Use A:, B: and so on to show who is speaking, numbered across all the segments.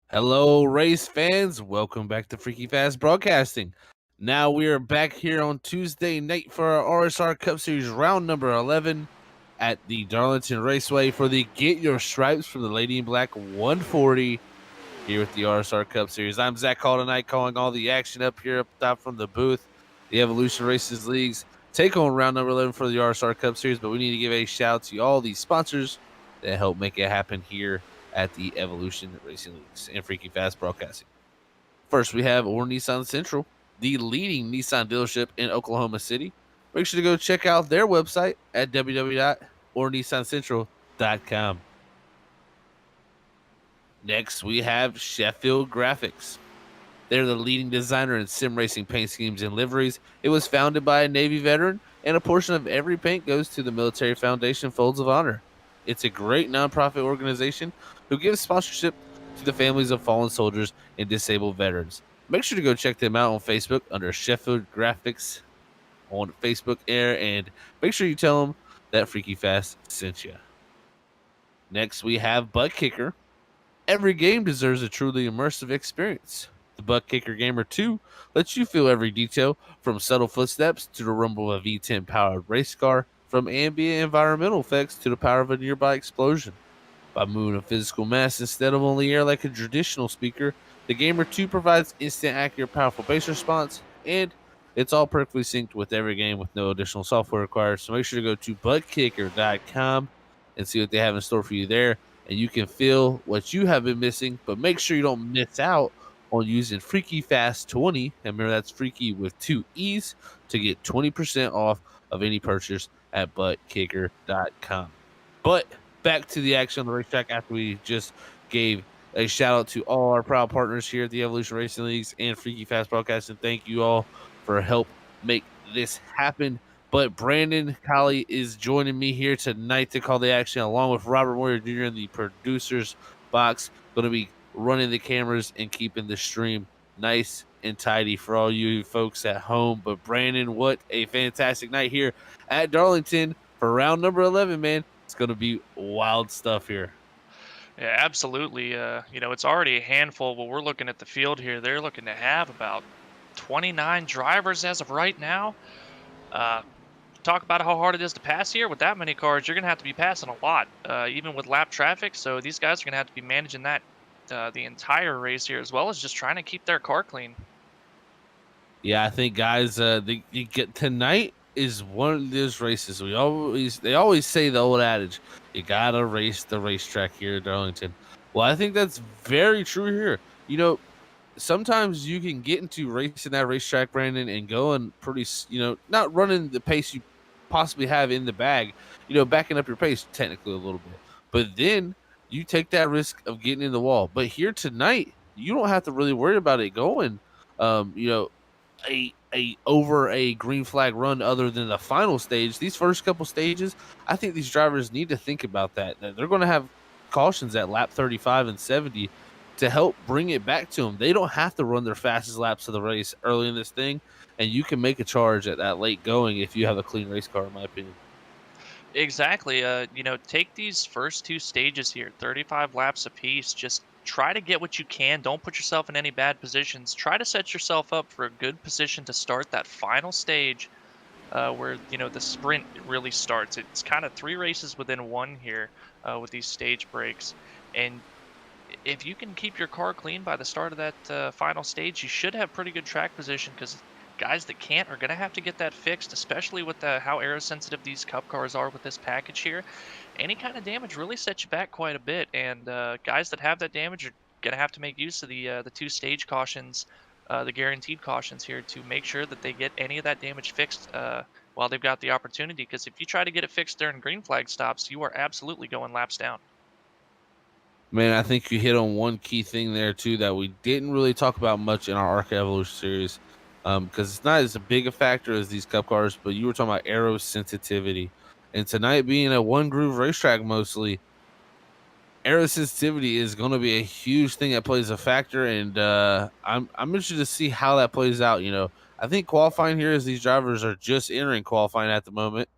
A: Hello, race fans. Welcome back to Freaky Fast Broadcasting. Now we are back here on Tuesday night for our RSR Cup Series round number 11 at the Darlington Raceway for the Get Your Stripes for the Lady in Black 140 here with the RSR Cup Series. I'm Zach Hall tonight, calling all the action up here up top from the booth. The Evolution Races Leagues take on round number 11 for the RSR Cup Series, but we need to give a shout out to all the sponsors that help make it happen here at the Evolution Racing Leagues and Freaky Fast Broadcasting. First, we have Or Nissan Central, the leading Nissan dealership in Oklahoma City. Make sure to go check out their website at www.ornissancentral.com. Next, we have Sheffield Graphics. They're the leading designer in sim racing paint schemes and liveries. It was founded by a Navy veteran, and a portion of every paint goes to the Military Foundation Folds of Honor. It's a great nonprofit organization who gives sponsorship to the families of fallen soldiers and disabled veterans. Make sure to go check them out on Facebook under Sheffield Graphics on Facebook and make sure you tell them that Freaky Fast sent you. Next, we have ButtKicker. Every game deserves a truly immersive experience. The ButtKicker Gamer 2 lets you feel every detail, from subtle footsteps to the rumble of a V10 powered race car, from ambient environmental effects to the power of a nearby explosion. By moving a physical mass instead of only air like a traditional speaker, the Gamer 2 provides instant, accurate, powerful bass response, and it's all perfectly synced with every game with no additional software required. So make sure to go to ButtKicker.com and see what they have in store for you there, and you can feel what you have been missing, but make sure you don't miss out on using Freaky Fast 20, and remember that's Freaky with 2 E's, to get 20% off of any purchase at ButtKicker.com. But back to the action on the racetrack after we just gave A shout out to all our proud partners here at the Evolution Racing Leagues and Freaky Fast Broadcasting. Thank you all for help make this happen. But Brandon Colley is joining me here tonight to call the action, along with Robert Moyer Jr. in the producers box. Going to be running the cameras and keeping the stream nice and tidy for all you folks at home. But Brandon, what a fantastic night here at Darlington for round number 11, man. It's going to be wild stuff here.
B: Yeah, absolutely. It's already a handful, but we're looking at the field here. They're looking to have about 29 drivers as of right now. Uh, Talk about how hard it is to pass here. With that many cars, you're going to have to be passing a lot, even with lap traffic. So these guys are going to have to be managing that the entire race here, as well as just trying to keep their car clean.
A: Yeah, I think guys, they get tonight is one of those races. They always say the old adage, you gotta race the racetrack here at Darlington. Well, I think that's very true here. Sometimes you can get into racing that racetrack, Brandon, and going pretty, not running the pace you possibly have in the bag, backing up your pace technically a little bit. But then you take that risk of getting in the wall. But here tonight, you don't have to really worry about it going, um, you know, a over a green flag run other than the final stage. These first couple stages, I think these drivers need to think about that. They're going to have cautions at lap 35 and 70 to help bring it back to them. They don't have to run their fastest laps of the race early in this thing, and you can make a charge at that late going if you have a clean race car, in my opinion.
B: Exactly. Take these first two stages here, 35 laps apiece. Just try to get what you can. Don't put yourself in any bad positions. Try to set yourself up for a good position to start that final stage, where the sprint really starts. It's kind of three races within one here, with these stage breaks, and if you can keep your car clean by the start of that final stage, you should have pretty good track position, because guys that can't are going to have to get that fixed, especially with how aero sensitive these cup cars are with this package here. Any kind of damage really sets you back quite a bit, and guys that have that damage are going to have to make use of the two stage cautions, the guaranteed cautions here, to make sure that they get any of that damage fixed while they've got the opportunity, because if you try to get it fixed during green flag stops, you are absolutely going laps down.
A: Man, I think you hit on one key thing there too that we didn't really talk about much in our Arc Evolution series, because it's not as big a factor as these cup cars. But you were talking about aero sensitivity, and tonight being a one groove racetrack mostly, aero sensitivity is going to be a huge thing that plays a factor. And I'm interested to see how that plays out. I think qualifying here, as these drivers are just entering qualifying at the moment,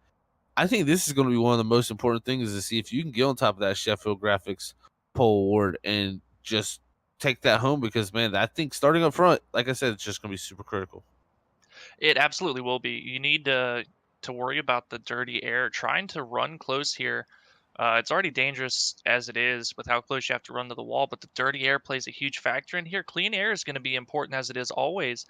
A: I think this is going to be one of the most important things, to see if you can get on top of that Sheffield Graphics pole award and just take that home, because man, I think starting up front, like I said, it's just going to be super critical.
B: It absolutely will be. You need to worry about the dirty air. Trying to run close here, it's already dangerous as it is with how close you have to run to the wall, but the dirty air plays a huge factor in here. Clean air is going to be important as it is always,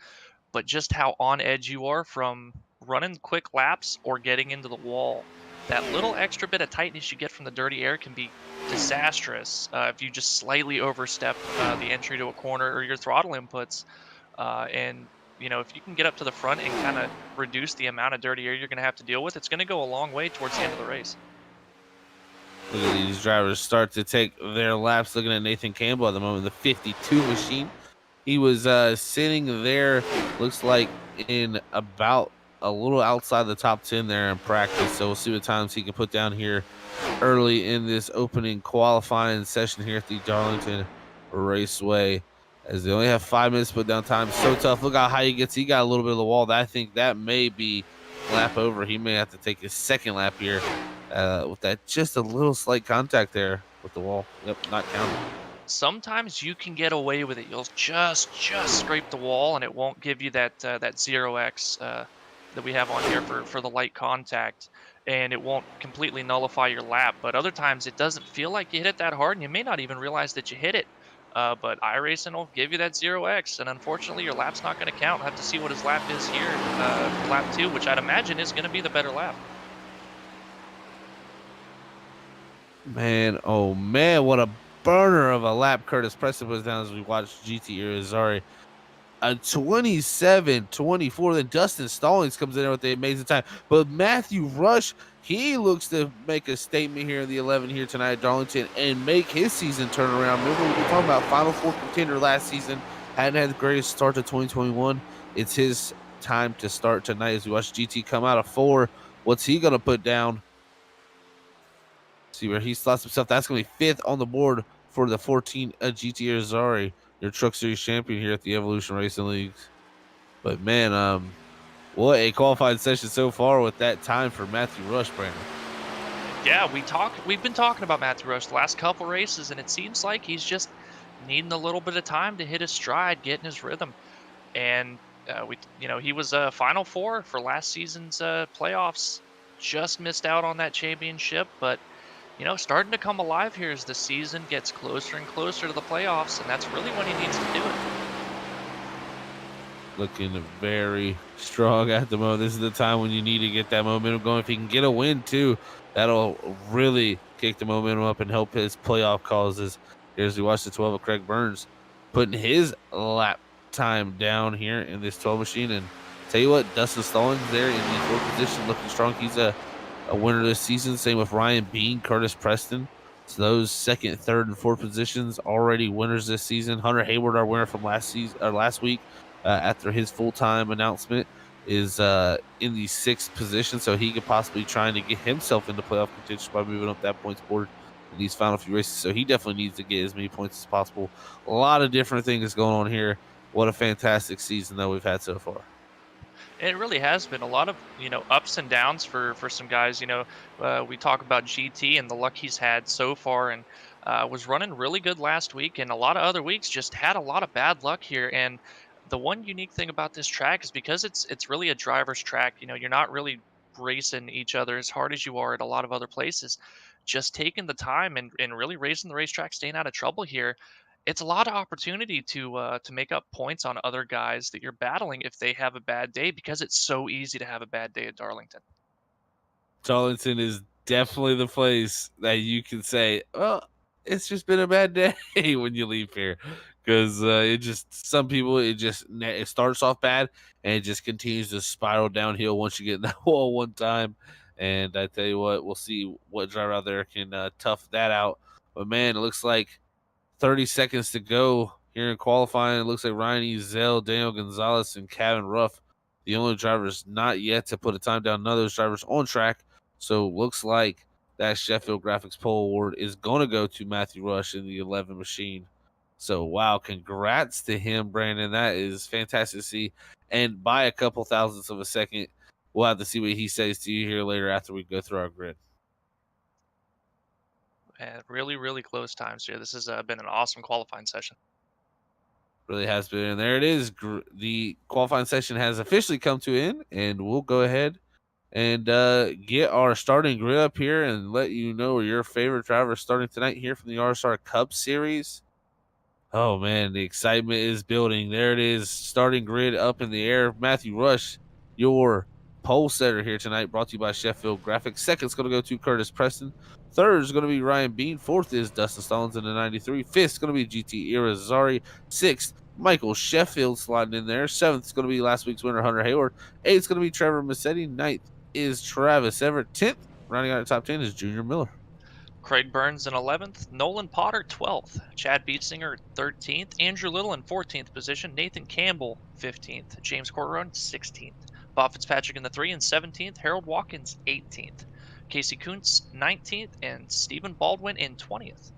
B: but just how on edge you are from running quick laps or getting into the wall. That little extra bit of tightness you get from the dirty air can be disastrous if you just slightly overstep the entry to a corner or your throttle inputs. And if you can get up to the front and kind of reduce the amount of dirty air you're going to have to deal with, it's going to go a long way towards the end of the race.
A: Look at these drivers start to take their laps. Looking at Nathan Campbell at the moment, the 52 machine. He was sitting there, looks like in about a little outside the top 10 there in practice. So we'll see what times he can put down here early in this opening qualifying session here at the Darlington Raceway, as they only have 5 minutes to put down time. So tough. Look how high he gets. He got a little bit of the wall. I think that may be lap over. He may have to take his second lap here with that just a little slight contact there with the wall. Yep, not counted.
B: Sometimes you can get away with it. You'll just scrape the wall, and it won't give you that 0x that we have on here for the light contact, and it won't completely nullify your lap. But other times it doesn't feel like you hit it that hard, and you may not even realize that you hit it. But iRacing will give you that 0x, and unfortunately your lap's not going to count. We'll have to see what his lap is here, lap 2, which I'd imagine is going to be the better lap.
A: Man, oh man, what a burner of a lap Curtis Preston was down as we watched GT Irizarry. A 27-24. Then Dustin Stallings comes in there with the amazing time. But Matthew Rush He looks to make a statement here in the 11 here tonight at Darlington and make his season turn around. Remember, we were talking about Final Four contender last season, hadn't had the greatest start to 2021. It's his time to start tonight as we watch GT come out of 4. What's he going to put down? See where he slots himself. That's going to be 5th on the board for the 14 GT Arizari, your Truck Series champion here at the Evolution Racing Leagues. But man, what a qualified session so far with that time for Matthew Rush, Brandon.
B: Yeah, we've been talking about Matthew Rush the last couple races, and it seems like he's just needing a little bit of time to hit his stride, getting his rhythm. And he was a Final Four for last season's playoffs. Just missed out on that championship, but starting to come alive here as the season gets closer and closer to the playoffs, and that's really when he needs to do it.
A: Looking very strong at the moment. This is the time when you need to get that momentum going. If he can get a win too, that'll really kick the momentum up and help his playoff causes. Here's we watch the 12 of Craig Burns putting his lap time down here in this 12 machine. And tell you what, Dustin Stallings there in the 4th position looking strong. He's a winner this season. Same with Ryan Bean, Curtis Preston. So those 2nd, 3rd, and 4th positions already winners this season. Hunter Hayward, our winner from last season or last week, after his full-time announcement, is in the 6th position, so he could possibly trying to get himself into playoff contention by moving up that points board in these final few races. So he definitely needs to get as many points as possible. A lot of different things going on here. What a fantastic season that we've had so far.
B: It really has been a lot of ups and downs for some guys. We talk about GT and the luck he's had so far, and was running really good last week, and a lot of other weeks just had a lot of bad luck here. And the one unique thing about this track is because it's really a driver's track. You're not really racing each other as hard as you are at a lot of other places. Just taking the time and really racing the racetrack, staying out of trouble here, it's a lot of opportunity to make up points on other guys that you're battling if they have a bad day, because it's so easy to have a bad day at Darlington.
A: Darlington is definitely the place that you can say, well, it's just been a bad day when you leave here. Because it just, some people, it starts off bad and it just continues to spiral downhill once you get in that wall one time. And I tell you what, we'll see what driver out there can tough that out. But man, it looks like 30 seconds to go here in qualifying. It looks like Ryan Ezel, Daniel Gonzalez, and Kevin Ruff, the only drivers not yet to put a time down. None of those drivers on track. So looks like that Sheffield Graphics Pole Award is going to go to Matthew Rush in the 11 machine. So, wow, congrats to him, Brandon. That is fantastic to see. And by a couple thousandths of a second, we'll have to see what he says to you here later after we go through our grid.
B: And really, really close times here. This has been an awesome qualifying session.
A: Really has been. And there it is. The qualifying session has officially come to an end, and we'll go ahead and get our starting grid up here and let you know your favorite driver starting tonight here from the RSR Cup Series. Oh man, the excitement is building. There it is, starting grid up in the air. Matthew Rush, your pole setter here tonight, brought to you by Sheffield Graphics. Second's going to go to Curtis Preston. Third is going to be Ryan Bean. Fourth is Dustin Stallings in the 93. Fifth is going to be GT Irizarry. Sixth, Michael Sheffield sliding in there. Seventh is going to be last week's winner, Hunter Hayward. Eighth is going to be Trevor Massetti. Ninth is Travis Everett. 10th, rounding out the top 10, is Junior Miller.
B: Craig Burns in 11th, Nolan Potter 12th, Chad Beetsinger 13th, Andrew Little in 14th position, Nathan Campbell 15th, James Corcoran 16th, Bob Fitzpatrick in the 3 and 17th, Harold Watkins 18th, Casey Kuntz 19th, and Stephen Baldwin in 20th.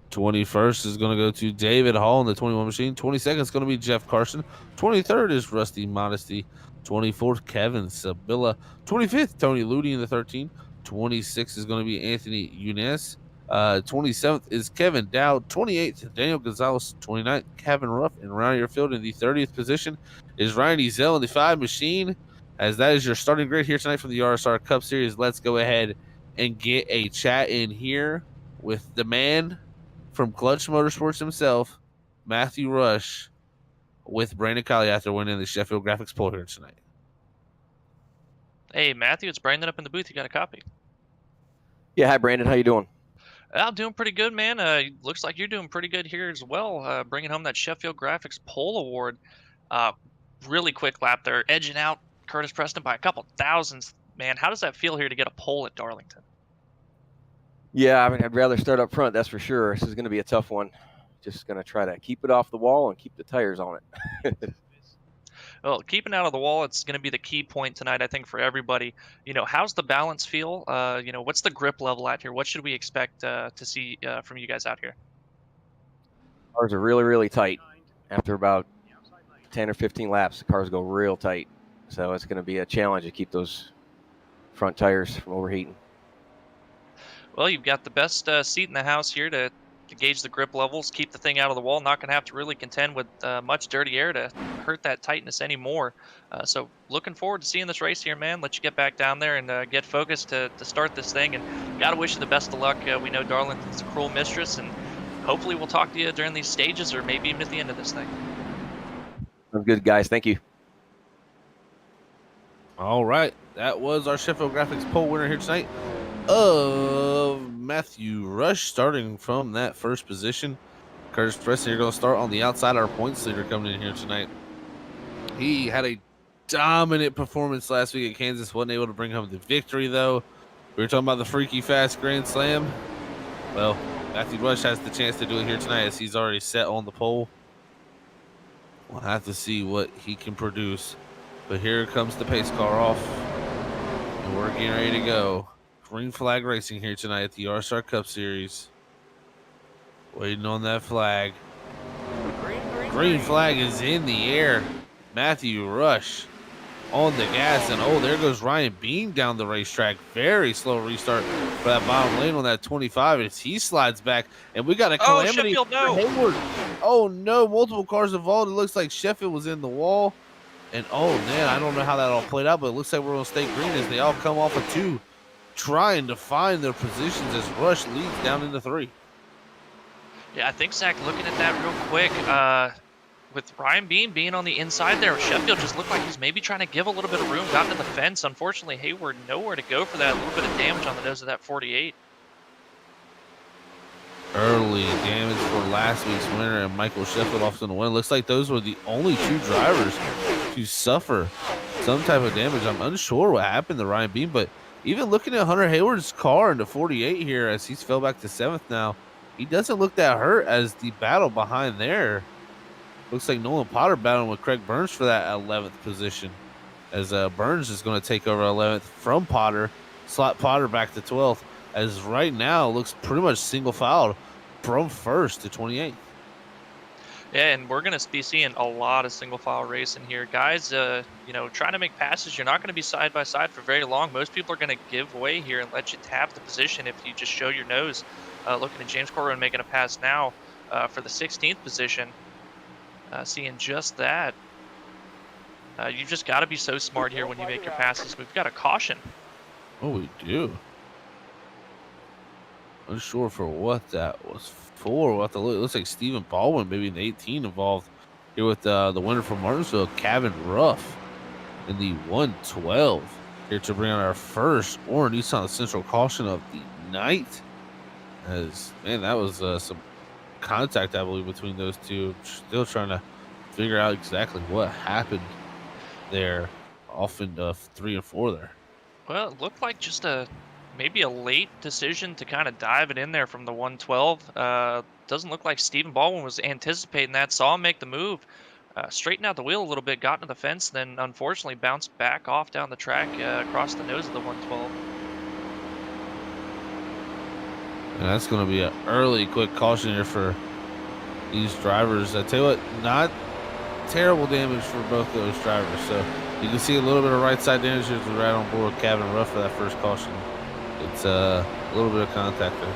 A: 21st is going to go to David Hall in the 21 machine. 22nd is going to be Jeff Carson. 23rd is Rusty Modesty. 24th, Kevin Sabilla. 25th, Tony Ludi in the 13. 26th is going to be Anthony Younes. 27th is Kevin Dowd. 28th, Daniel Gonzalez. 29th, Kevin Ruff. And round your field in the 30th position is Ryan Ezel in the 5 machine. As that is your starting grid here tonight from the RSR Cup Series. Let's go ahead and get a chat in here with the man from Clutch Motorsports himself, Matthew Rush, with Brandon Colley after winning the Sheffield Graphics Pole here tonight.
B: Hey, Matthew, it's Brandon up in the booth. You got a copy?
C: Yeah, hi, Brandon. How you doing?
B: I'm doing pretty good, man. Looks like you're doing pretty good here as well, bringing home that Sheffield Graphics Pole Award. Really quick lap there, edging out Curtis Preston by a couple thousandths Man, how does that feel here to get a pole at Darlington?
C: Yeah, I mean, I'd rather start up front, that's for sure. This is going to be a tough one. Just going to try to keep it off the wall and keep the tires on it.
B: Well, keeping out of the wall, it's going to be the key point tonight, I think, for everybody. How's the balance feel? What's the grip level at here? What should we expect to see from you guys out here?
C: Cars are really, really tight. After about 10 or 15 laps, the cars go real tight. So it's going to be a challenge to keep those front tires from overheating.
B: Well, you've got the best seat in the house here to gauge the grip levels, keep the thing out of the wall. Not going to have to really contend with much dirty air to hurt that tightness anymore. So, looking forward to seeing this race here, man. Let you get back down there and get focused to start this thing. And got to wish you the best of luck. We know Darlington's a cruel mistress, and hopefully we'll talk to you during these stages or maybe even at the end of this thing.
C: Sounds good, guys. Thank you.
A: All right, that was our Sheffield Graphics pole winner here tonight of Matthew Rush, starting from that first position. Curtis Preston, you're going to start on the outside. Our points leader coming in here tonight. He had a dominant performance last week at Kansas. Wasn't able to bring home the victory, though. We were talking about the freaky fast Grand Slam. Well, Matthew Rush has the chance to do it here tonight as he's already set on the pole. We'll have to see what he can produce. But here comes the pace car off. And we're getting ready to go. Green flag racing here tonight at the RSR Cup Series. Waiting on that flag. Green flag is in the air. Matthew Rush on the gas. And oh, there goes Ryan Bean down the racetrack. Very slow restart for that bottom lane on that 25 as he slides back. And we got a calamity.
B: Sheffield, no.
A: Hayward. Oh, no. Multiple cars involved. It looks like Sheffield was in the wall. And oh, man, I don't know how that all played out, but it looks like we're going to stay green as they all come off of 2, trying to find their positions as Rush leads down into 3.
B: Yeah, I think, Zach, looking at that real quick, with Ryan Bean being on the inside there, Sheffield just looked like he's maybe trying to give a little bit of room, got into the fence. Unfortunately, Hayward nowhere to go for that. A little bit of damage on the nose of that 48.
A: Early damage for last week's winner and Michael Sheffield off to the win. Looks like those were the only 2 drivers to suffer some type of damage. I'm unsure what happened to Ryan Bean, but even looking at Hunter Hayward's car into 48 here as he's fell back to 7th now, he doesn't look that hurt as the battle behind there. Looks like Nolan Potter battling with Craig Burns for that 11th position as Burns is going to take over 11th from Potter, slot Potter back to 12th as right now looks pretty much single filed from 1st to 28th.
B: Yeah, and we're going to be seeing a lot of single file racing here. Guys, trying to make passes, you're not going to be side by side for very long. Most people are going to give way here and let you tap the position if you just show your nose. Looking at James Corwin making a pass now for the 16th position. Seeing just that. You've just got to be so smart here when you make your passes. We've got a caution.
A: Oh, we do. Unsure for what that was for. We'll have to look. It looks like Stephen Baldwin, maybe an 18 involved here with the winner from Martinsville, Kevin Ruff, in the 112 here to bring on our first or Nissan Central caution of the night. As man, that was some contact, I believe, between those two. Still trying to figure out exactly what happened there, off in 3 and 4 there.
B: Well, it looked like just maybe a late decision to kind of dive it in there from the 112. Doesn't look like Stephen Baldwin was anticipating that. Saw him make the move, straightened out the wheel a little bit, got into the fence, then unfortunately bounced back off down the track across the nose of the 112.
A: And that's going to be an early quick caution here for these drivers. I tell you what, not terrible damage for both those drivers. So you can see a little bit of right side damage as we're right on board with Kevin Ruff for that first caution. It's a little bit of contact there.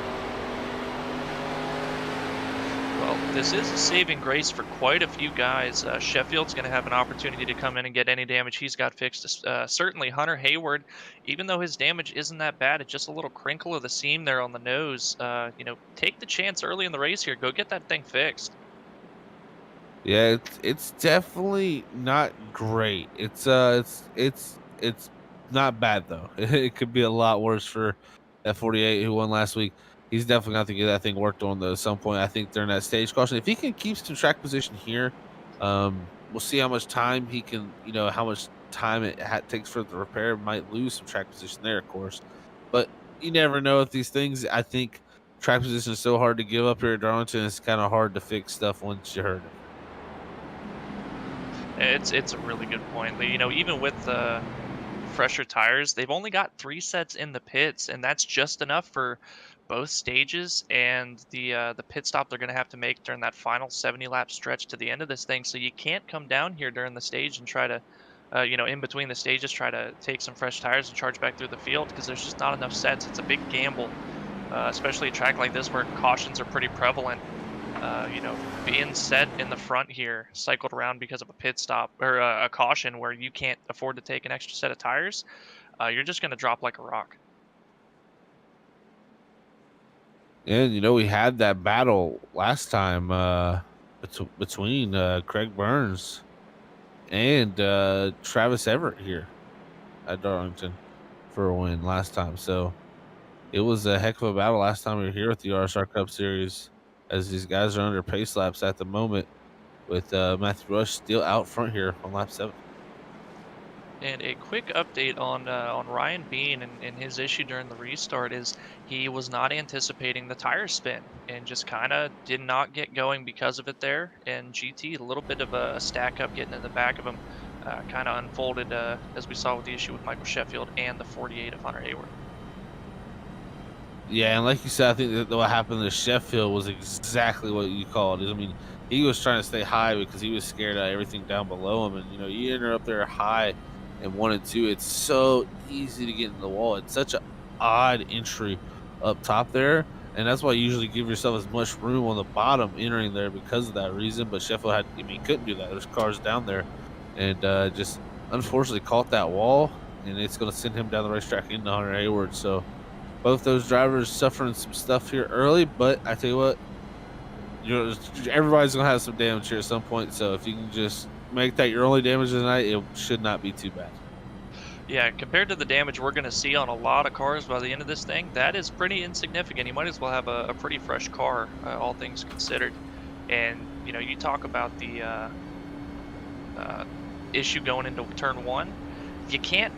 B: Well, this is a saving grace for quite a few guys. Sheffield's going to have an opportunity to come in and get any damage he's got fixed. Certainly Hunter Hayward, even though his damage isn't that bad, it's just a little crinkle of the seam there on the nose. Take the chance early in the race here. Go get that thing fixed.
A: Yeah, it's definitely not great. It's not bad though. It could be a lot worse for that 48 who won last week. He's definitely going to have to get that thing worked on though at some point. I think during that stage caution, if he can keep some track position here, we'll see how much time he can, how much time it takes for the repair, might lose some track position there, of course. But you never know with these things. I think track position is so hard to give up here at Darlington. It's kind of hard to fix stuff once you hurt it.
B: It's a really good point. You know, even with fresher tires, they've only got 3 sets in the pits, and that's just enough for both stages and the pit stop they're going to have to make during that final 70 lap stretch to the end of this thing. So you can't come down here during the stage and try to, you know, in between the stages, try to take some fresh tires and charge back through the field because there's just not enough sets. It's a big gamble, especially a track like this where cautions are pretty prevalent. You know, being set in the front here, cycled around because of a pit stop or a caution where you can't afford to take an extra set of tires, you're just going to drop like a rock.
A: And you know, we had that battle last time between Craig Burns and Travis Everett here at Darlington for a win last time. So it was a heck of a battle last time we were here with the RSR Cup Series, as these guys are under pace laps at the moment, with Matthew Rush still out front here on lap 7.
B: And a quick update on Ryan Bean and his issue during the restart is he was not anticipating the tire spin and just kind of did not get going because of it there. And GT, a little bit of a stack up getting in the back of him, kind of unfolded as we saw with the issue with Michael Sheffield and the 48 of Hunter Hayward.
A: Yeah, and like you said, I think that what happened to Sheffield was exactly what you called it. I mean, he was trying to stay high because he was scared of everything down below him. And, you know, you enter up there high in 1 and 2, it's so easy to get in the wall. It's such an odd entry up top there. And that's why you usually give yourself as much room on the bottom entering there because of that reason. But Sheffield couldn't do that. There's cars down there. And just unfortunately caught that wall. And it's going to send him down the racetrack into Hunter Hayward. So both those drivers suffering some stuff here early, but I tell you what, you know, everybody's gonna have some damage here at some point. So if you can just make that your only damage tonight, it should not be too bad.
B: Yeah, compared to the damage we're going to see on a lot of cars by the end of this thing, that is pretty insignificant. You might as well have a pretty fresh car, all things considered. And, you know, you talk about the issue going into turn 1. You can't,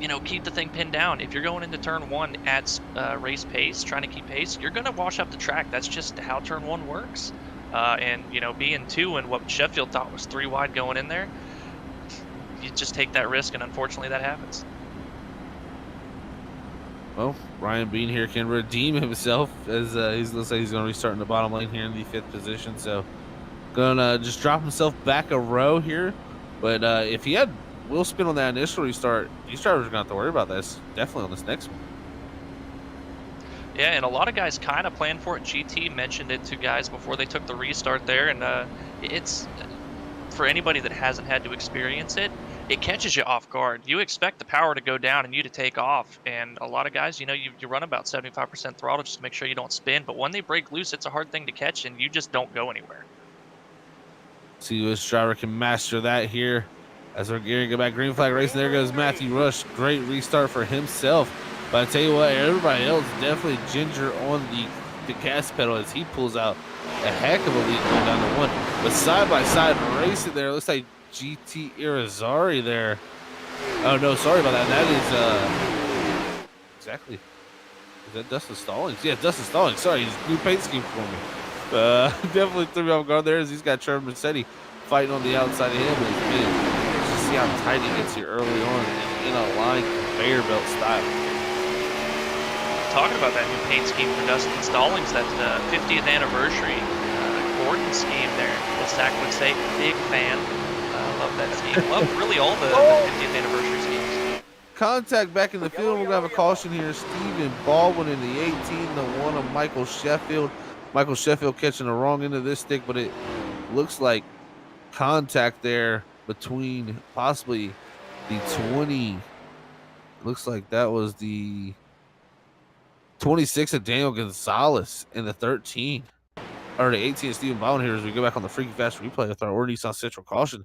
B: you know, keep the thing pinned down. If you're going into turn 1 at race pace, trying to keep pace, you're going to wash up the track. That's just how turn 1 works. And, you know, being 2 and what Sheffield thought was 3 wide going in there, you just take that risk, and unfortunately that happens.
A: Well, Ryan Bean here can redeem himself as looks like he's going to restart in the bottom lane here in the 5th position. So gonna just drop himself back a row here. But if he had wheel spin on that initial restart, these drivers are going to have to worry about this definitely on this next one.
B: Yeah, and a lot of guys kind of planned for it. GT mentioned it to guys before they took the restart there, and it's for anybody that hasn't had to experience it, it catches you off guard. You expect the power to go down and you to take off, and a lot of guys, you know, you run about 75% throttle just to make sure you don't spin, but when they break loose, it's a hard thing to catch, and you just don't go anywhere.
A: See which driver can master that here as we're gearing to go back. Green flag racing. There goes Matthew Rush. Great restart for himself. But I tell you what, everybody else definitely ginger on the gas pedal as he pulls out a heck of a lead going down to 1. But side by side racing there. Looks like GT Irizarry there. Oh no, sorry about that. That is exactly. Is that Dustin Stallings? Yeah, Dustin Stallings. Sorry, he's new paint scheme for me. Definitely threw me off guard there as he's got Trevor Mercedes fighting on the outside of him. And just see how tight he gets here early on in a line conveyor belt style.
B: Talking about that new paint scheme for Dustin Stallings, that 50th anniversary Gordon scheme there, as Zach would say, big fan. Love that scheme. Love really all the 50th anniversary schemes.
A: Contact back in the field. We're going to have a caution here. Stephen Baldwin in the 18, the 1 of Michael Sheffield. Michael Sheffield catching the wrong end of this stick, but it looks like contact there between possibly the 20. Looks like that was the 26 of Daniel Gonzalez and the 13. Or the 18 of Stephen Baldwin here as we go back on the Freaky Fast replay with our Nissan Central caution.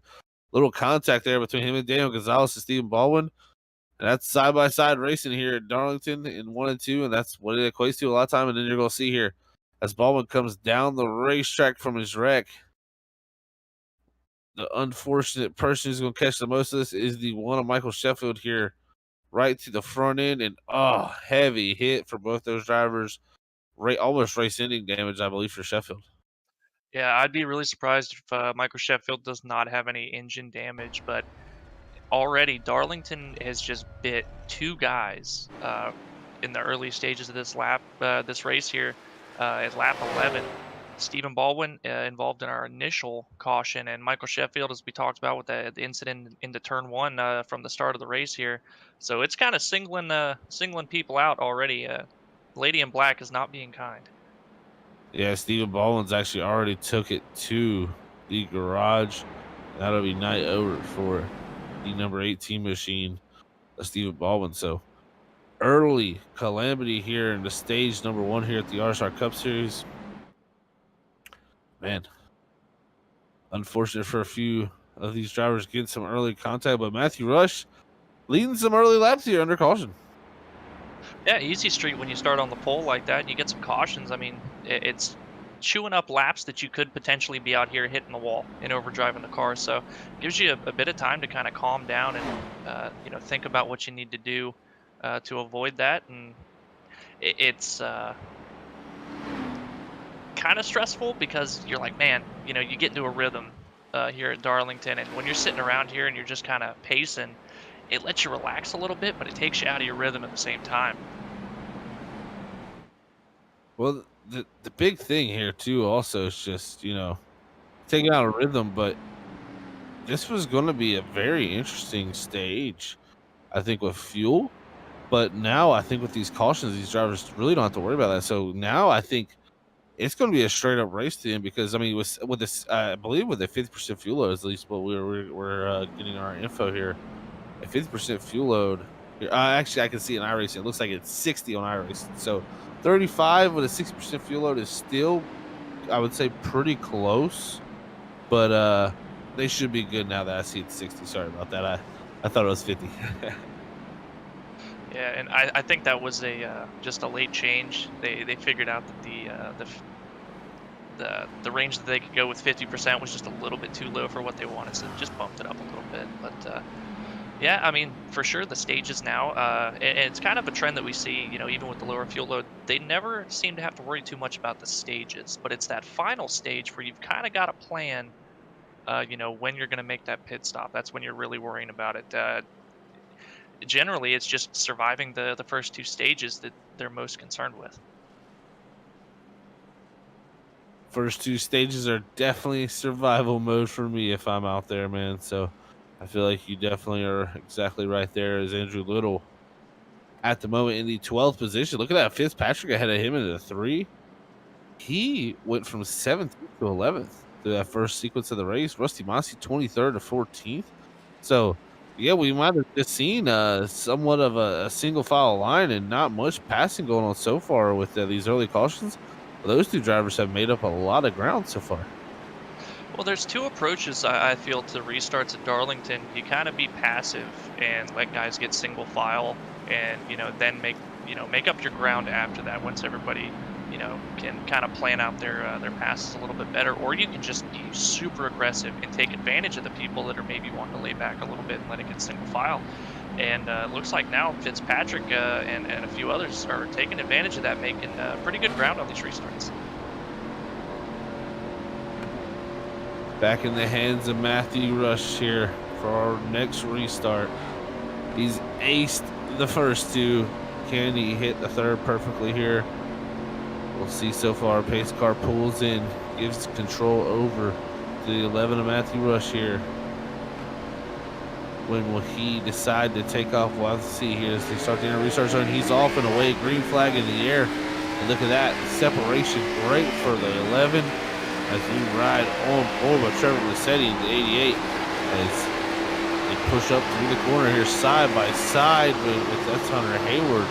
A: Little contact there between him and Daniel Gonzalez and Stephen Baldwin. And that's side-by-side racing here at Darlington in 1 and 2, and that's what it equates to a lot of time. And then you're going to see here as Baldwin comes down the racetrack from his wreck. the unfortunate person who's going to catch the most of this is the one of Michael Sheffield here, right to the front end, and heavy hit for both those drivers. Almost race-ending damage, I believe, for Sheffield.
B: Yeah, I'd be really surprised if Michael Sheffield does not have any engine damage, but already Darlington has just bit two guys in the early stages of this race here at lap 11. Stephen Baldwin involved in our initial caution, and Michael Sheffield, as we talked about with the incident into turn one from the start of the race here. So it's kind of singling people out already. Lady in Black is not being kind.
A: Yeah, Stephen Baldwin's actually already took it to the garage. That'll be night over for the number 18 machine, Stephen Baldwin. So early calamity here in the stage number 1 here at the RSR Cup Series. Man, unfortunate for a few of these drivers getting some early contact, but Matthew Rush leading some early laps here under caution.
B: Yeah, easy street when you start on the pole like that and you get some cautions. I mean, it's chewing up laps that you could potentially be out here hitting the wall and overdriving the car. So it gives you a bit of time to kind of calm down and think about what you need to do to avoid that. And it's kind of stressful because you're like, man, you get into a rhythm here at Darlington, and when you're sitting around here and you're just kind of pacing, it lets you relax a little bit, but it takes you out of your rhythm at the same time.
A: Well, the big thing here too also is just, taking out a rhythm, but this was going to be a very interesting stage, I think, with fuel. But now I think with these cautions, these drivers really don't have to worry about that. So now I think it's going to be a straight up race to him because, I mean, with this, I believe with a 50% fuel load, at least what we're getting our info here, a 50% fuel load. Actually, I can see in iRacing, it looks like it's 60 on iRacing. So 35 with a 60% fuel load is still, I would say, pretty close. But they should be good now that I see it's 60. Sorry about that. I thought it was 50.
B: Yeah, and I think that was just a late change. They figured out that the range that they could go with 50% was just a little bit too low for what they wanted, so just bumped it up a little bit. But yeah, I mean, for sure, the stages now, and it's kind of a trend that we see, even with the lower fuel load, they never seem to have to worry too much about the stages, but it's that final stage where you've kind of got a plan, when you're going to make that pit stop. That's when you're really worrying about it. Generally, it's just surviving the first two stages that they're most concerned with.
A: First two stages are definitely survival mode for me if I'm out there, man. So I feel like you definitely are exactly right there as Andrew Little at the moment in the 12th position. Look at that. Fitzpatrick ahead of him in the 3. He went from 7th to 11th through that first sequence of the race. Rusty Mossy 23rd to 14th. So, yeah, we might have just seen somewhat of a single file line and not much passing going on so far with these early cautions. Those two drivers have made up a lot of ground so far.
B: Well, there's two approaches I feel to restarts at Darlington. You kind of be passive and let guys get single file, and then make up your ground after that once everybody can kind of plan out their passes a little bit better, or you can just be super aggressive and take advantage of the people that are maybe wanting to lay back a little bit and let it get single file. And it looks like now Fitzpatrick and a few others are taking advantage of that, making pretty good ground on these restarts.
A: Back in the hands of Matthew Rush here for our next restart. He's aced the first two. Can he hit the third perfectly here? We'll see so far. Pace car pulls in, gives control over to the 11 of Matthew Rush here. When will he decide to take off? We'll have to see here as they start the restart zone. He's off and away. Green flag in the air. And look at that. Separation great for the 11 as we ride on board with Trevor Massetti in the 88 as they push up through the corner here side by side with that's Hunter Hayward.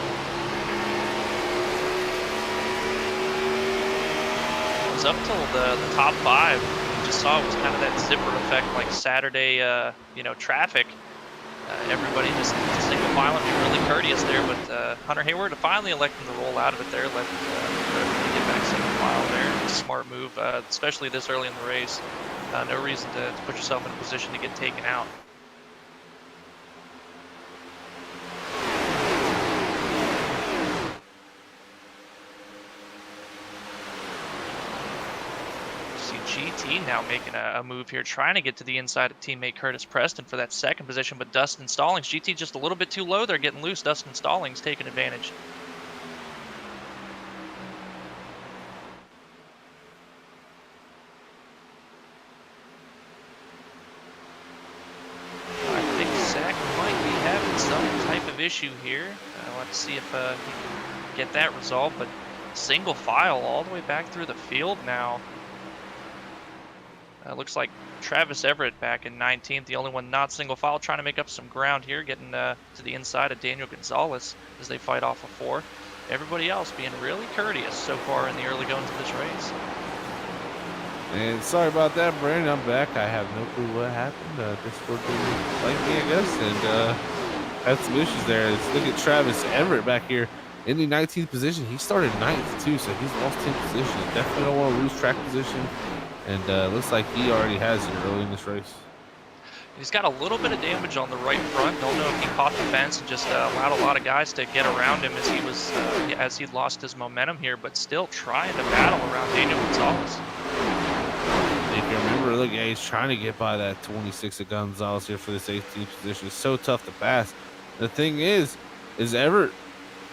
B: It was up till the top 5. You just saw it was kind of that zipper effect, like Saturday, traffic. Everybody just single file and be really courteous there, but Hunter Hayward finally electing to roll out of it there, let get back single file there. Smart move, especially this early in the race. No reason to put yourself in a position to get taken out. See GT now making a move here, trying to get to the inside of teammate Curtis Preston for that second position, but Dustin Stallings, GT just a little bit too low. They're getting loose. Dustin Stallings taking advantage. I think Zach might be having some type of issue here. Let's see if he can get that resolved, but single file all the way back through the field now. Looks like Travis Everett back in 19th, the only one not single file, trying to make up some ground here, getting to the inside of Daniel Gonzalez as they fight off a 4. Everybody else being really courteous so far in the early goings of this race.
A: And sorry about that, Brandon. I'm back. I have no clue what happened. Discord didn't like me, I guess, and had some issues there. Let's look at Travis Everett back here in the 19th position. He started 9th too, so he's lost 10 positions. Definitely don't want to lose track position. And looks like he already has it early in this race.
B: He's got a little bit of damage on the right front. Don't know if he caught the fence and just allowed a lot of guys to get around him as he lost his momentum here, but still trying to battle around Daniel Gonzalez.
A: If you remember, look, yeah, he's trying to get by that 26 of Gonzalez here for this 18th position. It's so tough to pass. The thing is Everett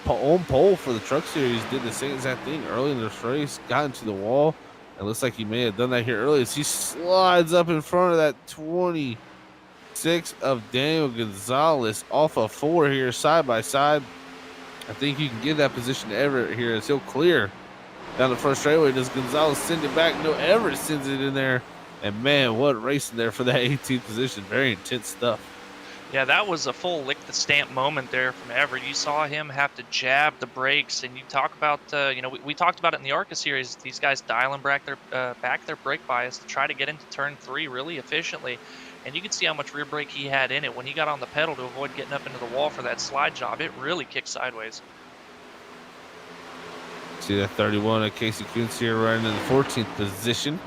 A: on pole for the Truck Series did the same exact thing early in this race, got into the wall. It looks like he may have done that here earlier as he slides up in front of that 26 of Daniel Gonzalez off of 4 here, side by side. I think you can give that position to Everett here as he'll clear down the front straightaway. Does Gonzalez send it back? No, Everett sends it in there. And man, what racing there for that 18th position. Very intense stuff.
B: Yeah, that was a full lick the stamp moment there from Everett. You saw him have to jab the brakes, and you talk about, we talked about it in the ARCA series. These guys dialing back their brake bias to try to get into turn 3 really efficiently, and you can see how much rear brake he had in it. When he got on the pedal to avoid getting up into the wall for that slide job, it really kicked sideways.
A: See that 31 of Casey Kuntz here running in the 14th position.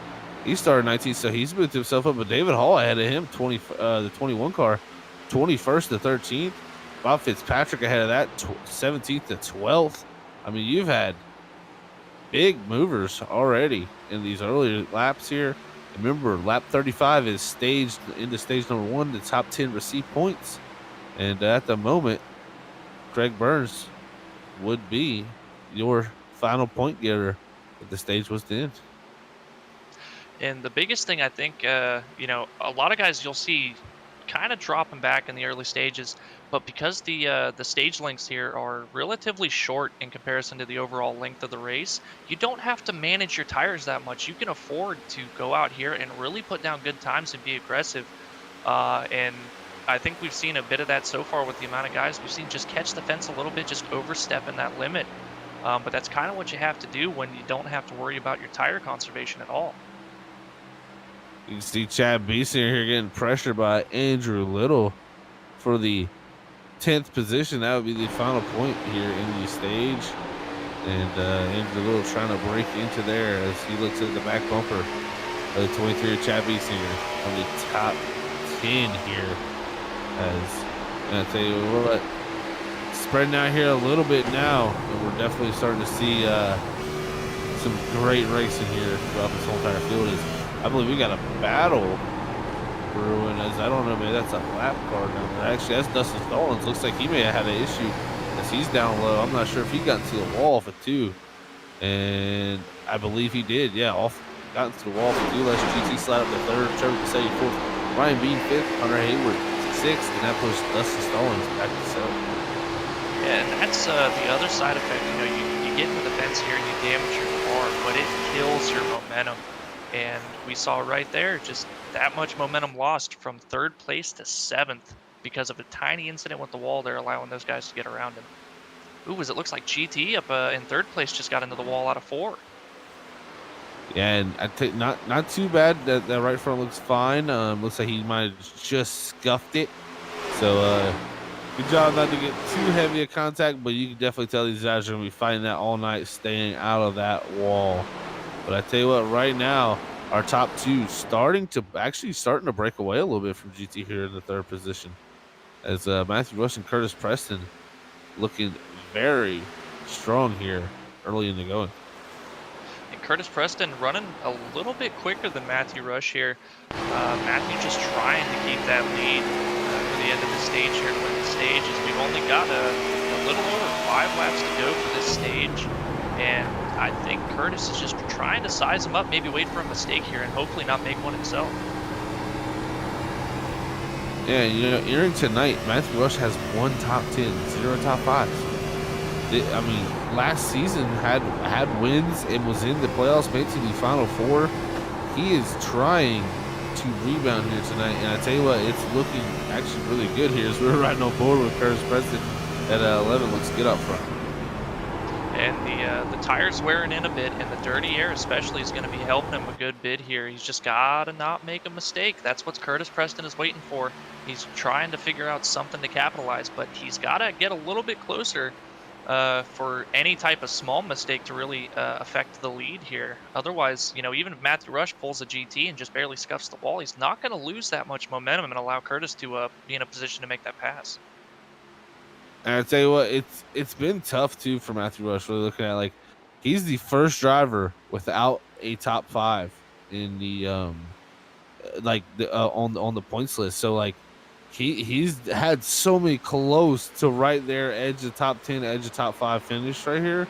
A: He started 19th, so he's moved himself up, but David Hall ahead of him, the 21 car. 21st to 13th. Bob Fitzpatrick ahead of that, 17th to 12th. I mean, you've had big movers already in these earlier laps here. Remember, lap 35 is staged into stage number 1. The top 10 receive points. And at the moment, Craig Burns would be your final point getter if the stage was to end.
B: And the biggest thing I think, a lot of guys you'll see kind of dropping back in the early stages, but because the stage lengths here are relatively short in comparison to the overall length of the race, you don't have to manage your tires that much. You can afford to go out here and really put down good times and be aggressive. And I think we've seen a bit of that so far with the amount of guys we've seen just catch the fence a little bit, just overstepping that limit. But that's kind of what you have to do when you don't have to worry about your tire conservation at all.
A: You can see Chad Beeson here getting pressured by Andrew Little for the 10th position. That would be the final point here in the stage. And Andrew Little trying to break into there as he looks at the back bumper of the 23 of Chad Beeson here on the top 10 here. As I tell you what, spreading out here a little bit now, and we're definitely starting to see some great racing here throughout this whole entire field. I believe we got a battle brewing. As I don't know, maybe that's a lap car down there. Actually, that's Dustin Stallings. Looks like he may have had an issue as he's down low. I'm not sure if he got into the wall for 2, and I believe he did. Yeah, got into the wall for 2. Let's GT slide up to 3rd, Trevor Cassetti 4th, Ryan Bean 5th, Hunter Hayward 6th, and that pushed Dustin Stallings back to 7th.
B: Yeah, and that's the other side effect. You get into the fence here and you damage your car, but it kills your momentum. And we saw right there just that much momentum lost from 3rd place to 7th because of a tiny incident with the wall there, allowing those guys to get around him. Ooh, it looks like GT up in 3rd place just got into the wall out of 4.
A: Yeah, and I think not too bad. That right front looks fine. Looks like he might have just scuffed it. So good job not to get too heavy a contact, but you can definitely tell these guys are going to be fighting that all night, staying out of that wall. But I tell you what, right now, our top two starting to break away a little bit from GT here in the third position, as Matthew Rush and Curtis Preston looking very strong here early in the going.
B: And Curtis Preston running a little bit quicker than Matthew Rush here. Matthew just trying to keep that lead for the end of the stage here to win the stage, as we've only got a little over 5 laps to go for this stage. And I think Curtis is just trying to size him up, maybe wait for a mistake here and hopefully not make one himself.
A: Yeah, you know, entering tonight, Matthew Rush has 1 top 10, 0 top 5s. I mean, last season had wins and was in the playoffs, made to the Final Four. He is trying to rebound here tonight, and I tell you what, it's looking actually really good here as we're riding on board with Curtis Preston at 11. Looks good up front.
B: And the tires wearing in a bit, and the dirty air especially is going to be helping him a good bit here. He's just got to not make a mistake. That's what Curtis Preston is waiting for. He's trying to figure out something to capitalize, but he's got to get a little bit closer for any type of small mistake to really affect the lead here. Otherwise, you know, even if Matthew Rush pulls a GT and just barely scuffs the wall, he's not going to lose that much momentum and allow Curtis to be in a position to make that pass.
A: And I tell you what, it's been tough too for Matthew Rush. Really looking at, like, he's the first driver without a top 5 in the on the points list. So like he's had so many close to right there, edge of top 10, edge of top 5 finish right here,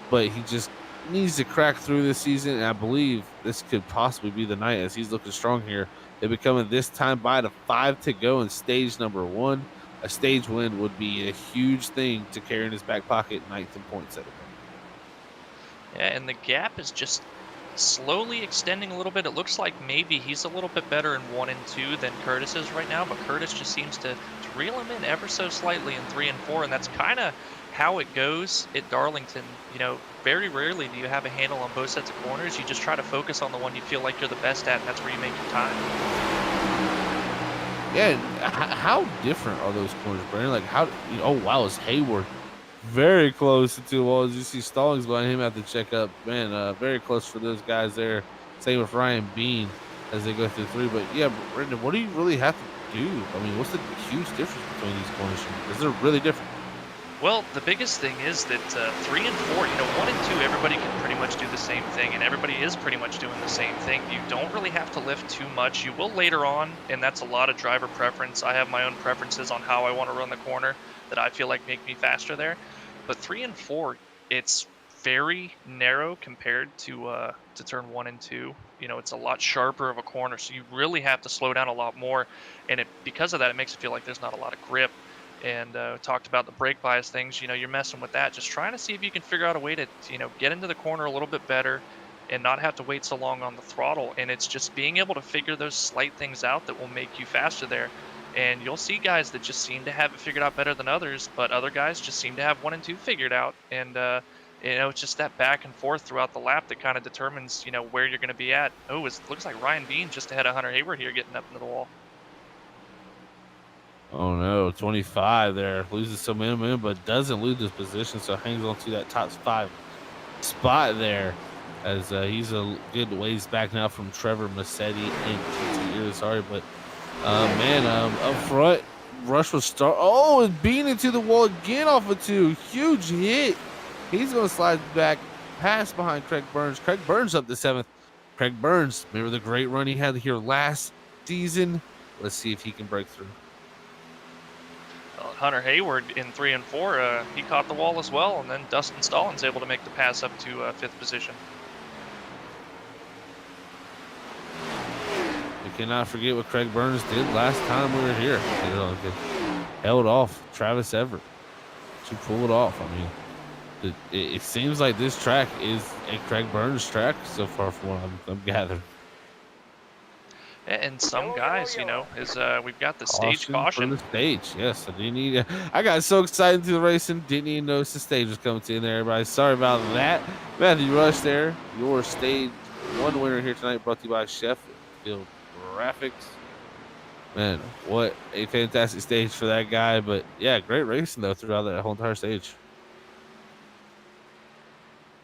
A: but he just needs to crack through this season. And I believe this could possibly be the night, as he's looking strong here. They're becoming this time by the 5 to go in stage number 1. A stage win would be a huge thing to carry in his back pocket, 9th in points at it.
B: Yeah, and the gap is just slowly extending a little bit. It looks like maybe he's a little bit better in 1 and 2 than Curtis is right now, but Curtis just seems to reel him in ever so slightly in 3 and 4, and that's kind of how it goes at Darlington. You know, very rarely do you have a handle on both sets of corners. You just try to focus on the one you feel like you're the best at, and that's where you make your time.
A: Yeah, how different are those corners, Brandon? Like, how? Oh wow, is Hayward very close to the wall? As you see Stallings behind him at the checkup, man, very close for those guys there. Same with Ryan Bean as they go through 3. But yeah, Brandon, what do you really have to do? I mean, what's the huge difference between these corners? Because they're really different.
B: Well, the biggest thing is that 3 and 4, you know, 1 and 2, everybody can pretty much do the same thing, and everybody is pretty much doing the same thing. You don't really have to lift too much. You will later on, and that's a lot of driver preference. I have my own preferences on how I want to run the corner that I feel like make me faster there. But 3 and 4, it's very narrow compared to turn 1 and 2. You know, it's a lot sharper of a corner, so you really have to slow down a lot more, and because of that, it makes it feel like there's not a lot of grip. And talked about the brake bias things. You know, you're messing with that, just trying to see if you can figure out a way to, you know, get into the corner a little bit better and not have to wait so long on the throttle. And it's just being able to figure those slight things out that will make you faster there. And you'll see guys that just seem to have it figured out better than others, but other guys just seem to have 1 and 2 figured out. And you know, it's just that back and forth throughout the lap that kind of determines, you know, where you're going to be at. Oh, it looks like Ryan Bean just ahead of Hunter Hayward here, getting up into the wall.
A: Oh no, 25 there, loses some momentum, but doesn't lose his position, so hangs on to that top 5 spot there, as he's a good ways back now from Trevor Massetti and TT Sorry, but man, up front, Rush will start. Oh, and Bean into the wall again off of 2. Huge hit. He's going to slide back, pass behind Craig Burns. Craig Burns up to 7th. Craig Burns, remember the great run he had here last season? Let's see if he can break through.
B: Hunter Hayward in 3 and 4, he caught the wall as well, and then Dustin Stallings able to make the pass up to 5th position.
A: We cannot forget what Craig Burns did last time we were here. You know, held off Travis Everett to pull it off. I mean, it seems like this track is a Craig Burns track so far, from what I'm gathering.
B: And some guys, you know, we've got the stage caution.
A: For the stage, yes. I got so excited through the racing, didn't even notice the stage was coming to in there, everybody. Sorry about that. Matthew Rush there, your stage 1 winner here tonight, brought to you by Sheffield Graphics. Man, what a fantastic stage for that guy. But yeah, great racing though throughout that whole entire stage.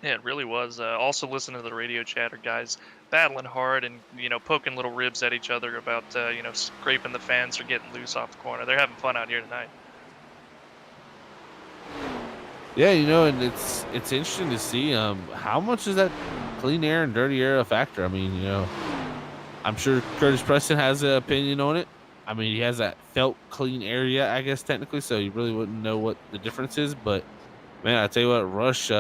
B: Yeah, it really was. Also, listen to the radio chatter, guys. battling hard and poking little ribs at each other about scraping the fence or getting loose off the corner. They're having fun out here tonight.
A: Yeah, and it's interesting to see how much is that clean air and dirty air a factor. I mean, I'm sure Curtis Preston has an opinion on it. I mean, he has that felt clean area, I guess technically, so you really wouldn't know what the difference is. But man, I tell you what, Rush,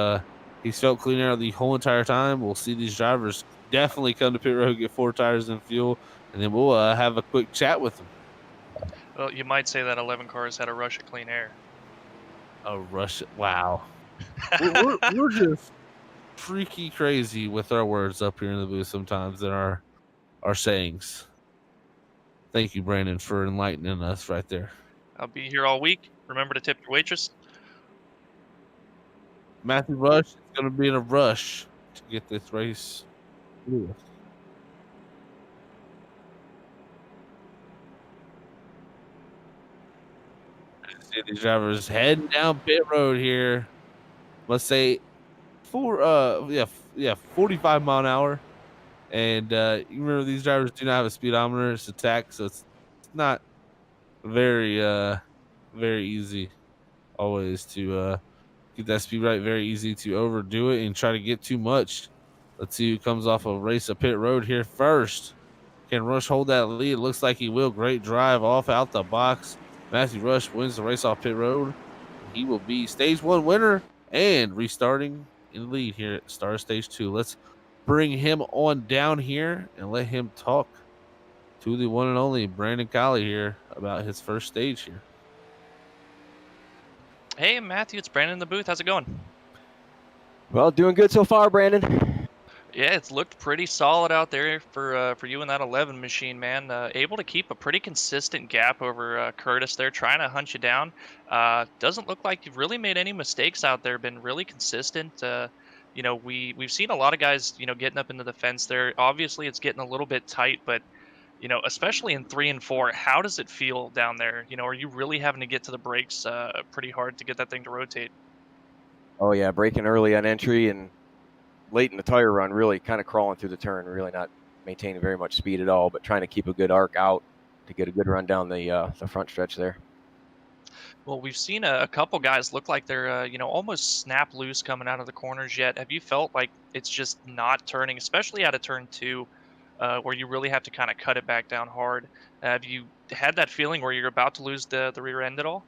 A: he's felt clean air the whole entire time. We'll see these drivers definitely come to pit road, get 4 tires and fuel, and then we'll have a quick chat with them.
B: Well, you might say that 11 cars had a rush of clean air.
A: A rush! Wow, we're just freaky crazy with our words up here in the booth sometimes than our sayings. Thank you, Brandon, for enlightening us right there.
B: I'll be here all week. Remember to tip your waitress.
A: Matthew Rush is going to be in a rush to get this race through. See these drivers heading down pit road here. Let's say 45 mile an hour. And you remember these drivers do not have a speedometer. It's attack, so it's not very very easy always to get that speed right. Very easy to overdo it and try to get too much. Let's see who comes off a race of pit road here first. Can Rush hold that lead? It looks like he will. Great drive off out the box. Matthew Rush wins the race off pit road. He will be stage 1 winner and restarting in the lead here at start of stage 2. Let's bring him on down here and let him talk to the one and only Brandon Colley here about his first stage here.
B: Hey, Matthew, it's Brandon in the booth. How's it going?
C: Well, doing good so far, Brandon.
B: Yeah, it's looked pretty solid out there for you and that 11 machine, man. Able to keep a pretty consistent gap over Curtis there, trying to hunt you down. Doesn't look like you've really made any mistakes out there. Been really consistent. We've seen a lot of guys, getting up into the fence there. Obviously, it's getting a little bit tight, but especially in 3 and 4, how does it feel down there? Are you really having to get to the brakes pretty hard to get that thing to rotate?
C: Oh yeah, braking early on entry and late in the tire run, really kind of crawling through the turn, really not maintaining very much speed at all, but trying to keep a good arc out to get a good run down the front stretch there.
B: Well, we've seen a couple guys look like they're, almost snap loose coming out of the corners yet. Have you felt like it's just not turning, especially out of turn 2, where you really have to kind of cut it back down hard? Have you had that feeling where you're about to lose the rear end at all?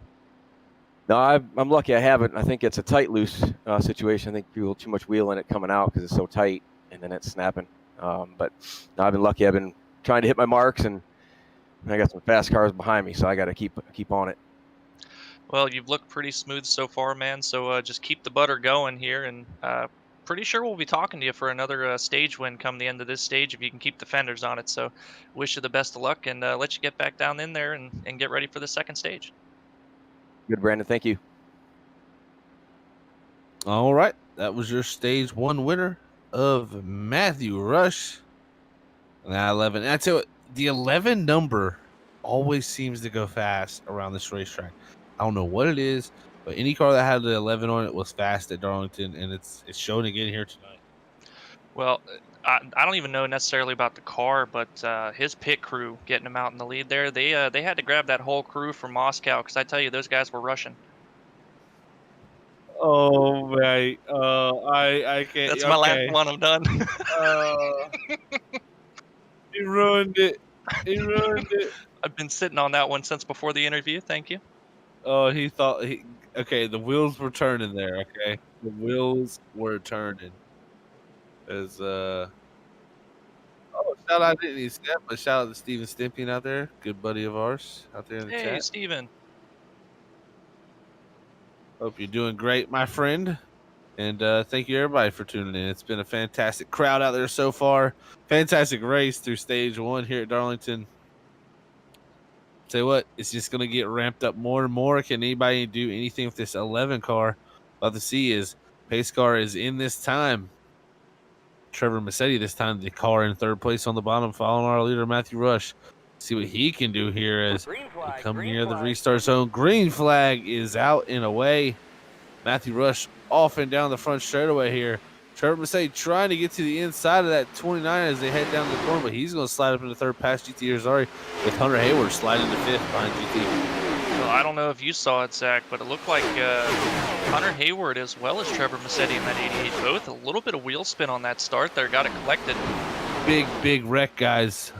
C: No, I'm lucky I haven't. I think it's a tight loose situation. I think people too much wheel in it coming out because it's so tight, and then it's snapping. But no, I've been lucky. I've been trying to hit my marks, and I got some fast cars behind me, so I got to keep on it.
B: Well, you've looked pretty smooth so far, man. So just keep the butter going here, and pretty sure we'll be talking to you for another stage win come the end of this stage if you can keep the fenders on it. So wish you the best of luck, and let you get back down in there and get ready for the second stage.
C: Good, Brandon. Thank you.
A: All right. That was your stage 1 winner of Matthew Rush. And that 11. And I tell you what, the 11 number always seems to go fast around this racetrack. I don't know what it is, but any car that had the 11 on it was fast at Darlington, and it's showing again here tonight.
B: Well, I don't even know necessarily about the car, but his pit crew getting him out in the lead there, they had to grab that whole crew from Moscow, because I tell you, those guys were rushing.
A: Oh, mate. I can't.
B: That's my last one. I'm done.
A: He ruined it. He ruined it.
B: I've been sitting on that one since before the interview. Thank you.
A: Oh, he thought okay, the wheels were turning there, okay? The wheels were turning. As shout out to Steph, but shout out to Steven Stimpian out there, good buddy of ours out there in the chat.
B: Hey, Steven.
A: Hope you're doing great, my friend. And thank you everybody for tuning in. It's been a fantastic crowd out there so far. Fantastic race through stage 1 here at Darlington. Tell you what, it's just going to get ramped up more and more. Can anybody do anything with this 11 car? About to see is pace car is in this time. Trevor Massetti this time, the car in 3rd place on the bottom, following our leader, Matthew Rush. See what he can do here as we come near the restart zone. Green flag is out and away. Matthew Rush off and down the front straightaway here. Trevor Mercedes trying to get to the inside of that 29 as they head down the corner, but he's going to slide up into third past GT Arzari with Hunter Hayward sliding to fifth behind GT.
B: Well, I don't know if you saw it, Zach, but it looked like Hunter Hayward as well as Trevor Massetti in that 88, both a little bit of wheel spin on that start there, got it collected.
A: Big wreck, guys.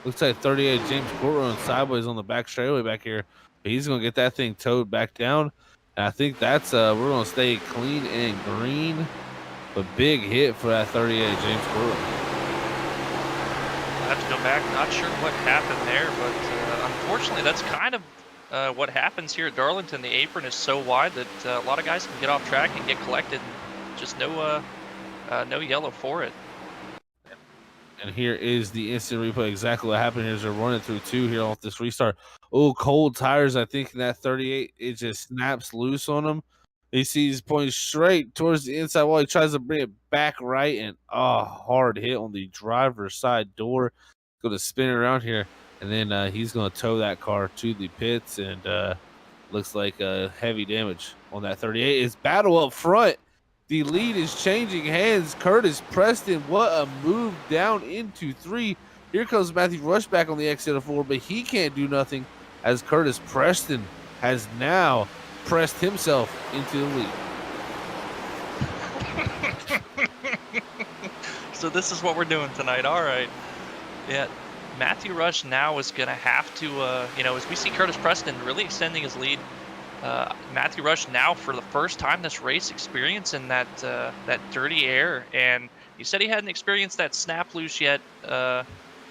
A: Looks like 38 James Court running sideways on the back straightaway back here. But he's going to get that thing towed back down. And I think that's, we're going to stay clean and green. But big hit for that 38 James Court.
B: I have to go back, not sure what happened there, but unfortunately that's kind of what happens here at Darlington. The apron is so wide that a lot of guys can get off track and get collected. Just no yellow for it.
A: And here is the instant replay. Exactly what happened here is they're running through two here off this restart. Oh, cold tires. I think in that 38, it just snaps loose on him. He sees pointing straight towards the inside wall. He tries to bring it back right, and hard hit on the driver's side door. Going to spin it around here, and then he's going to tow that car to the pits, and looks like heavy damage on that 38. It's battle up front. The lead is changing hands. Curtis Preston, what a move down into 3. Here comes Matthew Rush back on the exit of 4, but he can't do nothing as Curtis Preston has now pressed himself into the lead.
B: So this is what we're doing tonight. All right. Yeah, Matthew Rush now is going to have to, as we see Curtis Preston really extending his lead, Matthew Rush now for the first time this race experiencing that dirty air, and he said he hadn't experienced that snap loose yet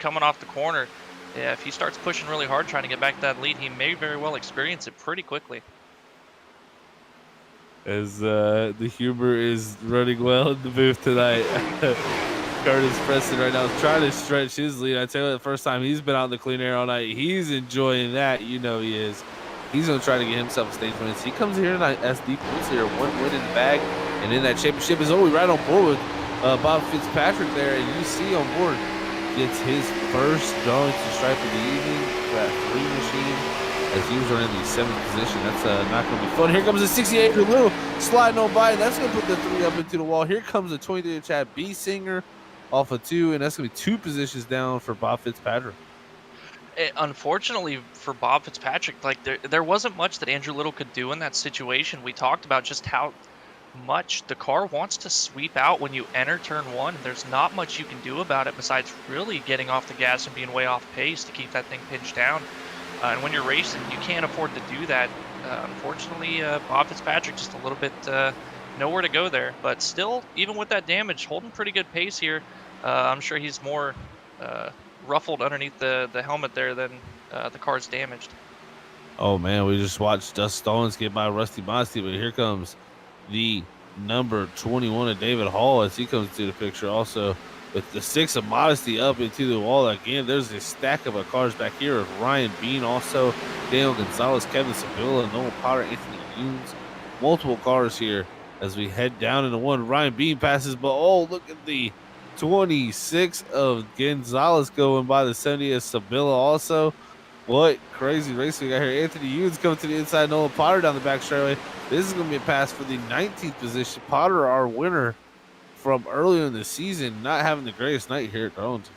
B: coming off the corner. Yeah, if he starts pushing really hard trying to get back to that lead, he may very well experience it pretty quickly.
A: As the humor is running well in the booth tonight. Curtis Preston right now is trying to stretch his lead. I tell you, the first time he's been out in the clean air all night, he's enjoying that. You know he is. He's going to try to get himself a stage win. He comes here tonight as the points leader, 1 win in the bag, and in that championship is always right on board with Bob Fitzpatrick there. And you see on board gets his first Darlington stripe of the evening for that 3 machine. As he was running the 7th position. That's not going to be fun. Here comes the 68 Little sliding on by. That's going to put the 3 up into the wall. Here comes the 23 Chad B. Singer off of 2, and that's going to be 2 positions down for Bob Fitzpatrick.
B: Unfortunately for Bob Fitzpatrick, like there wasn't much that Andrew Little could do in that situation. We talked about just how much the car wants to sweep out when you enter turn 1. There's not much you can do about it besides really getting off the gas and being way off pace to keep that thing pinched down. And when you're racing, you can't afford to do that. Unfortunately, Bob Fitzpatrick just a little bit nowhere to go there. But still, even with that damage, holding pretty good pace here. I'm sure he's more ruffled underneath the helmet there than the car's damaged.
A: Oh, man, we just watched Dust Stallings get by Rusty Modesty, but here comes the number 21 of David Hall as he comes to the picture also. With the 6 of Modesty up into the wall again, there's a stack of cars back here of Ryan Bean, also Daniel Gonzalez, Kevin Sevilla, Noel Potter, Anthony Humes. Multiple cars here as we head down into 1. Ryan Bean passes, but oh, look at the 26 of Gonzalez going by the 70 of Sevilla also. What crazy race we got here. Anthony Humes coming to the inside, Noel Potter down the back straightaway. This is going to be a pass for the 19th position. Potter, our winner from earlier in the season, not having the greatest night here at Darlington.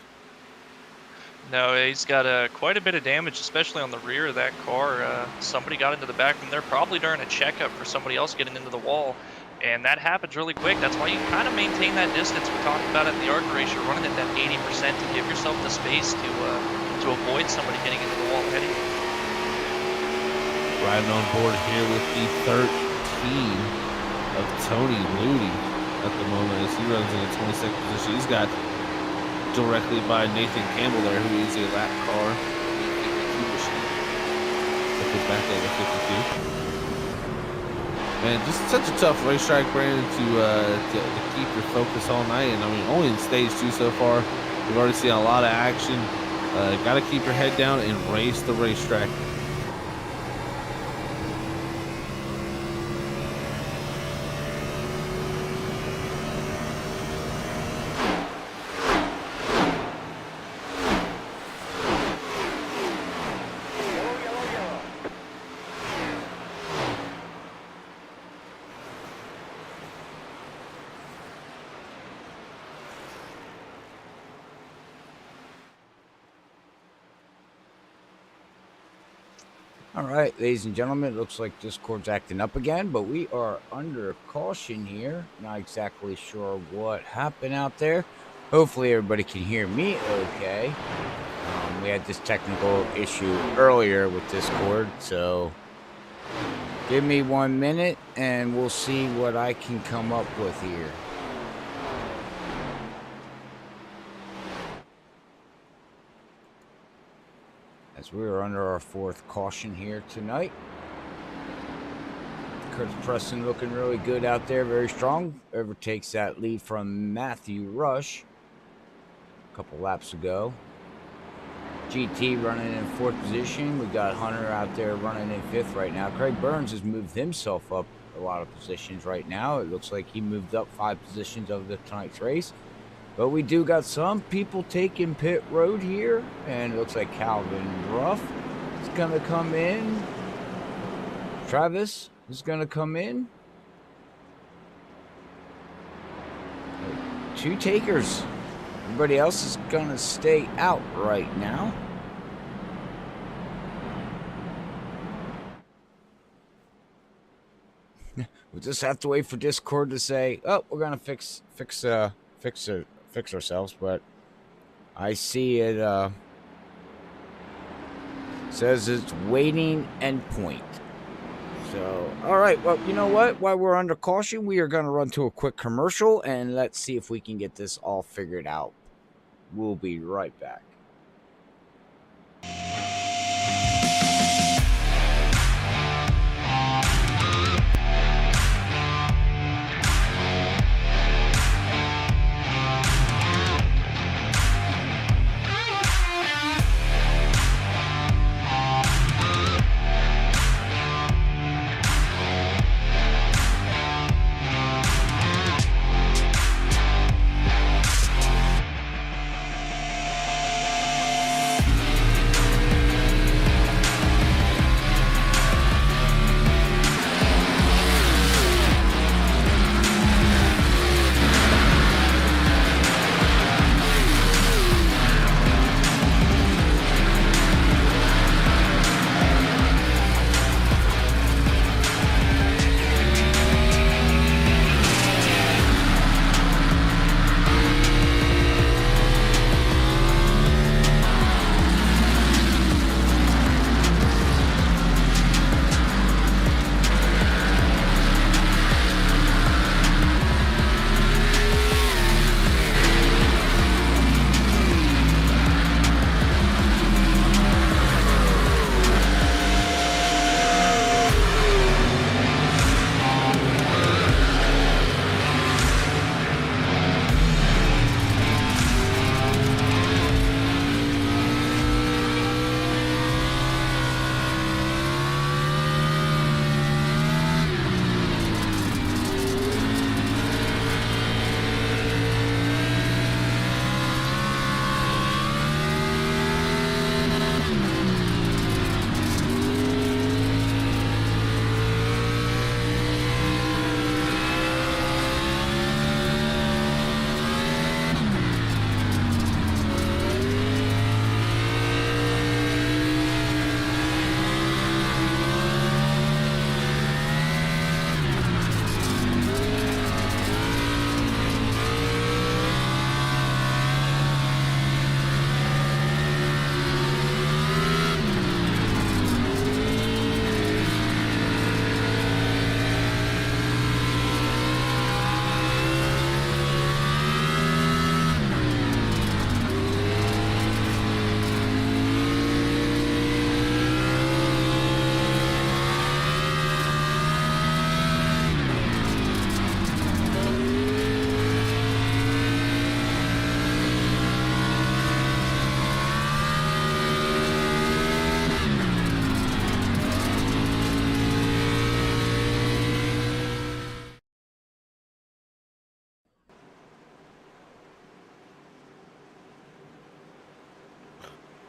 B: No, he's got quite a bit of damage, especially on the rear of that car. Somebody got into the back from there, probably during a checkup for somebody else getting into the wall. And that happens really quick. That's why you kind of maintain that distance. We talked about it in the ARC race. You're running at that 80% to give yourself the space to avoid somebody getting into the wall ahead of you.
A: Riding on board here with the 13 of Tony Ludy at the moment as he runs in the 22nd position. He's got directly by Nathan Campbell there, who is a lap car. Look at back at the 52. Man, just such a tough racetrack, Brandon, to keep your focus all night. And I mean, only in stage 2 so far. We've already seen a lot of action. Got to keep your head down and race the racetrack.
D: All right, ladies and gentlemen, it looks like Discord's acting up again, but we are under caution here. Not exactly sure what happened out there. Hopefully everybody can hear me okay. We had this technical issue earlier with Discord, so give me 1 minute and we'll see what I can come up with here. As we are under our 4th caution here tonight. Curtis Preston looking really good out there, very strong. Overtakes that lead from Matthew Rush a couple laps ago. GT running in 4th position. We got Hunter out there running in 5th right now. Craig Burns has moved himself up a lot of positions right now. It looks like he moved up 5 positions over tonight's race. But we do got some people taking pit road here. And it looks like Calvin Ruff is going to come in. Travis is going to come in. 2 takers. Everybody else is going to stay out right now. We'll just have to wait for Discord to say, "Oh, we're going to fix ourselves," but I see it says it's waiting endpoint. So, all right, well, you know what? While we're under caution, we are going to run to a quick commercial, and let's see if we can get this all figured out. We'll be right back.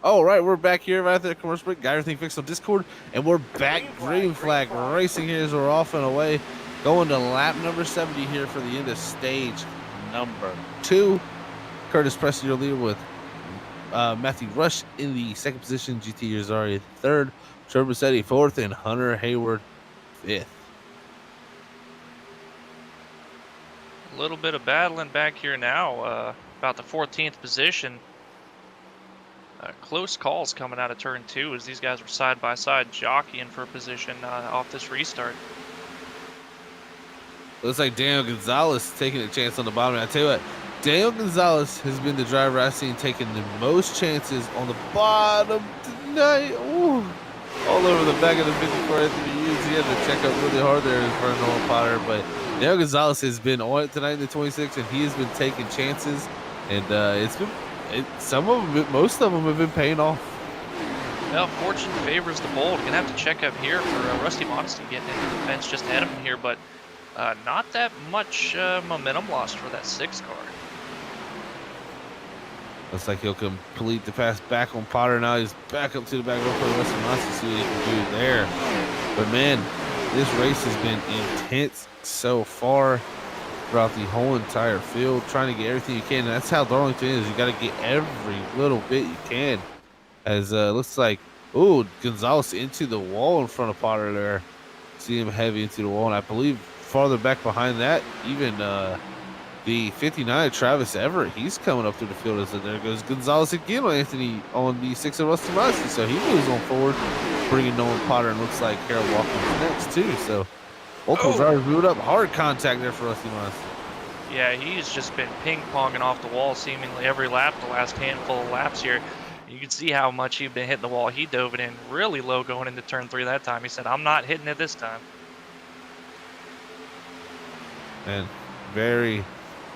A: All right, we're back here right after the commercial break. Got everything fixed on Discord, and we're back. Green flag racing here as we're off and away, going to lap number 70 here for the end of stage number 2. Curtis Preston, your leader with Matthew Rush in the second position, GT Rosari third, Trevor Massetti fourth, and Hunter Hayward fifth.
B: A little bit of battling back here now, about the 14th position. Close calls coming out of turn 2 as these guys were side by side jockeying for a position off this restart.
A: Looks like Daniel Gonzalez taking a chance on the bottom. And I tell you what, Daniel Gonzalez has been the driver I've seen taking the most chances on the bottom tonight. Ooh, all over the back of the 54 Anthony Hughes. He had to check up really hard there in front of Nolan Potter. But Daniel Gonzalez has been on it tonight in the 26, and he has been taking chances. And most of them have been paying off.
B: Well, fortune favors the bold. Gonna have to check up here for Rusty Modesty getting into the fence just ahead of him here, but not that much momentum lost for that 6 car.
A: Looks like he'll complete the pass back on Potter. Now he's back up to the back row for Rusty Modesty, see what he can do there. But man, this race has been intense so far throughout the whole entire field, trying to get everything you can. And that's how Darlington is. You got to get every little bit you can. As looks like, ooh, Gonzalez into the wall in front of Potter there. See him heavy into the wall. And I believe farther back behind that, even the 59 Travis Everett, he's coming up through the field. As there goes Gonzalez again on Anthony on the 6 of Rusty Modesty. So he moves on forward, bringing Nolan Potter, and looks like Harold Watkins next too. So multiple drivers moved up. Hard contact there for Rusty Modesty.
B: Yeah, he's just been ping-ponging off the wall seemingly every lap the last handful of laps here. You can see how much he'd been hitting the wall. He dove it in really low going into turn 3 that time. He said, I'm not hitting it this time.
A: And very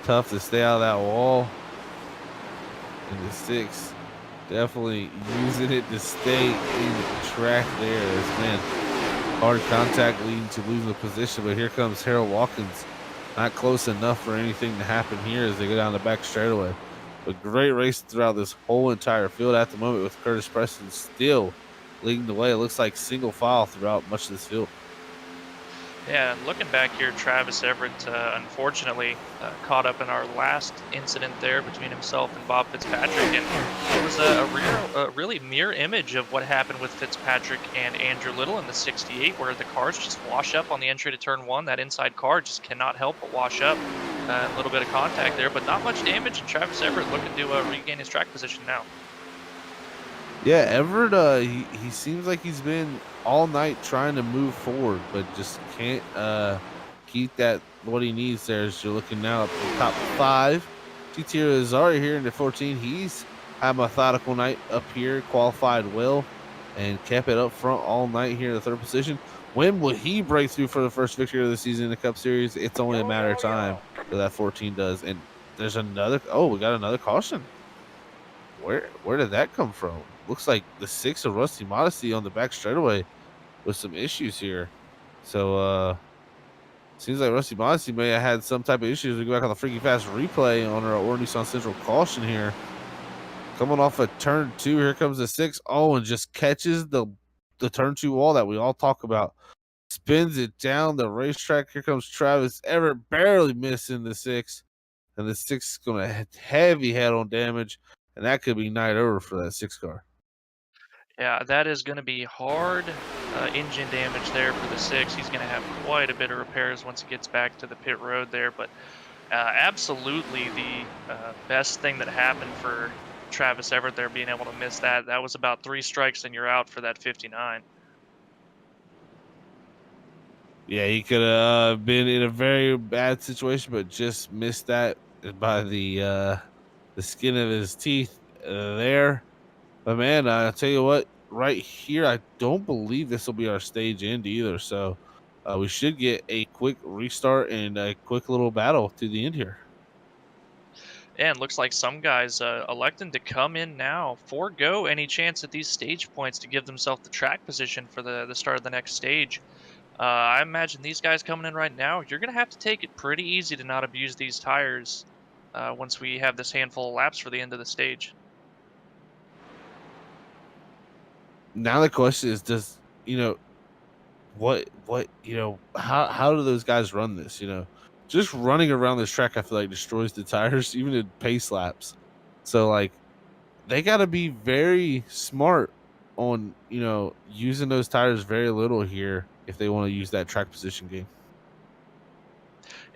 A: tough to stay out of that wall. And the 6 definitely using it to stay in the track there. As, man, hard contact leading to losing the position. But here comes Harold Watkins. Not close enough for anything to happen here as they go down the back straightaway. But great race throughout this whole entire field at the moment, with Curtis Preston still leading the way. It looks like single file throughout much of this field.
B: Yeah, and looking back here, Travis Everett unfortunately caught up in our last incident there between himself and Bob Fitzpatrick, and it was a really mirror image of what happened with Fitzpatrick and Andrew Little in the 68, where the cars just wash up on the entry to turn 1. That inside car just cannot help but wash up. A little bit of contact there, but not much damage, and Travis Everett looking to regain his track position now.
A: Yeah, Everett, he seems like he's been all night trying to move forward, but just can't keep that what he needs there. As you're looking now at the top 5. GT Rosari here in the 14. He's had a methodical night up here, qualified well, and kept it up front all night here in the 3rd position. When will he break through for the first victory of the season in the Cup Series? It's only a matter of time till that 14 does. And there's another, we got another caution. Where did that come from? Looks like the 6 of Rusty Modesty on the back straightaway with some issues here. So seems like Rusty Modesty may have had some type of issues. We go back on the Freaky Fast replay on our Or Nissan Central caution here. Coming off of turn 2, here comes the 6. Oh, and just catches the turn 2 wall that we all talk about. Spins it down the racetrack. Here comes Travis Everett, barely missing the 6. And the 6 is going to heavy head on damage. And that could be night over for that 6 car.
B: Yeah, that is going to be hard engine damage there for the 6. He's going to have quite a bit of repairs once he gets back to the pit road there. But absolutely the best thing that happened for Travis Everett there, being able to miss that. That was about 3 strikes and you're out for that 59.
A: Yeah, he could have been in a very bad situation, but just missed that by the skin of his teeth there. But man, I'll tell you what, right here, I don't believe this will be our stage end either. So we should get a quick restart and a quick little battle to the end here.
B: And looks like some guys electing to come in now, forego any chance at these stage points to give themselves the track position for the start of the next stage. I imagine these guys coming in right now, you're going to have to take it pretty easy to not abuse these tires once we have this handful of laps for the end of the stage.
A: Now the question is, does, how do those guys run this? Just running around this track, I feel like destroys the tires, even in pace laps. So like, they got to be very smart on, using those tires very little here if they want to use that track position game.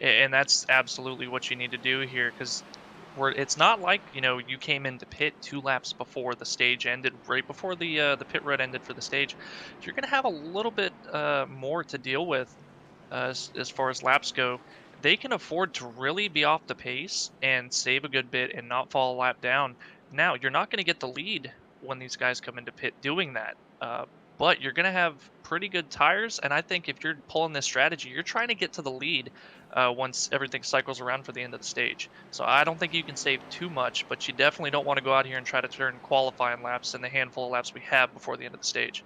B: And that's absolutely what you need to do here, because it's not like you came into pit 2 laps before the stage ended, right before the pit road ended for the stage. You're going to have a little bit more to deal with as far as laps go. They can afford to really be off the pace and save a good bit and not fall a lap down. Now, you're not going to get the lead when these guys come into pit doing that. But you're going to have pretty good tires. And I think if you're pulling this strategy, you're trying to get to the lead once everything cycles around for the end of the stage. So I don't think you can save too much, but you definitely don't want to go out here and try to turn qualifying laps in the handful of laps we have before the end of the stage.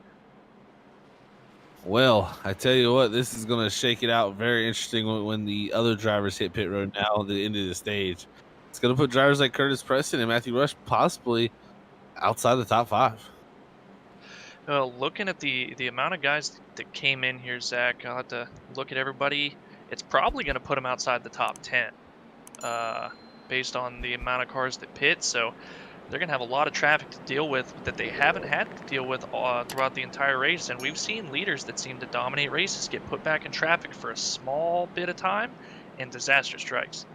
A: Well, I tell you what, this is going to shake it out very interesting when the other drivers hit pit road now at the end of the stage. It's going to put drivers like Curtis Preston and Matthew Rush possibly outside the top 5.
B: Looking at the amount of guys that came in here, Zach, I'll have to look at everybody. It's probably going to put them outside the top 10 based on the amount of cars that pit. So they're going to have a lot of traffic to deal with that they haven't had to deal with throughout the entire race. And we've seen leaders that seem to dominate races get put back in traffic for a small bit of time, and disaster strikes.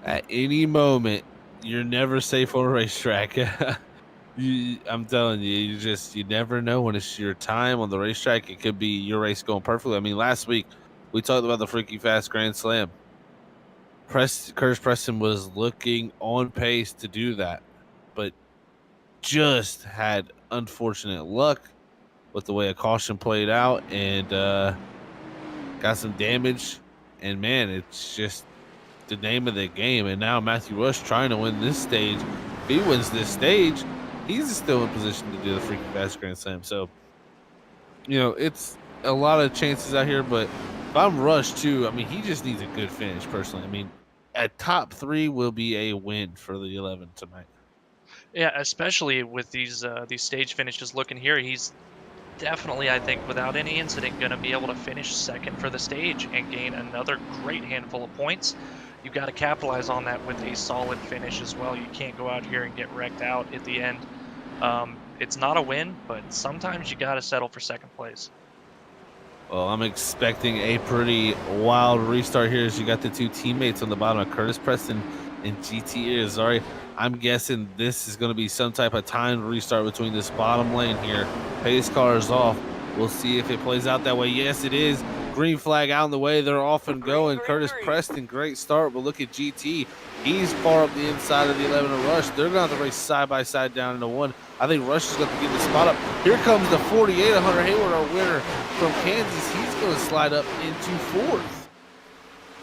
A: At any moment, you're never safe on a racetrack. I'm telling you, you never know when it's your time on the racetrack. It could be your race going perfectly. I mean, last week we talked about the Freaky Fast Grand Slam. Curtis Preston was looking on pace to do that, but just had unfortunate luck with the way a caution played out and got some damage. And man, it's just the name of the game. And now Matthew Rush trying to win this stage. If he wins this stage, he's still in position to do the Freaky Fast Grand Slam. So, it's a lot of chances out here, but if I'm Rush too, I mean, he just needs a good finish personally. I mean, a top 3 will be a win for the 11 tonight.
B: Yeah, especially with these stage finishes. Looking here, he's definitely, I think, without any incident, going to be able to finish second for the stage and gain another great handful of points. You've got to capitalize on that with a solid finish as well. You can't go out here and get wrecked out at the end. It's not a win, but sometimes you got to settle for second place.
A: Well, I'm expecting a pretty wild restart here as you got the 2 teammates on the bottom of Curtis Preston and GT Irizarry. I'm guessing this is going to be some type of timed restart between this bottom lane here. Pace car is off. We'll see if it plays out that way. Yes, it is. Green flag out in the way. They're off and going. Curtis Preston, great start. But look at GT. He's far up the inside of the 11 of Rush. They're going to have to race side by side down into 1. I think Rush is going to get the spot up. Here comes the 48 of Hunter Hayward, our winner from Kansas. He's going to slide up into 4th.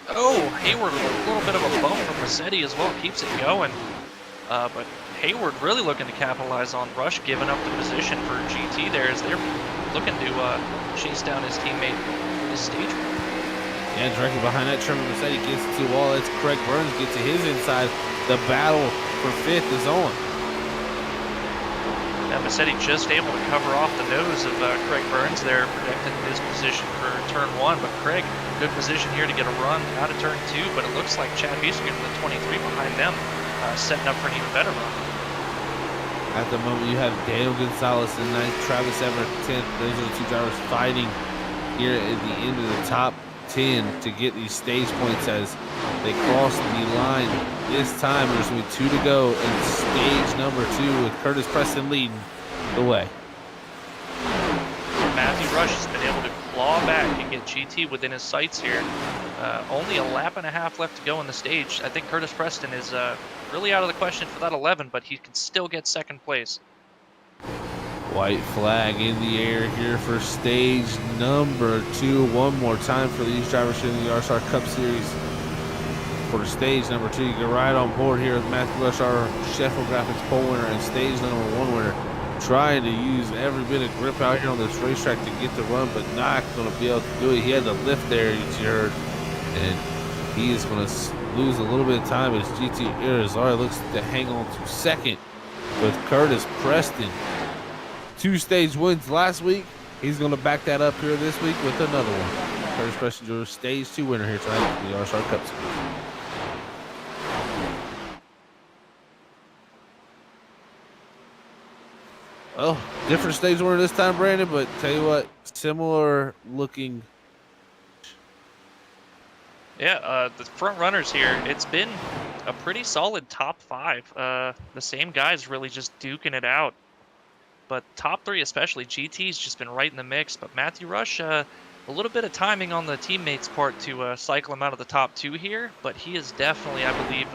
B: Oh, Hayward with a little bit of a bump from Rossetti as well. Keeps it going. But Hayward really looking to capitalize on Rush giving up the position for GT there as they're looking to chase down his teammate in this stage.
A: Yeah, directly behind that, Trevor Rossetti gets to the wall. It's Craig Burns gets to his inside. The battle for 5th is on.
B: Now Rossetti just able to cover off the nose of Craig Burns there, protecting his position for turn 1. But Craig, good position here to get a run out of turn 2. But it looks like Chad Beesker in the 23 behind them. Setting up for an even better run.
A: At the moment, you have Daniel Gonzalez in 9th, Travis Everett 10th. Those are the 2 drivers fighting here at the end of the top 10 to get these stage points as they cross the line. This time, there's going to be 2 to go in stage number 2 with Curtis Preston leading the way.
B: Matthew Rush has been able to claw back and get GT within his sights here. Only a lap and a half left to go in the stage. I think Curtis Preston is really out of the question for that 11, but he can still get second place.
A: White flag in the air here for stage number 2. One more time for these drivers here in the RSR Cup Series. For stage number 2, you can ride on board here with Matthew Rush, our Sheffield Graphics pole winner, and stage number 1 winner. Trying to use every bit of grip out here on this racetrack to get the run, but not going to be able to do it. He had to lift there, as you heard, and he is going to lose a little bit of time as GT Irizarry looks to hang on to 2nd with Curtis Preston. 2 stage wins last week. He's going to back that up here this week with another one. Curtis Preston, your stage 2 winner here tonight in the RSR Cup Series. Well, different stage order this time, Brandon, but tell you what, similar looking.
B: Yeah, the front runners here, it's been a pretty solid top 5. The same guys really just duking it out. But top 3 especially, GT's just been right in the mix. But Matthew Rush, a little bit of timing on the teammates' part to cycle him out of the top 2 here. But he is definitely, I believe,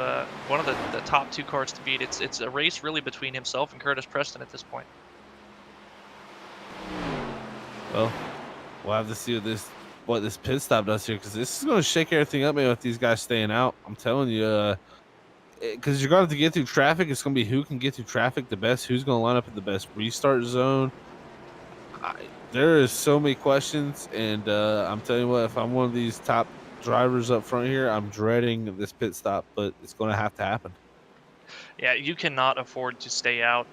B: one of the top 2 cars to beat. It's a race really between himself and Curtis Preston at this point.
A: Well, we'll have to see what this pit stop does here, because this is going to shake everything up, man, with these guys staying out. I'm telling you, because you're going to have to get through traffic. It's going to be who can get through traffic the best, who's going to line up in the best restart zone. There is so many questions, and I'm telling you what, if I'm one of these top drivers up front here, I'm dreading this pit stop, but it's going to have to happen.
B: Yeah, you cannot afford to stay out.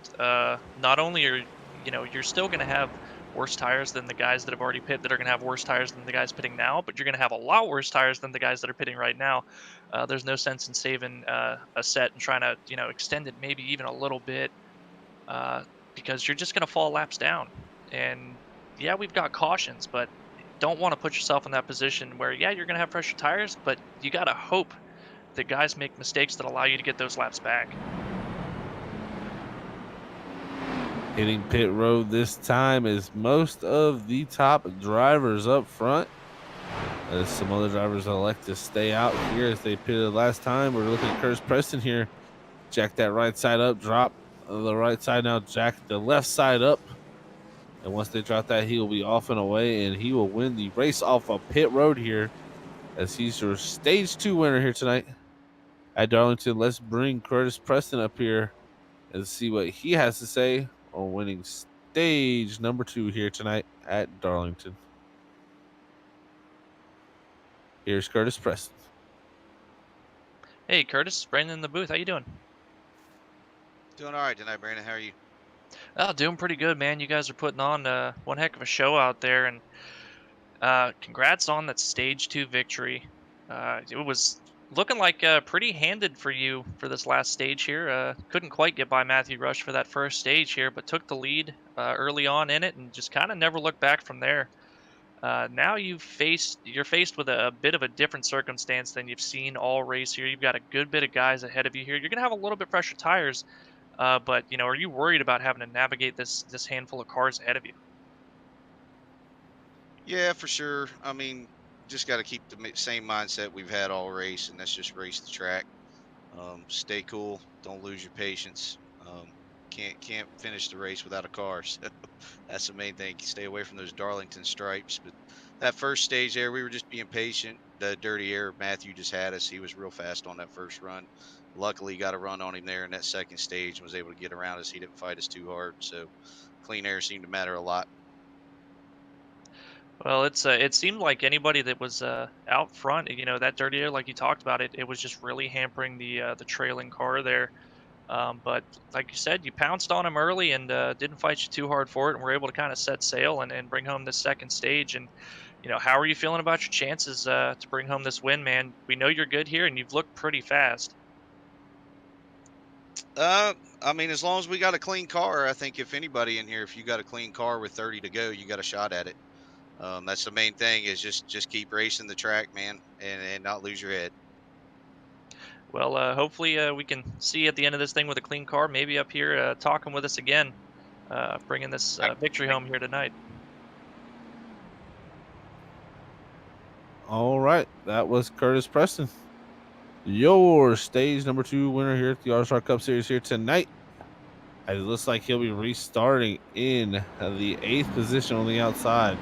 B: Not only are you're still going to have worse tires than the guys that have already pit, that are going to have worse tires than the guys pitting now, but you're going to have a lot worse tires than the guys that are pitting right now. There's no sense in saving a set and trying to extend it maybe even a little bit, because you're just going to fall laps down. And yeah, we've got cautions, but don't want to put yourself in that position where you're going to have fresher tires, but you got to hope that guys make mistakes that allow you to get those laps back.
A: Hitting pit road this time is most of the top drivers up front. As some other drivers elect to stay out here as they pitted last time. We're looking at Curtis Preston here. Jack that right side up, drop the right side now, jack the left side up. And once they drop that, he will be off and away, and he will win the race off of pit road here, as he's your stage 2 winner here tonight at Darlington. Let's bring Curtis Preston up here and see what he has to say on winning stage number 2 here tonight at Darlington. Here's Curtis Preston.
B: Hey, Curtis, Brandon in the booth. How you doing?
E: Doing all right tonight, Brandon. How are you?
B: Oh, doing pretty good, man. You guys are putting on one heck of a show out there, and congrats on that stage 2 victory. It was looking like pretty handed for you for this last stage here. Couldn't quite get by Matthew Rush for that first stage here, but took the lead early on in it and just kind of never looked back from there. Now you're faced with a bit of a different circumstance than you've seen all race here. You've got a good bit of guys ahead of you here. You're going to have a little bit fresher tires, but are you worried about having to navigate this handful of cars ahead of you?
E: Yeah, for sure. I mean, just got to keep the same mindset we've had all race, and that's just race the track. Stay cool. Don't lose your patience. Can't finish the race without a car. So that's the main thing. Stay away from those Darlington stripes. But that first stage there, we were just being patient. The dirty air, Matthew just had us. He was real fast on that first run. Luckily, got a run on him there in that second stage and was able to get around us. He didn't fight us too hard. So clean air seemed to matter a lot.
B: Well, it seemed like anybody that was out front, that dirty air, like you talked about, it was just really hampering the trailing car there. But like you said, you pounced on him early and didn't fight you too hard for it, and were able to kind of set sail and bring home this second stage. And how are you feeling about your chances to bring home this win, man? We know you're good here, and you've looked pretty fast.
E: I mean, as long as we got a clean car, I think if anybody in here, if you got a clean car with 30 to go, you got a shot at it. That's the main thing, is just keep racing the track, man, and not lose your head.
B: Well, hopefully we can see you at the end of this thing with a clean car, maybe up here talking with us again, bringing this victory home here tonight.
A: All right, that was Curtis Preston, your stage number 2 winner here at the RSR Cup Series here tonight. It looks like he'll be restarting in the 8th position on the outside,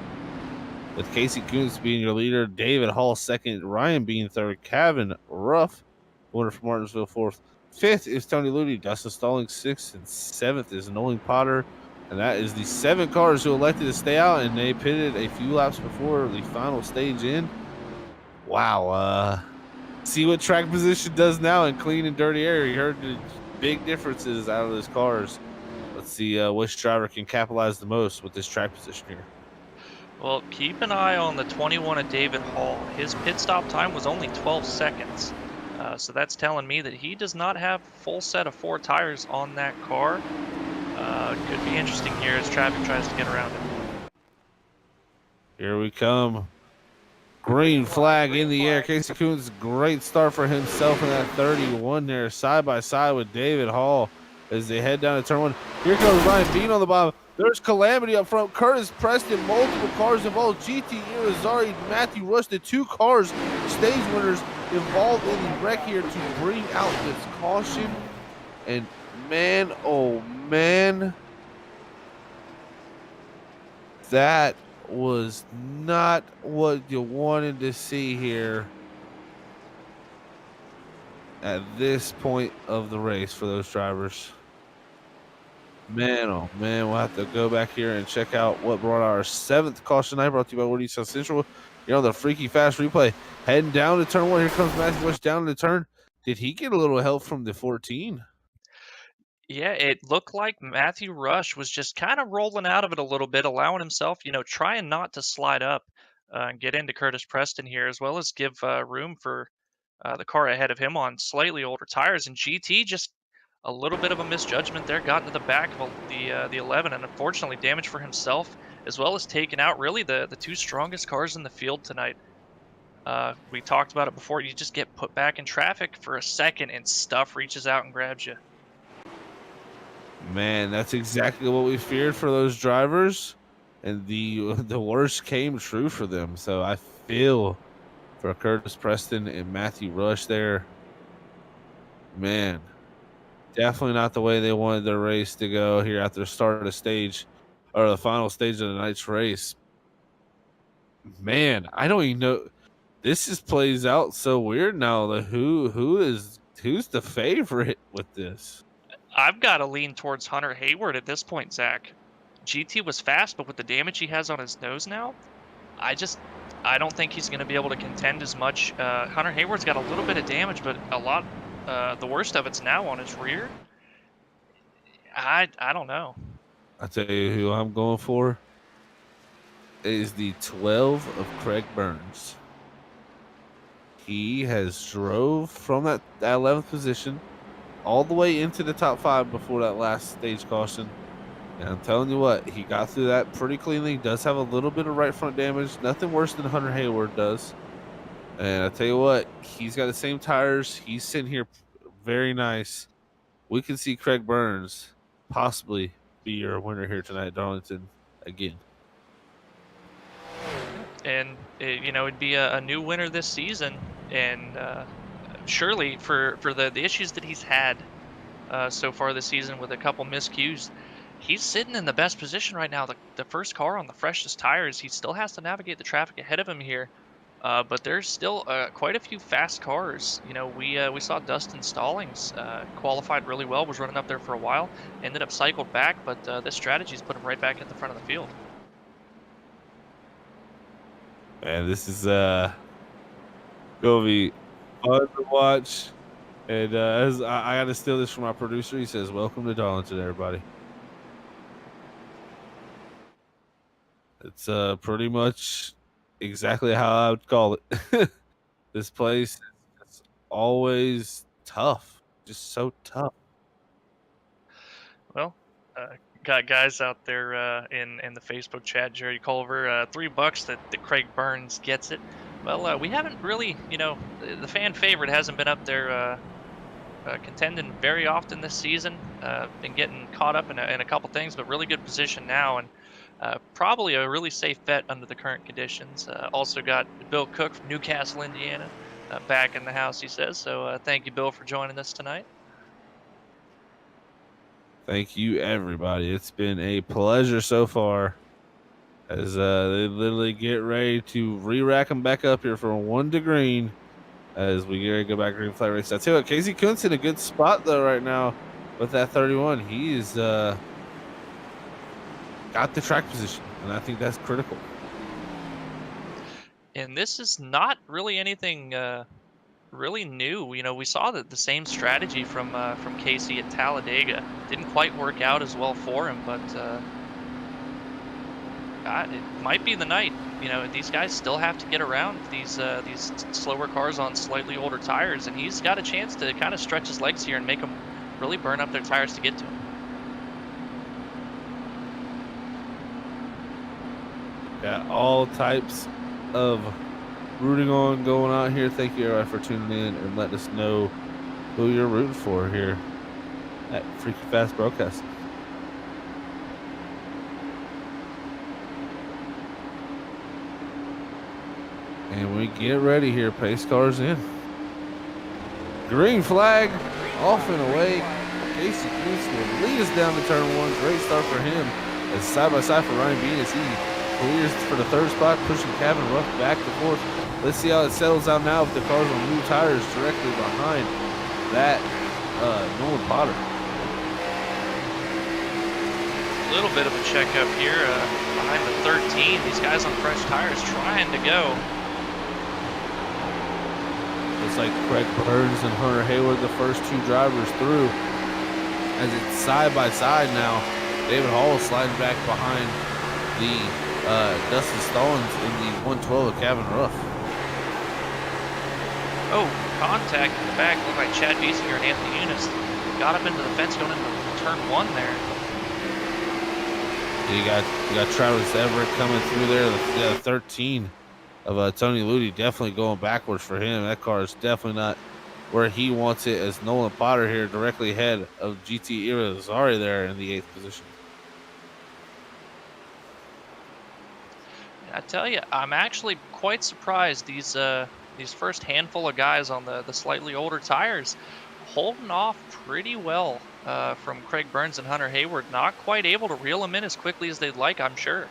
A: with Casey Kuntz being your leader, David Hall second, Ryan Bean third, Kevin Ruff, winner from Martinsville, 4th. 5th is Tony Ludy, Dustin Stalling 6th, and 7th is Nolan Potter. And that is the 7 cars who elected to stay out, and they pitted a few laps before the final stage in. Wow. See what track position does now in clean and dirty air. You heard the big differences out of those cars. Let's see which driver can capitalize the most with this track position here.
B: Well, keep an eye on the 21 of David Hall. His pit stop time was only 12 seconds. So that's telling me that he does not have full set of 4 tires on that car. Could be interesting here as traffic tries to get around it.
A: Here we come. Green flag in the air. Casey Coons, great start for himself in that 31 there, side by side with David Hall as they head down to turn 1. Here comes Ryan Bean on the bottom. There's Calamity up front. Curtis Preston, multiple cars involved. GT Irizarry, Matthew Rush, the 2 cars, stage winners involved in the wreck here to bring out this caution. And man, oh man, that was not what you wanted to see here at this point of the race for those drivers. Man, oh man, we'll have to go back here and check out what brought our 7th caution tonight, brought to you by Woody South Central. You're on the Freaky Fast replay. Heading down to turn 1. Here comes Matthew Rush down the turn. Did he get a little help from the 14?
B: Yeah, it looked like Matthew Rush was just kind of rolling out of it a little bit, allowing himself, trying not to slide up and get into Curtis Preston here, as well as give room for the car ahead of him on slightly older tires. And GT just a little bit of a misjudgment there, got into the back of the 11, and unfortunately damage for himself, as well as taking out really the 2 strongest cars in the field tonight. We talked about it before. You just get put back in traffic for a second, and stuff reaches out and grabs you.
A: Man, that's exactly what we feared for those drivers, and the worst came true for them. So I feel for Curtis Preston and Matthew Rush there. Man, definitely not the way they wanted their race to go here at the start of the stage, or the final stage of the night's race. Man, I don't even know. This just plays out so weird now. Who's the favorite with this?
B: I've got to lean towards Hunter Hayward at this point, Zach. GT was fast, but with the damage he has on his nose now, I don't think he's going to be able to contend as much. Hunter Hayward's got a little bit of damage, but a lot, the worst of it's now on his rear. I don't know.
A: I'll tell you who I'm going for. It is the 12 of Craig Burns. He has drove from that 11th position all the way into the top 5 before that last stage caution. And I'm telling you what, he got through that pretty cleanly. He does have a little bit of right front damage. Nothing worse than Hunter Hayward does. And I tell you what, he's got the same tires. He's sitting here very nice. We can see Craig Burns possibly be your winner here tonight at Darlington again.
B: And it'd be a new winner this season, and surely for the issues that he's had so far this season with a couple miscues, he's sitting in the best position right now. The first car on the freshest tires. He still has to navigate the traffic ahead of him here, but there's still quite a few fast cars. We saw Dustin Stallings qualified really well, was running up there for a while, ended up cycled back, but this strategy's put him right back at the front of the field.
A: And this is gonna be fun to watch. And as I got to steal this from our producer, he says, "Welcome to Darlington, everybody." It's pretty much exactly how I would call it. This place is always tough, just so tough.
B: Well, got guys out there in the Facebook chat. Jerry Culver, $3 that Craig Burns gets it. Well, we haven't really, the fan favorite hasn't been up there contending very often this season. Been getting caught up in a couple things, but really good position now, and probably a really safe bet under the current conditions. Also got Bill Cook from Newcastle, Indiana, back in the house, he says. So thank you, Bill, for joining us tonight.
A: Thank you, everybody. It's been a pleasure so far as they literally get ready to re-rack them back up here from 1 to green as we get ready to go back green flag race. I tell you what, Casey Kuntz in a good spot, though, right now with that 31. He's got the track position, and I think that's critical.
B: And this is not really anything really new. We saw the same strategy from Casey at Talladega. Didn't quite work out as well for him, but it might be the night. These guys still have to get around these slower cars on slightly older tires, and he's got a chance to kind of stretch his legs here and make them really burn up their tires to get to him.
A: Got all types of rooting on going on here. Thank you everybody for tuning in and letting us know who you're rooting for here at Freaky Fast Broadcast. And we get ready here. Pace cars in. Green flag off and away. Casey Goose will lead us down to turn one. Great start for him. As side by side for Ryan Bean as he clears for the third spot, pushing Kevin Ruff back to fourth. Let's see how it settles out now with the cars on new tires directly behind that Nolan Potter.
B: A little bit of a checkup here behind the 13. These guys on fresh tires trying to go.
A: Looks like Craig Burns and Hunter Hayward, the first two drivers through. As it's side by side now, David Hall is sliding back behind the Dustin Stallings in the 112 of Kevin Ruff.
B: Oh, contact in the back. Looked like Chad Biesinger and Anthony Eunice got up into the fence going into turn one there.
A: You got Travis Everett coming through there. The 13 of Tony Ludi definitely going backwards for him. That car is definitely not where he wants it, as Nolan Potter here directly ahead of GT Irizarry there in the 8th position.
B: I tell you, I'm actually quite surprised these first handful of guys on the slightly older tires holding off pretty well from Craig Burns and Hunter Hayward. Not quite able to reel them in as quickly as they'd like, I'm sure.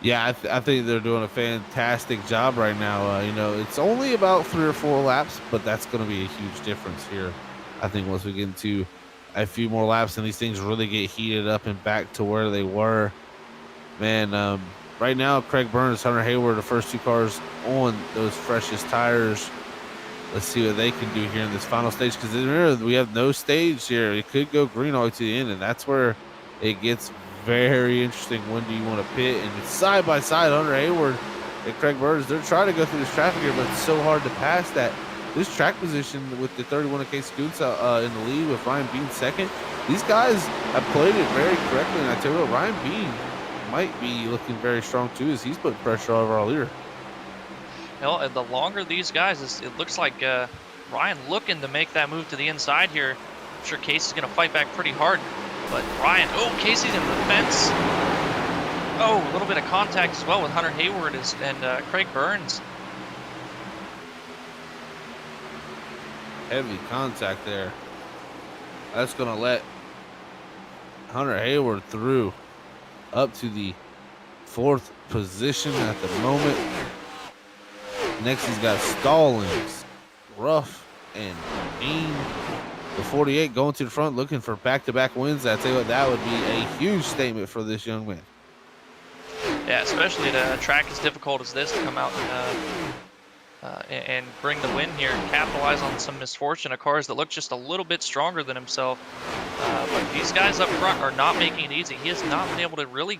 A: Yeah, I think they're doing a fantastic job right now. It's only about 3 or 4 laps, but that's going to be a huge difference here. I think once we get into a few more laps and these things really get heated up and back to where they were, man. Right now, Craig Burns, Hunter Hayward, the first two cars on those freshest tires. Let's see what they can do here in this final stage, because remember, we have no stage here. It could go green all the way to the end, and that's where it gets very interesting. When do you want to pit? And it's side by side, Hunter Hayward and Craig Burns. They're trying to go through this traffic here, but it's so hard to pass that. This track position with the 31 of Case Scoots in the lead with Ryan Bean second. These guys have played it very correctly, and I tell you what, Ryan Bean might be looking very strong too, as he's putting pressure over our leader.
B: Well, and the longer these guys, it looks like Ryan looking to make that move to the inside here. I'm sure Casey's going to fight back pretty hard. But Ryan, Casey's in the fence. A little bit of contact as well with Hunter Hayward and Craig Burns.
A: Heavy contact there. That's going to let Hunter Hayward through up to the 4th position at the moment. Next, he's got Stallings, Ruff, and Bean. The 48 going to the front, looking for back-to-back wins. I tell you what, that would be a huge statement for this young man.
B: Yeah, especially at a track as difficult as this to come out and bring the win here and capitalize on some misfortune of cars that look just a little bit stronger than himself. But these guys up front are not making it easy. He has not been able to really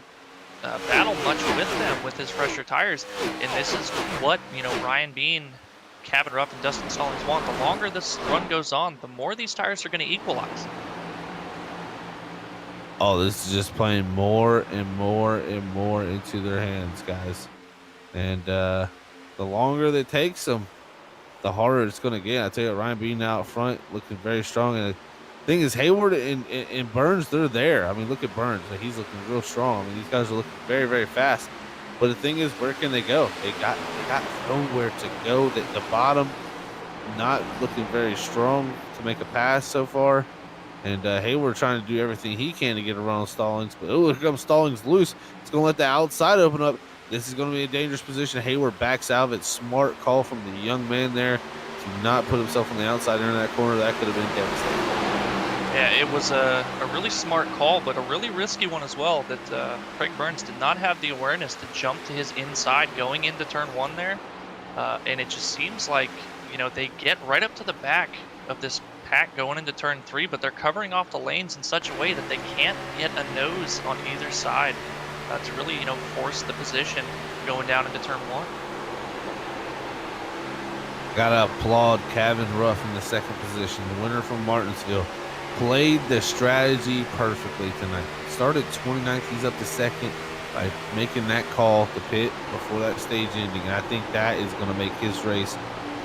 B: battle much with them with his fresher tires. And this is what, Ryan Bean, Kevin Ruff, and Dustin Stallings want. The longer this run goes on, the more these tires are going to equalize.
A: Oh, this is just playing more and more and more into their hands, guys. And the longer that takes them, the harder it's going to get. I tell you, Ryan Bean out front looking very strong. And the thing is, Hayward and Burns, they're there. I mean, look at Burns. He's looking real strong. I mean, these guys are looking very, very fast. But the thing is, where can they go? They got nowhere to go. The bottom not looking very strong to make a pass so far. And Hayward trying to do everything he can to get around Stallings. But here comes Stallings loose. It's going to let the outside open up. This is going to be a dangerous position. Hayward backs out of it. Smart call from the young man there to not put himself on the outside there in that corner. That could have been devastating.
B: Yeah, it was a really smart call, but a really risky one as well, that Craig Burns did not have the awareness to jump to his inside going into turn one there. And it just seems like, they get right up to the back of this pack going into turn three, but they're covering off the lanes in such a way that they can't get a nose on either side to really, force the position going down into turn one.
A: Gotta applaud Kevin Ruff in the 2nd position, the winner from Martinsville. Played the strategy perfectly tonight. Started 29th, he's up to 2nd. by making that call to pit before that stage ending. And I think that is going to make his race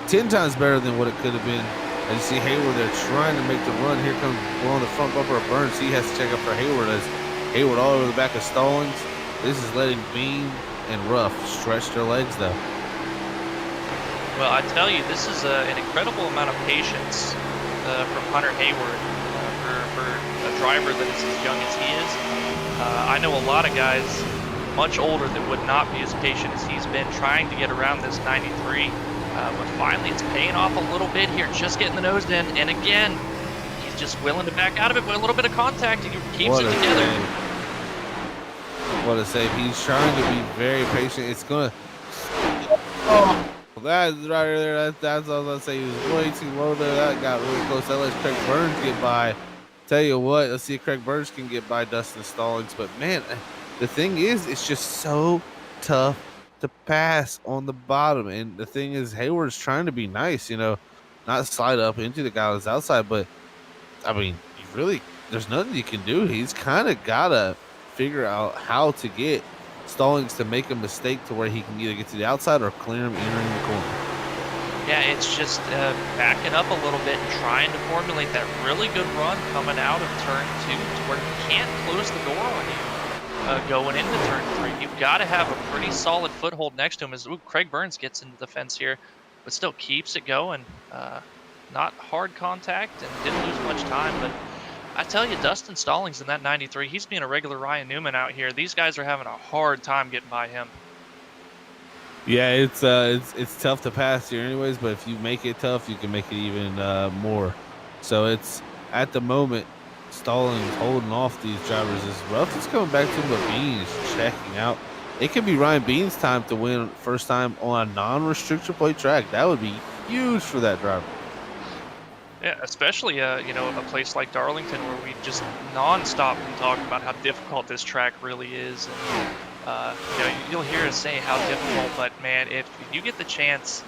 A: 10 times better than what it could have been. As you see Hayward, they're trying to make the run. Here comes blowing the front bumper of Burns. He has to check up for Hayward as Hayward all over the back of Stallings. This is letting Bean and Ruff stretch their legs, though.
B: Well, I tell you, this is an incredible amount of patience from Hunter Hayward for a driver that is as young as he is. I know a lot of guys much older that would not be as patient as he's been trying to get around this 93. But finally, it's paying off a little bit here, just getting the nose in. And again, he's just willing to back out of it with a little bit of contact. He keeps it together.
A: What a save. He's trying to be very patient. It's going to... Oh, that's right there. That's what I was going to say. He was way too low there. That got really close. That lets Craig Burns get by. Tell you what, let's see if Craig Burns can get by Dustin Stallings. But, man, the thing is, it's just so tough to pass on the bottom. And the thing is, Hayward's trying to be nice, not slide up into the guy that's outside. But, I mean, there's nothing you can do. He's kind of got to figure out how to get Stallings to make a mistake to where he can either get to the outside or clear him entering the corner.
B: Yeah, it's just backing up a little bit and trying to formulate that really good run coming out of turn 2 to where he can't close the door on you. Going into turn 3, you've got to have a pretty solid foothold next to him as Craig Burns gets into the fence here, but still keeps it going. Not hard contact and didn't lose much time, but I tell you, Dustin Stallings in that 93, he's being a regular Ryan Newman out here. These guys are having a hard time getting by him.
A: Yeah, it's tough to pass here anyways, but if you make it tough, you can make it even more. So it's, at the moment, Stallings holding off these drivers as Ruff is coming back to him, but Bean is checking out. It could be Ryan Bean's time to win first time on a non-restrictor plate track. That would be huge for that driver.
B: Yeah, especially a place like Darlington where we just nonstop can talk about how difficult this track really is. And, you'll hear us say how difficult, but man, if you get the chance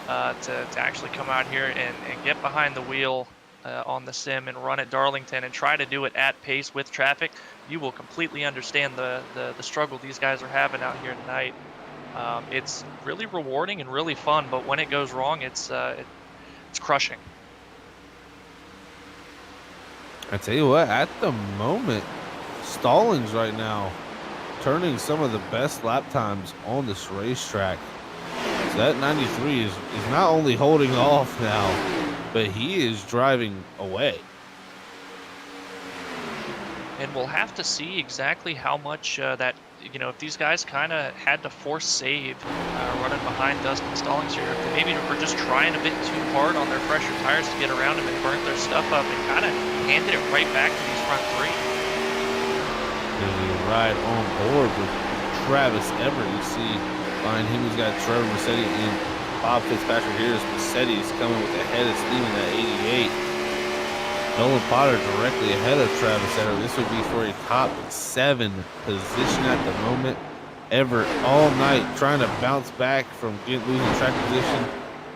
B: to actually come out here and get behind the wheel on the sim and run at Darlington and try to do it at pace with traffic, you will completely understand the struggle these guys are having out here tonight. It's really rewarding and really fun, but when it goes wrong, it's crushing.
A: I tell you what, at the moment, Stallings right now turning some of the best lap times on this racetrack. So that 93 is not only holding off now, but he is driving away.
B: And we'll have to see exactly how much if these guys kind of had to force save running behind Dustin Stallings here, if maybe we're just trying a bit too hard on their fresher tires to get around him and burnt their stuff up and kind of handed it right back to these front three.
A: There's a ride on board with Travis Everett. You see behind him, he's got Trevor Massetti and Bob Fitzpatrick here. Massetti's coming with the head of steam in that 88. Nolan Potter directly ahead of Travis Everett. This would be for a top 7 position at the moment. Everett all night trying to bounce back from losing track position,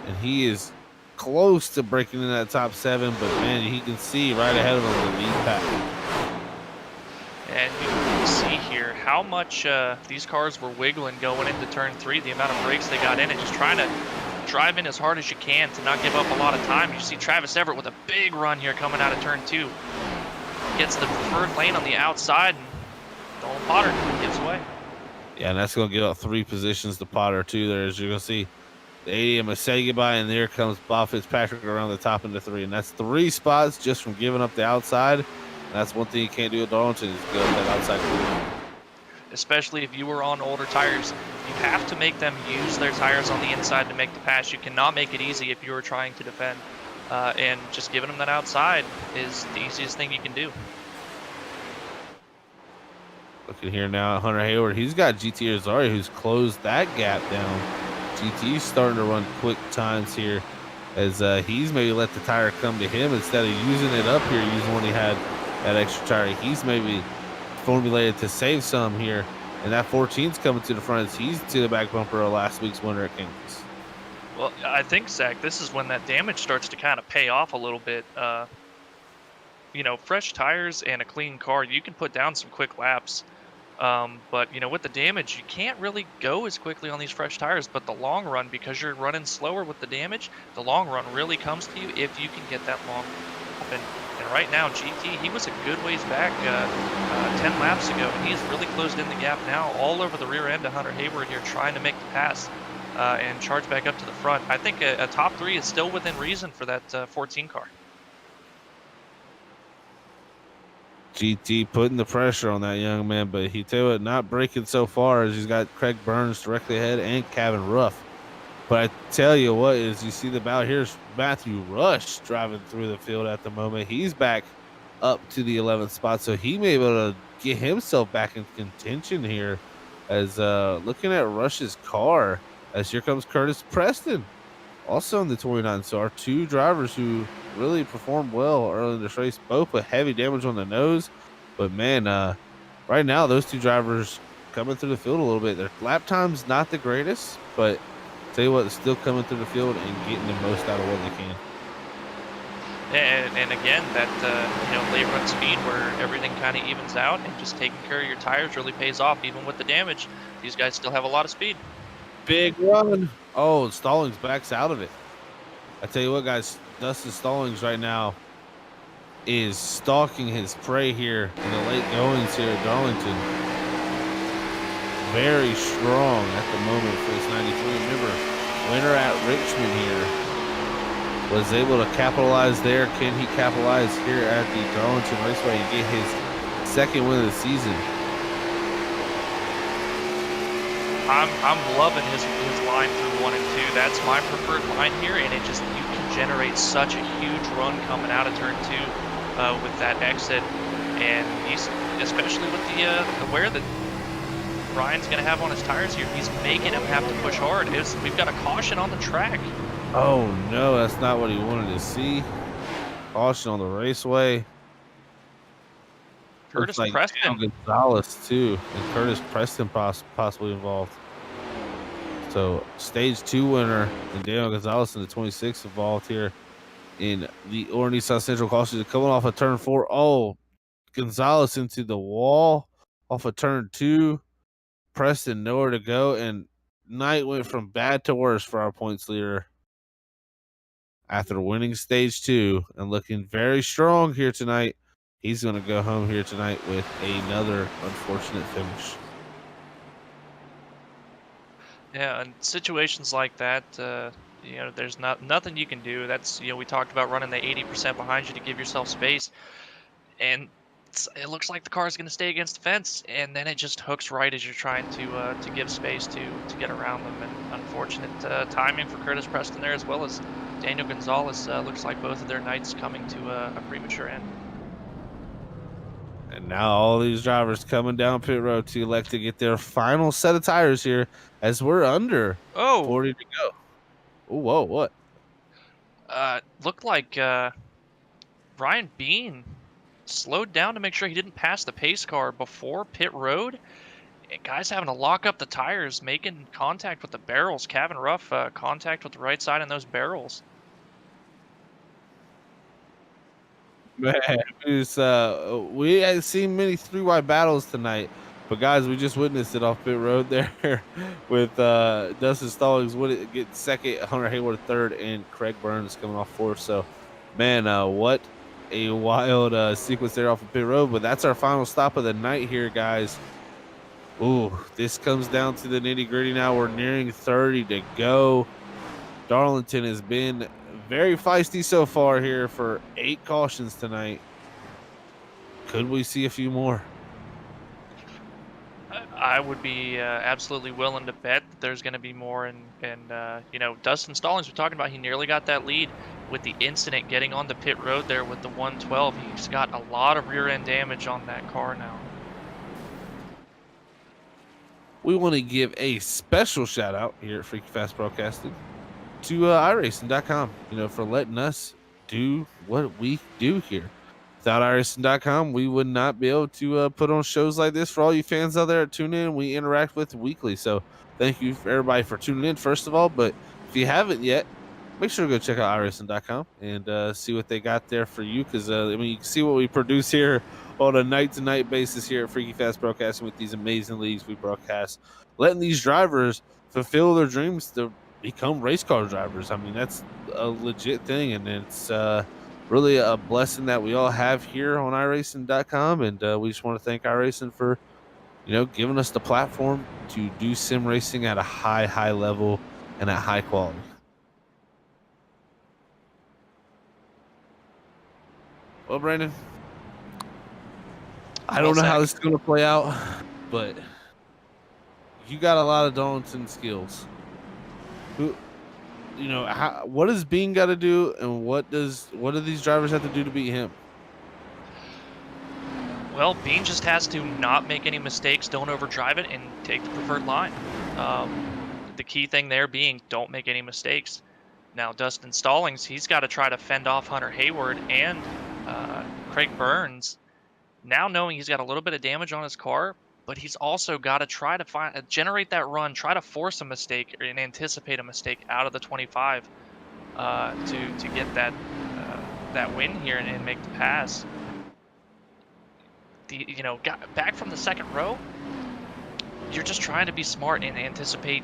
A: and he is close to breaking in that top 7, but man, he can see right ahead of him the lead pack.
B: And you can see here how much these cars were wiggling going into turn 3, the amount of brakes they got in it, just trying to drive in as hard as you can to not give up a lot of time. You see Travis Everett with a big run here coming out of turn 2. Gets the preferred lane on the outside, and Nolan Potter gives away.
A: Yeah, and that's going to give up 3 positions to Potter, too. There, as you're going to see the 80 and Massetti goodbye, and there comes Bob Fitzpatrick around the top into 3. And that's 3 spots just from giving up the outside. And that's one thing you can't do at Darlington is give up that outside corner.
B: Especially if you were on older tires. You have to make them use their tires on the inside to make the pass. You cannot make it easy if you are trying to defend. And just giving them that outside is the easiest thing you can do.
A: Looking here now at Hunter Hayward. He's got GT Azari who's closed that gap down. GT's starting to run quick times here as he's maybe let the tire come to him instead of using it up here, using when he had that extra tire. He's maybe formulated to save some here. And that 14's coming to the front as he's to the back bumper of last week's winner at Kings.
B: Well, I think, Zach, this is when that damage starts to kind of pay off a little bit. Fresh tires and a clean car, you can put down some quick laps. But with the damage, you can't really go as quickly on these fresh tires. But the long run, because you're running slower with the damage, the long run really comes to you if you can get that long up. And right now, GT, he was a good ways back 10 laps ago, and he's really closed in the gap now, all over the rear end of Hunter Hayward here, trying to make the pass and charge back up to the front. I think a top 3 is still within reason for that 14 car.
A: GT putting the pressure on that young man, but he tell you what, not breaking so far as he's got Craig Burns directly ahead and Kevin Ruff. But I tell you what, as you see the battle, here's Matthew Rush driving through the field at the moment. He's back up to the 11th spot, so he may be able to get himself back in contention here. As looking at Rush's car, as here comes Curtis Preston, also in the 29. So our 2 drivers who really performed well early in this race, both with heavy damage on the nose. But man, right now those 2 drivers coming through the field a little bit. Their lap time's not the greatest, but tell you what, still coming through the field and getting the most out of what they can.
B: And again, that late run speed where everything kind of evens out, and just taking care of your tires really pays off. Even with the damage, these guys still have a lot of speed.
A: Big run. Oh, Stallings backs out of it. I tell you what, guys, Dustin Stallings right now is stalking his prey here in the late goings here at Darlington. Very strong at the moment for this 93. Remember, winner at Richmond here was able to capitalize there. Can he capitalize here at the Darlington Raceway and get his 2nd win of the season?
B: I'm loving his line through 1 and 2. That's my preferred line here, and it just, you can generate such a huge run coming out of turn 2 with that exit, and he's, especially with the wear that Ryan's going to have on his tires here, he's making him have to push hard. We've got a caution on the track.
A: Oh no, that's not what he wanted to see. Caution on the raceway.
B: Curtis
A: Looks like
B: Preston.
A: Daniel Gonzalez too, and Curtis Preston possibly involved. So stage 2 winner and Daniel Gonzalez in the 26 involved here in the Orny South Central caution. Coming off of turn 4. Oh, Gonzalez into the wall off of turn 2. Preston nowhere to go, and night went from bad to worse for our points leader after winning stage 2 and looking very strong here tonight. He's going to go home here tonight with another unfortunate finish.
B: Yeah, and situations like that, there's nothing you can do. That's, we talked about running the 80% behind you to give yourself space, and it looks like the car is going to stay against the fence, and then it just hooks right as you're trying to give space to get around them. And unfortunate timing for Curtis Preston there, as well as Daniel Gonzalez. Looks like both of their nights coming to a premature end.
A: And now all these drivers coming down pit road to elect to get their final set of tires here as we're under 40 to go. Oh, whoa, what?
B: Looked like Ryan Bean slowed down to make sure he didn't pass the pace car before pit road. And guys having to lock up the tires, making contact with the barrels. Kevin Ruff contact with the right side in those barrels.
A: Man, we hadn't seen many 3-wide battles tonight, but guys, we just witnessed it off pit road there with Dustin Stallings would it get 2nd, Hunter Hayward 3rd, and Craig Burns coming off 4th. So, man, what a wild sequence there off of pit road. But that's our final stop of the night here, guys. Ooh, this comes down to the nitty gritty now. We're nearing 30 to go. Darlington has been very feisty so far here for 8 cautions tonight. Could we see a few more?
B: I would be absolutely willing to bet that there's going to be more. And Dustin Stallings, we're talking about, he nearly got that lead with the incident getting on the pit road there with the 112. He's got a lot of rear end damage on that car now.
A: We want to give a special shout out here at Freaky Fast Broadcasting to iRacing.com, for letting us do what we do here. Without iRacing.com, we would not be able to put on shows like this for all you fans out there that tune in. We interact with weekly. So thank you for everybody for tuning in, first of all. But if you haven't yet, make sure to go check out iRacing.com and see what they got there for you. Because, you can see what we produce here on a night-to-night basis here at Freaky Fast Broadcasting with these amazing leagues we broadcast, letting these drivers fulfill their dreams to become race car drivers. I mean, that's a legit thing, and it's really a blessing that we all have here on iRacing.com, and we just want to thank iRacing for, giving us the platform to do sim racing at a high level and at high quality. Well, Brandon, I don't know how this is going to play out, but you got a lot of Darlington skills. What does Bean got to do, and what do these drivers have to do to beat him?
B: Well, Bean just has to not make any mistakes, don't overdrive it, and take the preferred line. The key thing there being don't make any mistakes. Now, Dustin Stallings, he's got to try to fend off Hunter Hayward and Craig Burns. Now knowing he's got a little bit of damage on his car, but he's also got to try to generate that run, try to force a mistake and anticipate a mistake out of the 25 to get that win here and make the pass. Back from the second row, you're just trying to be smart and anticipate,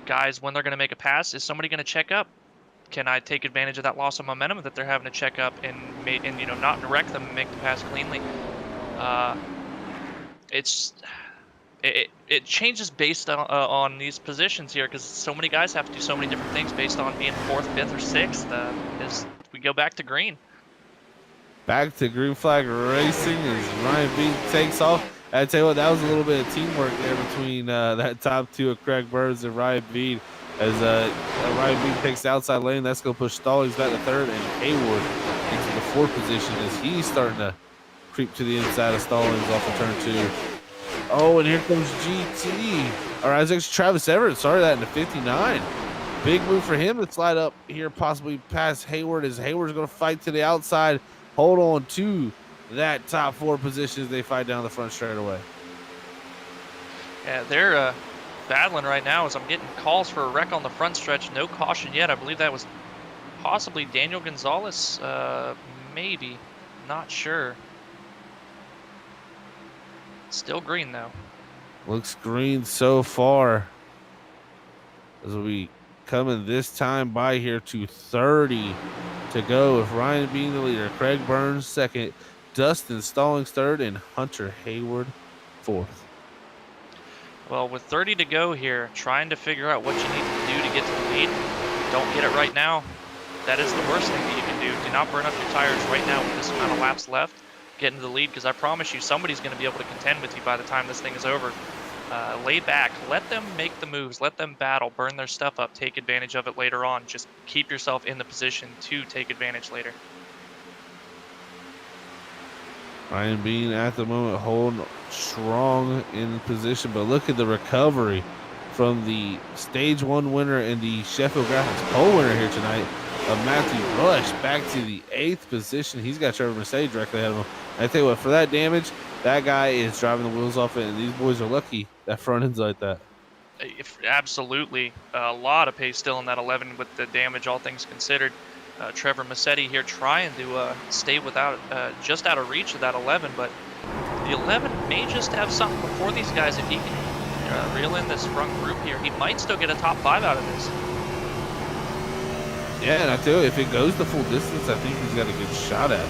B: guys, when they're going to make a pass. Is somebody going to check up? Can I take advantage of that loss of momentum that they're having to check up and not wreck them and make the pass cleanly? It changes based on these positions here, because so many guys have to do so many different things based on being 4th, 5th, or 6th. As we go back to green.
A: Back to green flag racing as Ryan Bean takes off. I tell you what, that was a little bit of teamwork there between that top two of Craig Burns and Ryan Bean. As Ryan Bean takes the outside lane, that's going to push Stallings back to 3rd, and Hayward into the 4th position as he's starting to creep to the inside of Stallings off of turn 2. Oh, and here comes GT. Or actually Travis Everett, sorry, that into 59. Big move for him to slide up here, possibly past Hayward, as Hayward's going to fight to the outside. Hold on to that top 4 position as they fight down the front straight away.
B: Yeah, they're battling right now as I'm getting calls for a wreck on the front stretch. No caution yet. I believe that was possibly Daniel Gonzalez, maybe. Not sure. Still green, though.
A: Looks green so far. As we coming this time by here to 30 to go, with Ryan being the leader, Craig Burns 2nd, Dustin Stallings 3rd, and Hunter Hayward 4th.
B: Well, with 30 to go here, trying to figure out what you need to do to get to the lead. Don't get it right now. That is the worst thing that you can do. Do not burn up your tires right now with this amount of laps left. Get into the lead, because I promise you somebody's going to be able to contend with you by the time this thing is over. Lay back. Let them make the moves. Let them battle. Burn their stuff up. Take advantage of it later on. Just keep yourself in the position to take advantage later.
A: Ryan Bean at the moment holding strong in position, but look at the recovery from the Stage 1 winner and the Sheffield Graphics pole winner here tonight of Matthew Rush back to the 8th position. He's got Trevor Mercedes directly ahead of him. I tell you what, for that damage, that guy is driving the wheels off it, and these boys are lucky that front end's like that.
B: Absolutely. A lot of pace still in that 11 with the damage, all things considered. Trevor Massetti here trying to stay without just out of reach of that 11, but the 11 may just have something before these guys. If he can reel in this front group here, he might still get a top 5 out of this.
A: Yeah, and I tell you, if it goes the full distance, I think he's got a good shot at it,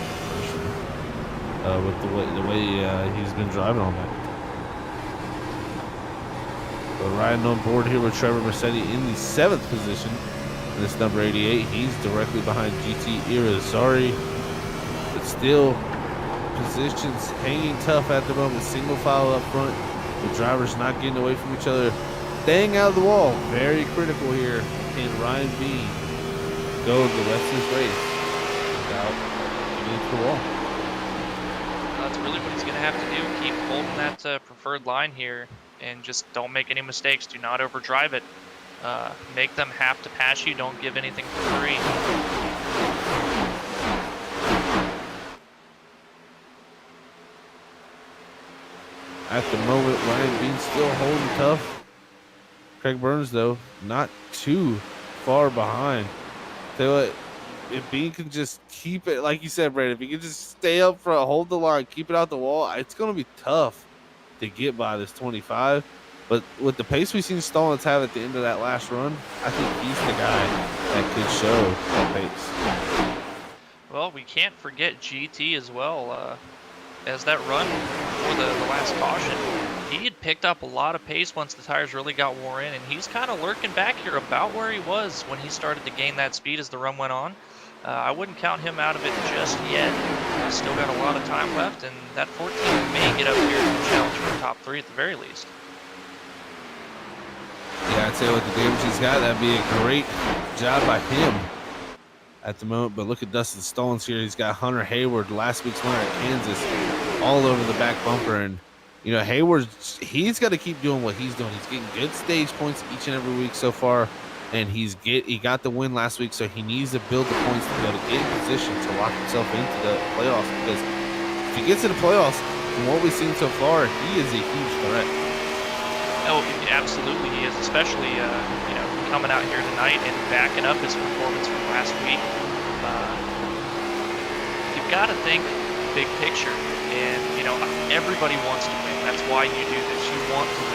A: with the way he's been driving on that. But riding on board here with Trevor Mercedes in the 7th position. And this number 88, he's directly behind GT Irizarry. But still, positions hanging tough at the moment. Single file up front. The drivers not getting away from each other. Staying out of the wall. Very critical here. Can Ryan B go the rest of this race without getting into the wall?
B: That's really what he's going to have to do. Keep holding that preferred line here. And just don't make any mistakes. Do not overdrive it. Make them have to pass you. Don't give anything for free.
A: At the moment, Ryan Bean still holding tough. Craig Burns, though, not too far behind. Tell you what, if Bean can just keep it, like you said, Brandon, if he can just stay up front, hold the line, keep it out the wall, it's going to be tough to get by this 25. But with the pace we've seen Stallings have at the end of that last run, I think he's the guy that could show that pace.
B: Well, we can't forget GT as well. As that run before the last caution, he had picked up a lot of pace once the tires really got wore in, and he's kind of lurking back here about where he was when he started to gain that speed as the run went on. I wouldn't count him out of it just yet. Still got a lot of time left, and that 14 may get up here and challenge for top 3 at the very least.
A: Yeah, I'd say with the damage he's got, that'd be a great job by him at the moment. But look at Dustin Stallings here. He's got Hunter Hayward, last week's winner at Kansas, all over the back bumper. And, you know, Hayward, he's got to keep doing what he's doing. He's getting good stage points each and every week so far. And he got the win last week, so he needs to build the points to be able to get in position to lock himself into the playoffs. Because if he gets to the playoffs, from what we've seen so far, he is a huge threat.
B: Oh, absolutely he is, especially you know, coming out here tonight and backing up his performance from last week. You've got to think big picture, and you know, everybody wants to win. That's why you do this. You want to win.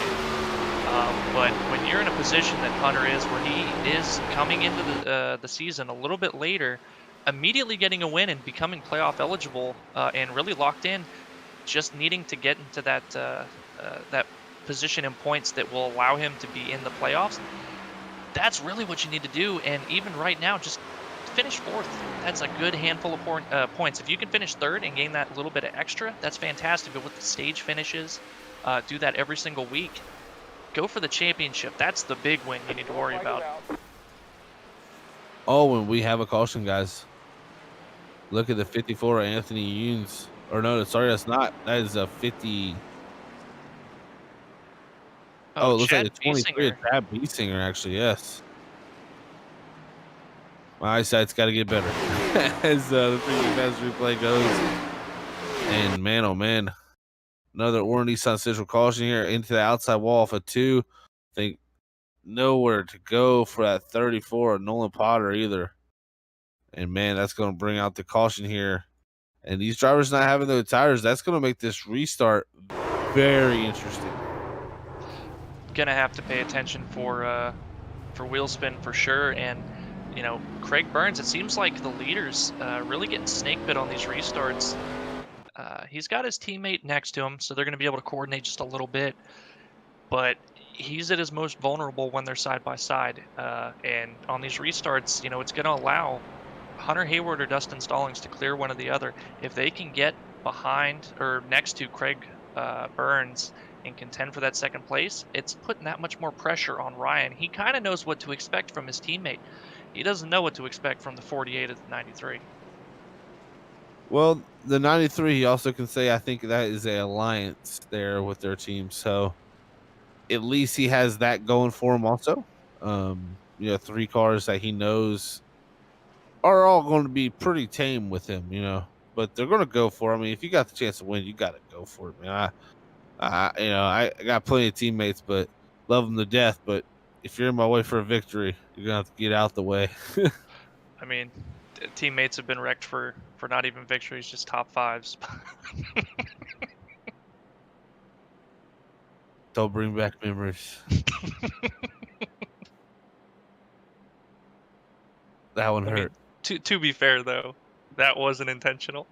B: But when you're in a position that Hunter is, where he is coming into the season a little bit later, immediately getting a win and becoming playoff eligible and really locked in, just needing to get into that that position in points that will allow him to be in the playoffs, that's really what you need to do. And even right now, just finish 4th. That's a good handful of points. If you can finish 3rd and gain that little bit of extra, that's fantastic. But with the stage finishes, do that every single week. Go for the championship. That's the big win you need to worry about.
A: Oh, and we have a caution, guys. Look at the 54 Anthony Yunes. Or no, sorry, that's not. That is a 50. Oh, it looks like a 23. It's Chad Biesinger, actually, yes. My eyesight's got to get better as the 3D fast replay goes. And man, oh man, another Warren Nissan Central caution here into the outside wall for 2. I think nowhere to go for that 34 of Nolan Potter either. And man, that's going to bring out the caution here. And these drivers not having their tires, that's going to make this restart very interesting.
B: Gonna have to pay attention for wheel spin for sure. And you know, Craig Burns, it seems like the leader's really getting snake bit on these restarts. He's got his teammate next to him, so they're going to be able to coordinate just a little bit. But he's at his most vulnerable when they're side by side. And on these restarts, you know, it's going to allow Hunter Hayward or Dustin Stallings to clear one or the other. If they can get behind or next to Craig Burns and contend for that 2nd place, it's putting that much more pressure on Ryan. He kind of knows what to expect from his teammate. He doesn't know what to expect from the 48 of the 93.
A: Well, the 93, he also can say, I think that is an alliance there with their team. So at least he has that going for him also. You know, 3 cars that he knows are all going to be pretty tame with him, you know, but they're going to go for it. I mean, if you got the chance to win, you got to go for it, man. You know, I got plenty of teammates, but love them to death. But if you're in my way for a victory, you're going to have to get out the way.
B: I mean, teammates have been wrecked for not even victories, just top 5s.
A: Don't bring back memories. That one hurt.
B: Mean, to be fair, though, that wasn't intentional.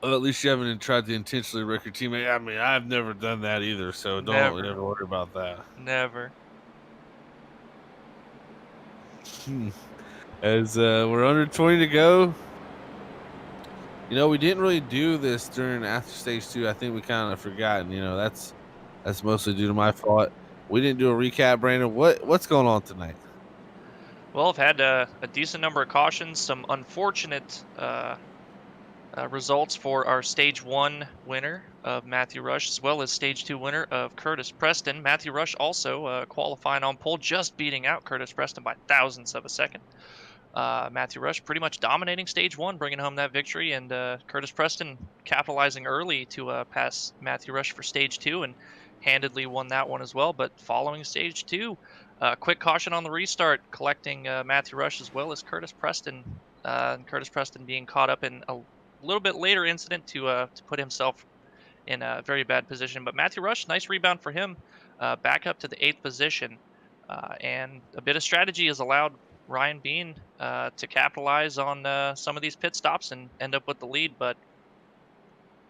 A: Well, at least you haven't tried to intentionally wreck your teammate. I mean, I've never done that either, so don't ever worry about that.
B: Never.
A: As we're under 20 to go. You know, we didn't really do this during after stage 2. I think we kind of forgotten. You know, that's mostly due to my fault. We didn't do a recap, Brandon. What's going on tonight?
B: Well, I've had a decent number of cautions, some unfortunate results for our Stage 1 winner of Matthew Rush, as well as Stage 2 winner of Curtis Preston. Matthew Rush also qualifying on pole, just beating out Curtis Preston by thousandths of a second. Matthew Rush pretty much dominating stage 1, bringing home that victory, and Curtis Preston capitalizing early to pass Matthew Rush for stage 2 and handedly won that one as well. But following stage 2, quick caution on the restart, collecting Matthew Rush as well as Curtis Preston, and Curtis Preston being caught up in a little bit later incident to put himself in a very bad position. But Matthew Rush, nice rebound for him, back up to the 8th position. And a bit of strategy has allowed Ryan Bean to capitalize on some of these pit stops and end up with the lead. But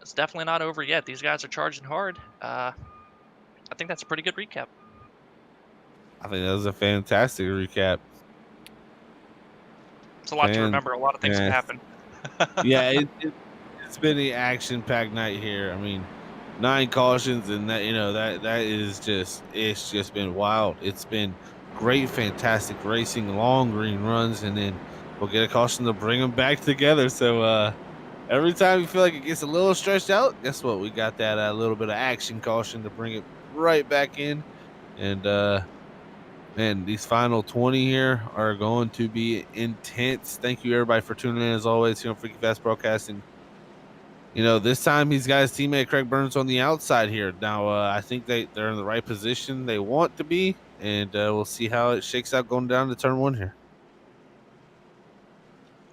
B: it's definitely not over yet. These guys are charging hard. I think that's a pretty good recap.
A: I think that was a fantastic recap.
B: It's a lot to remember. A lot of things can happen.
A: Yeah, it's been an action-packed night here. I mean, 9 cautions, and that that is it's just been wild. It's been great, fantastic racing, long green runs, and then we'll get a caution to bring them back together. So every time you feel like it gets a little stretched out, guess what? We got that little bit of action caution to bring it right back in. And man, these final 20 here are going to be intense. Thank you, everybody, for tuning in, as always, here on Freaky Fast Broadcasting. This time he's got his teammate Craig Burns on the outside here. Now, I think they're in the right position they want to be, and we'll see how it shakes out going down to turn 1 here.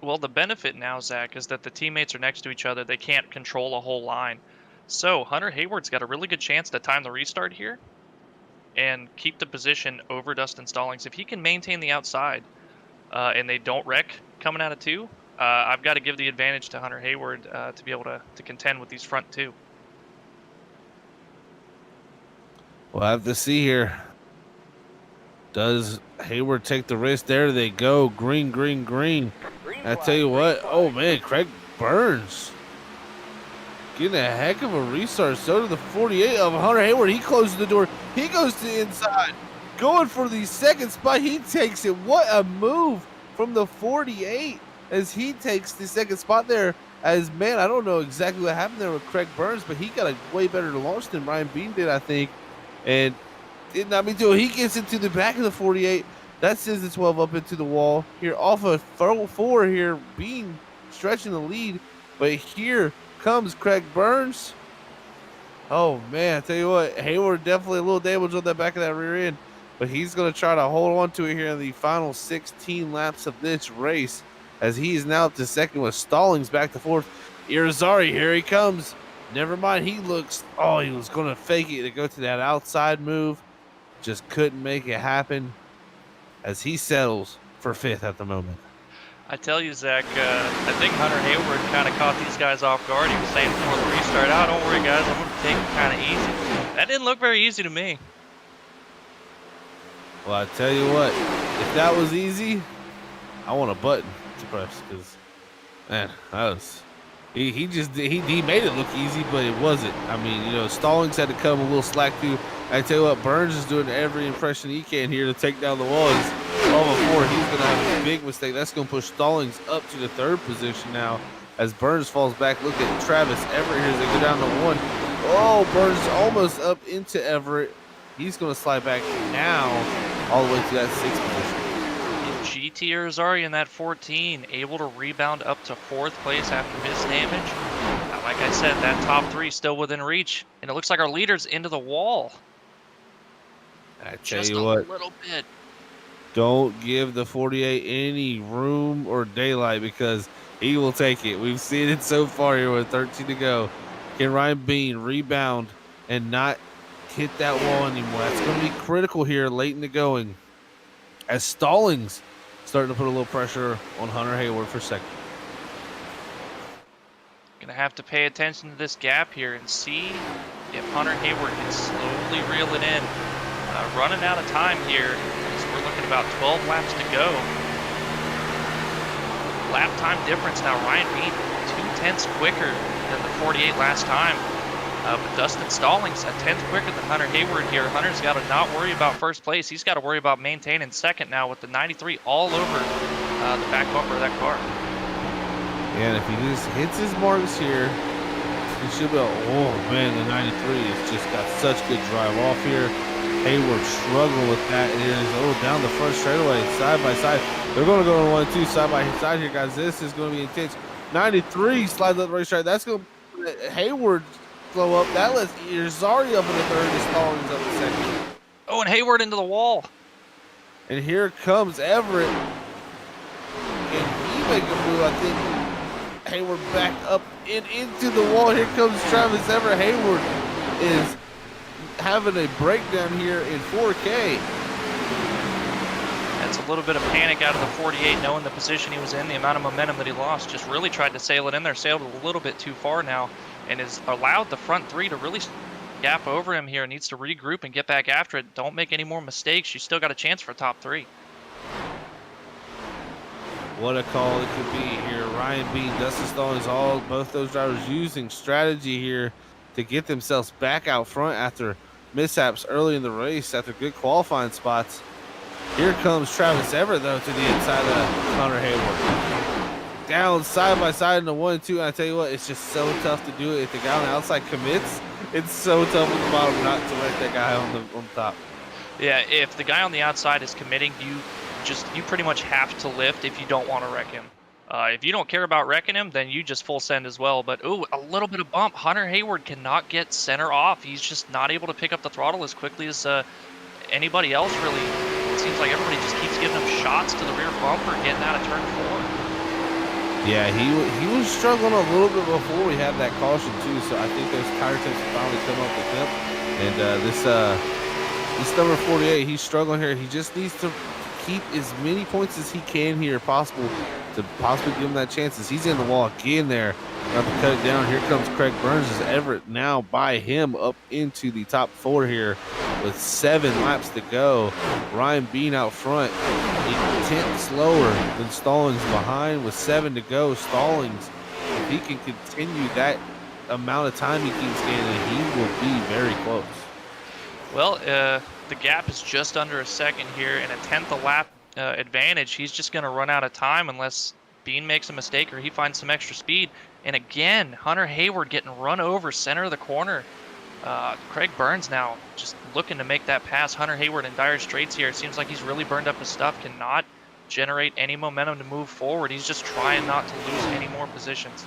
B: Well, the benefit now, Zach, is that the teammates are next to each other. They can't control a whole line. So Hunter Hayward's got a really good chance to time the restart here and keep the position over Dustin Stallings. If he can maintain the outside and they don't wreck coming out of 2, I've got to give the advantage to Hunter Hayward to be able to contend with these front 2.
A: We'll have to see here. Does Hayward take the risk? There they go. Green, green, green. I tell you what. Oh, man, Craig Burns getting a heck of a restart. So to the 48 of Hunter Hayward. He closes the door. He goes to the inside. Going for the second spot. He takes it. What a move from the 48 as he takes the second spot there. As, man, I don't know exactly what happened there with Craig Burns, but he got a way better launch than Ryan Bean did, I think. And did not mean to. He gets into the back of the 48. That sends the 12 up into the wall. Here off of 4 here, Bean stretching the lead. But here comes Craig Burns. Oh, man, I tell you what, Hayward definitely a little damage on that back of that rear end. But he's going to try to hold on to it here in the final 16 laps of this race, as he is now up to second with Stallings back to 4th. Irizarry, here he comes. Never mind, he looks, he was going to fake it to go to that outside move. Just couldn't make it happen, as he settles for 5th at the moment.
B: I tell you, Zach, I think Hunter Hayward kind of caught these guys off guard. He was saying before the restart, don't worry, guys, I'm going to take it kind of easy. That didn't look very easy to me.
A: Well, I tell you what, if that was easy, I want a button to press, because, man, that was... He made it look easy, but it wasn't. I mean, Stallings had to cut him a little slack too. I tell you what, Burns is doing every impression he can here to take down the walls. All before he's going to have a big mistake. That's going to push Stallings up to the 3rd position now as Burns falls back. Look at Travis Everett here as they go down to 1. Oh, Burns almost up into Everett. He's going to slide back now all the way to that 6th position.
B: GT Irizarry in that 14, able to rebound up to 4th place after his damage. Now, like I said, that top 3 still within reach, and it looks like our leader's into the wall.
A: I tell you what,
B: a little bit.
A: Don't give the 48 any room or daylight, because he will take it. We've seen it so far here with 13 to go. Can Ryan Bean rebound and not hit that wall anymore? That's going to be critical here late in the going, as Stallings starting to put a little pressure on Hunter Hayward for 2nd.
B: Gonna have to pay attention to this gap here and see if Hunter Hayward can slowly reel it in. Running out of time here, as we're looking about 12 laps to go. Lap time difference now, Ryan Bean 2/10 quicker than the 48 last time. But Dustin Stallings a 10th quicker than Hunter Hayward here. Hunter's got to not worry about 1st place. He's got to worry about maintaining 2nd now with the 93 all over the back bumper of that car.
A: Yeah, and if he just hits his marks here, he should be, oh man, the 93 has just got such good drive off here. Hayward struggling with that. It is down the front straightaway, side by side. They're going to go on 1-2 side by side here, guys. This is going to be intense. 93 slides up the racetrack. That's going to let Hayward slow up. That lets Irizarry up in the third and Stallings up in second.
B: Oh, and Hayward into the wall.
A: And here comes Everett. And he make a move, I think. Hayward back up and into the wall. Here comes Travis Everett. Hayward is having a breakdown here in 4K.
B: That's a little bit of panic out of the 48, knowing the position he was in, the amount of momentum that he lost. Just really tried to sail it in there, sailed a little bit too far now, and has allowed the front three to really gap over him here. Needs to regroup and get back after it. Don't make any more mistakes. You still got a chance for top three.
A: What a call it could be here. Ryan Bean, Dustin Stallings, both those drivers using strategy here to get themselves back out front after mishaps early in the race, after good qualifying spots. Here comes Travis Everett, though, to the inside of Hunter Hayward. Down side by side in the 1-2. And I tell you what, it's just so tough to do it. If the guy on the outside commits, it's so tough at the bottom not to wreck that guy on the top.
B: Yeah, if the guy on the outside is committing, you pretty much have to lift if you don't want to wreck him. If you don't care about wrecking him, then you just full send as well. But, ooh, a little bit of bump. Hunter Hayward cannot get center off. He's just not able to pick up the throttle as quickly as anybody else, really. It seems like everybody just keeps giving him shots to the rear bumper getting out of turn 4.
A: Yeah, he was struggling a little bit before we had that caution, too. So I think those tire temps finally come up with him. And this number 48, he's struggling here. He just needs to keep as many points as he can here possible to possibly give him that chance. As he's in the wall again there, about to cut it down. Here comes Craig Burns as Everett now by him up into the top 4 here with 7 laps to go. Ryan Bean out front, a tenth slower than Stallings behind with 7 to go. Stallings, if he can continue that amount of time he keeps gaining, he will be very close.
B: Well, the gap is just under a second here, and a tenth of lap advantage. He's just going to run out of time unless Bean makes a mistake or he finds some extra speed. And again, Hunter Hayward getting run over center of the corner. Craig Burns now just looking to make that pass. Hunter Hayward in dire straits here. It seems like he's really burned up his stuff, cannot generate any momentum to move forward. He's just trying not to lose any more positions.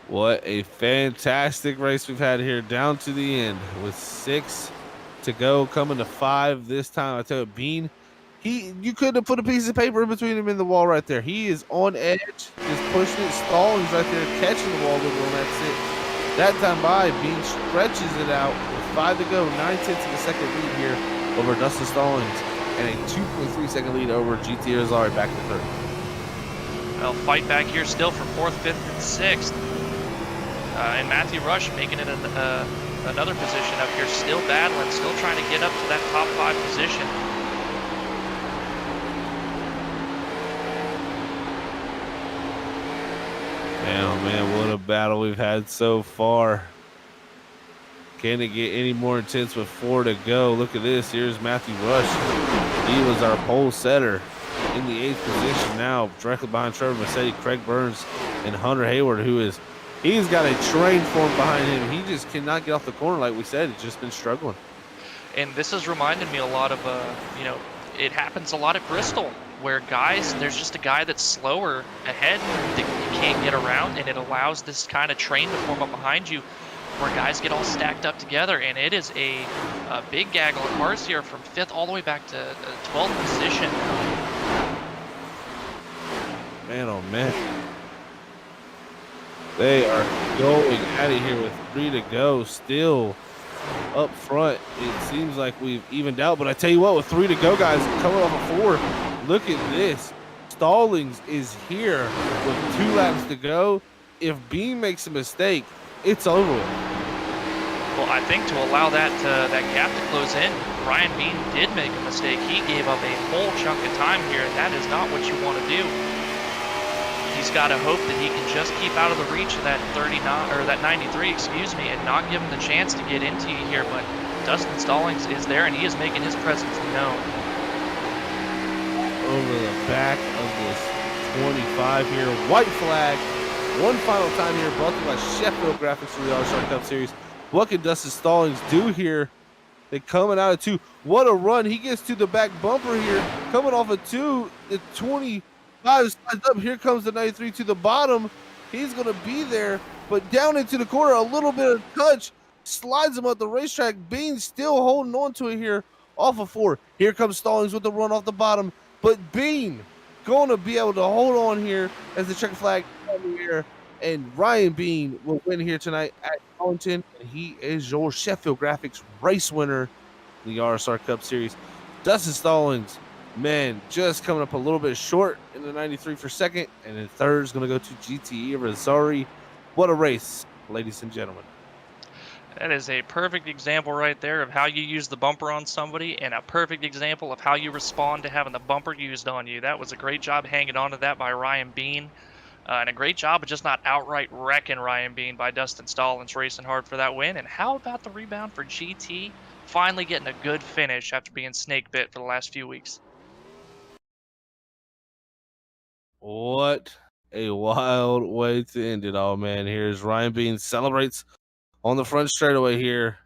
A: What a fantastic race we've had here down to the end with 6 to go, coming to 5 this time. I tell you, Bean, you couldn't have put a piece of paper in between him and the wall right there. He is on edge, just pushing it. Stallings right there catching the wall a little, and that's it. That time by, Bean stretches it out with 5 to go, 9/10 of a second lead here over Dustin Stallings, and a 2.3 second lead over GT Irizarry back to 3rd.
B: Well, fight back here still for 4th, 5th, and 6th. And Matthew Rush making it another position up here, still battling, still trying to get up to that top 5 position.
A: Man, oh man, what a battle we've had so far. Can it get any more intense with 4 to go? Look at this. Here's Matthew Rush. He was our pole setter in the 8th position now, directly behind Trevor Mercedes, Craig Burns, and Hunter Hayward, he's got a train form behind him. He just cannot get off the corner, like we said. He's just been struggling.
B: And this has reminded me a lot of, it happens a lot at Bristol, where there's just a guy that's slower ahead that you can't get around, and it allows this kind of train to form up behind you where guys get all stacked up together, and it is a big gaggle of cars here from 5th all the way back to 12th position.
A: Man, oh man. They are going at it here with 3 to go. Still up front, it seems like we've evened out. But I tell you what, with 3 to go, guys, coming off of 4, look at this. Stallings is here with 2 laps to go. If Bean makes a mistake, it's over with.
B: Well, I think to allow that gap to close in, Ryan Bean did make a mistake. He gave up a whole chunk of time here, and that is not what you want to do. He's got to hope that he can just keep out of the reach of that 93, and not give him the chance to get into you here. But Dustin Stallings is there, and he is making his presence known.
A: Over the back of this 25 here, white flag. One final time here, brought to you by Sheffield Graphics for the RSR Cup Series. What can Dustin Stallings do here They're coming out of 2. What a run. He gets to the back bumper here. Coming off of 2. The 25 slides up. Here comes the 93 to the bottom. He's going to be there, but down into the corner, a little bit of touch. Slides him up the racetrack. Bean still holding on to it here off of 4. Here comes Stallings with the run off the bottom, but Bean going to be able to hold on here as the checker flag in the air. And Ryan Bean will win here tonight at Darlington, and he is your Sheffield Graphics race winner in the RSR Cup Series. Dustin Stallings, man, just coming up a little bit short in the 93 for second, and then third is going to go to GTE Rosari. What a race, ladies and gentlemen.
B: That is a perfect example right there of how you use the bumper on somebody, and a perfect example of how you respond to having the bumper used on you. That was a great job hanging on to that by Ryan Bean. And a great job of just not outright wrecking Ryan Bean by Dustin Stallings, racing hard for that win. And how about the rebound for GT? Finally getting a good finish after being snake bit for the last few weeks.
A: What a wild way to end it all, man. Here's Ryan Bean celebrates on the front straightaway here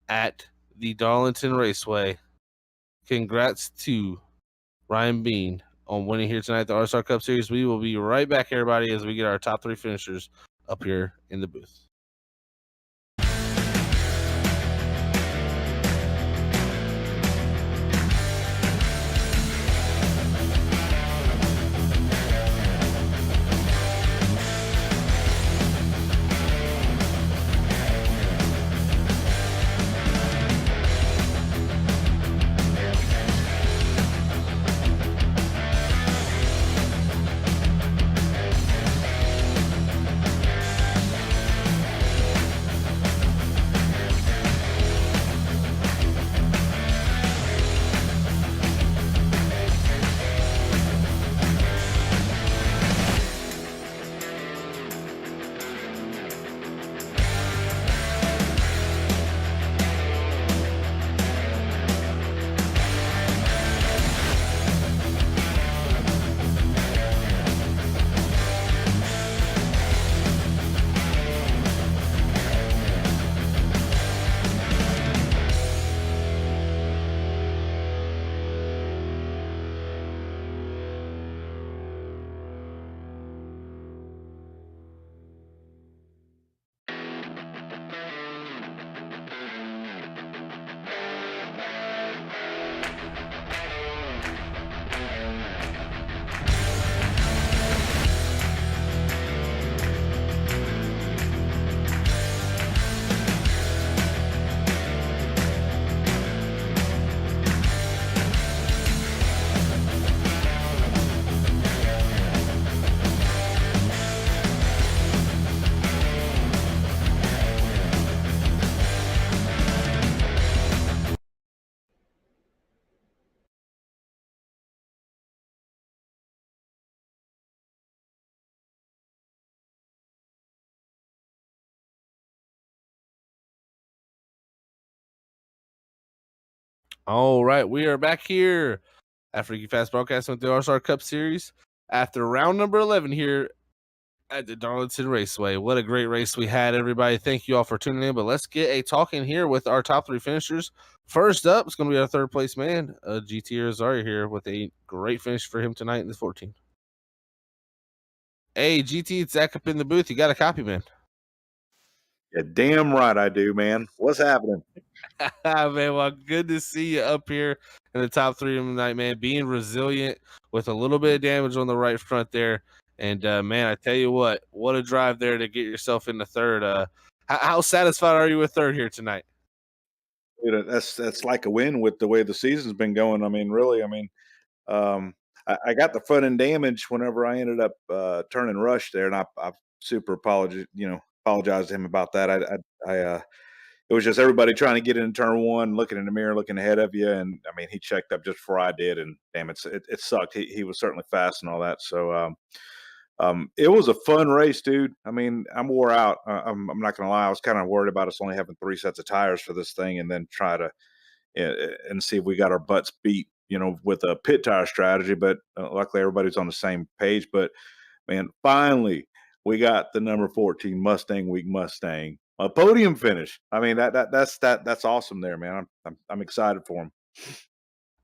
A: at the Darlington Raceway. Congrats to Ryan Bean on winning here tonight, the RSR Cup Series. We will be right back, everybody, as we get our top 3 finishers up here in the booth. All right, we are back here after Freaky Fast broadcasting with the RSR Cup Series after round number 11 here at the Darlington Raceway. What a great race we had, everybody. Thank you all for tuning in, but let's get a talk in here with our top 3 finishers. First up, it's going to be our third place man, GT Rosario here with a great finish for him tonight in the 14. Hey, GT, it's Zach up in the booth. You got a copy, man.
F: Yeah, damn right I do, man. What's happening?
A: Man, well, good to see you up here in the top 3 of the night, man. Being resilient with a little bit of damage on the right front there. And, man, I tell you what a drive there to get yourself in the third. How satisfied are you with third here tonight?
F: Dude, that's like a win with the way the season's been going. I mean, really, I got the front end damage whenever I ended up turning rush there, and I super apologize to him about that. It was just everybody trying to get in turn one, looking in the mirror, looking ahead of you, and I mean, he checked up just before I did, and damn, it sucked. He was certainly fast and all that, so it was a fun race, dude. I mean, I'm wore out. I'm not gonna lie. I was kind of worried about us only having 3 sets of tires for this thing, and then try to and see if we got our butts beat, with a pit tire strategy. But luckily, everybody's on the same page. But man, finally, we got the number 14 Mustang Week Mustang a podium finish. I mean, that's awesome there, man. I'm excited for him.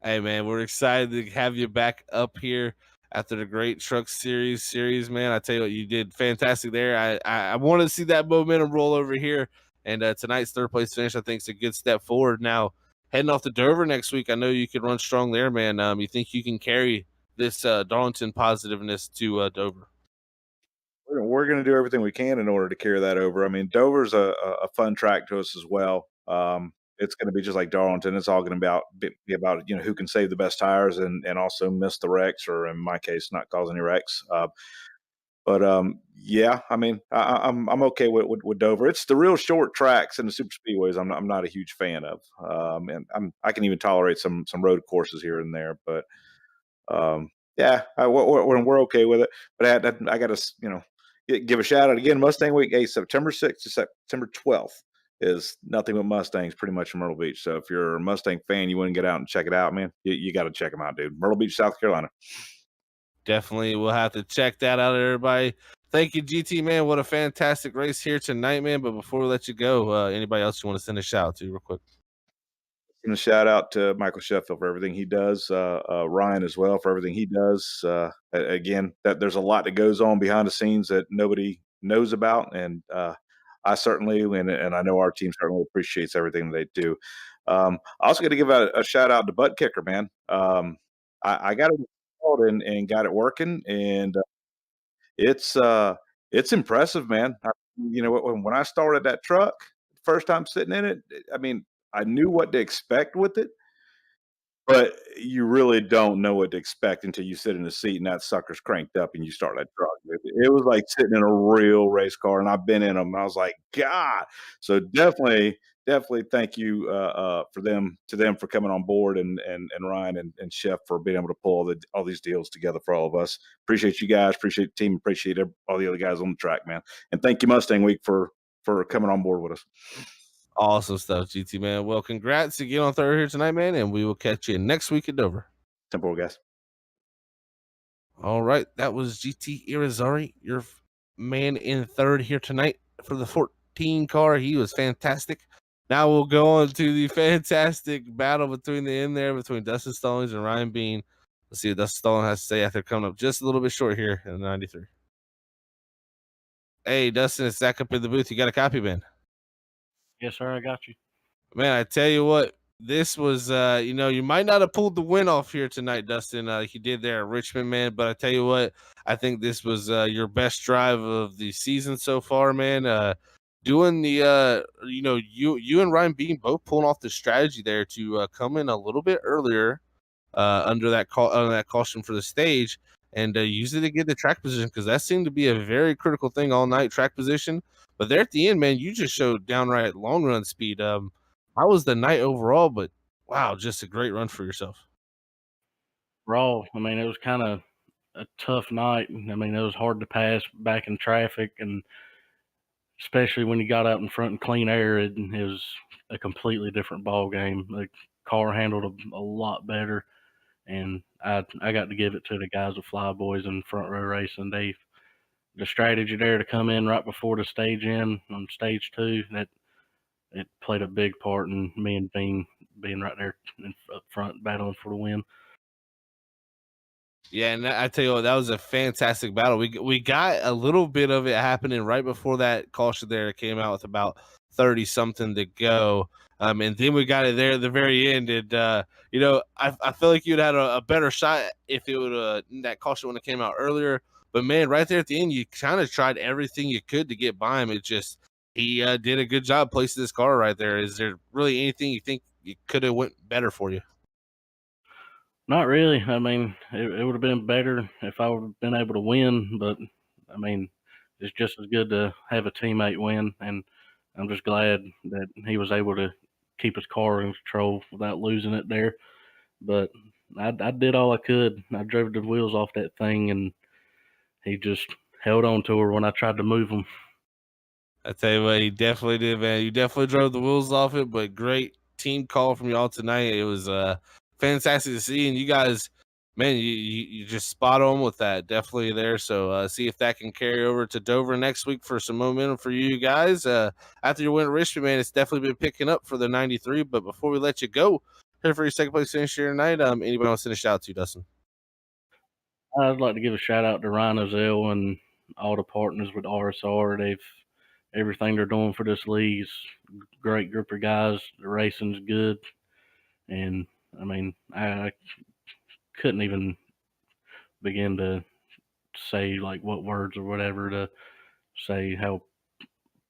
A: Hey man, we're excited to have you back up here after the Great Truck Series, man. I tell you what, you did fantastic there. I want to see that momentum roll over here, and tonight's third place finish I think is a good step forward. Now heading off to Dover next week, I know you can run strong there, man. You think you can carry this Darlington positiveness to Dover?
F: We're going to do everything we can in order to carry that over. I mean, Dover's a fun track to us as well. It's going to be just like Darlington. It's all going to be about who can save the best tires and also miss the wrecks, or in my case, not cause any wrecks. But yeah, I mean, I'm okay with Dover. It's the real short tracks and the super speedways. I'm not a huge fan of, and I can even tolerate some road courses here and there. But yeah, we're okay with it. But I got to give a shout out again. Mustang Week, hey, September 6th to September 12th is nothing but Mustangs pretty much in Myrtle Beach. So if you're a Mustang fan, you want to get out and check it out, man, you got to check them out, dude. Myrtle Beach, South Carolina.
A: Definitely, we'll have to check that out, everybody. Thank you, GT, man. What a fantastic race here tonight, man. But before we let you go, anybody else you want to send a shout out to real quick?
F: And a shout out to Michael Sheffield for everything he does, Ryan as well for everything he does. Again, that there's a lot that goes on behind the scenes that nobody knows about, and I certainly and I know our team certainly appreciates everything they do. I also got to give a shout out to ButtKicker, man. I got it installed and got it working, and it's impressive, man. When I started that truck, first time sitting in it, I mean, I knew what to expect with it, but you really don't know what to expect until you sit in the seat and that sucker's cranked up and you start that truck. It was like sitting in a real race car, and I've been in them. I was like, God. So definitely thank you for them for coming on board, and Ryan and Chef for being able to pull all these deals together for all of us. Appreciate you guys. Appreciate the team. Appreciate all the other guys on the track, man. And thank you, Mustang Week, for coming on board with us.
A: Awesome stuff, GT, man. Well, congrats again on third here tonight, man, and we will catch you next week at Dover.
F: Temple, guys.
A: All right, that was GT Irizarry, your man in third here tonight for the 14 car. He was fantastic. Now we'll go on to the fantastic battle between Dustin Stallings and Ryan Bean. Let's see what Dustin Stallings has to say after coming up just a little bit short here in the 93. Hey, Dustin, it's Zach up in the booth. You got a copy, man?
G: Yes, sir. I got you.
A: Man, I tell you what, this was, you might not have pulled the win off here tonight, Dustin, like you did there at Richmond, man. But I tell you what, I think this was your best drive of the season so far, man. Doing the, you and Ryan Bean both pulling off the strategy there to come in a little bit earlier under that caution for the stage, and use it to get the track position, because that seemed to be a very critical thing all night, track position. But there at the end, man, you just showed downright long run speed. How was the night overall? But wow, just a great run for yourself.
G: Raw. I mean, it was kind of a tough night. I mean, it was hard to pass back in traffic, and especially when you got out in front in clean air, it was a completely different ball game. The car handled a lot better, and I got to give it to the guys with Flyboys and Front Row Racing. The strategy there to come in right before the stage in on stage 2, that it played a big part in me and Bean being right there up front battling for the win.
A: Yeah, and I tell you what, that was a fantastic battle. We got a little bit of it happening right before that caution there. It came out with about 30 something to go. And then we got it there at the very end. And, I feel like you'd had a better shot if it would that caution when it came out earlier. But, man, right there at the end, you kind of tried everything you could to get by him. It just he did a good job placing this car right there. Is there really anything you think it could have went better for you?
G: Not really. I mean, it would have been better if I would have been able to win. But, I mean, it's just as good to have a teammate win. And I'm just glad that he was able to keep his car in control without losing it there. But I did all I could. I drove the wheels off that thing, and he just held on to her when I tried to move them.
A: I tell you what, he definitely did, man. You definitely drove the wheels off it, but great team call from y'all tonight. It was fantastic to see, and you guys man, you just spot on with that. Definitely there. So see if that can carry over to Dover next week for some momentum for you guys. After your win at Richmond, man, it's definitely been picking up for the 93. But before we let you go, here for your second place finish here tonight, anybody else to send a shout out to, Dustin?
G: I'd like to give a shout out to Ryan Ozell and all the partners with RSR. Everything they're doing for this league is great group of guys. The racing's good, and I mean, I couldn't even begin to say like what words or whatever to say how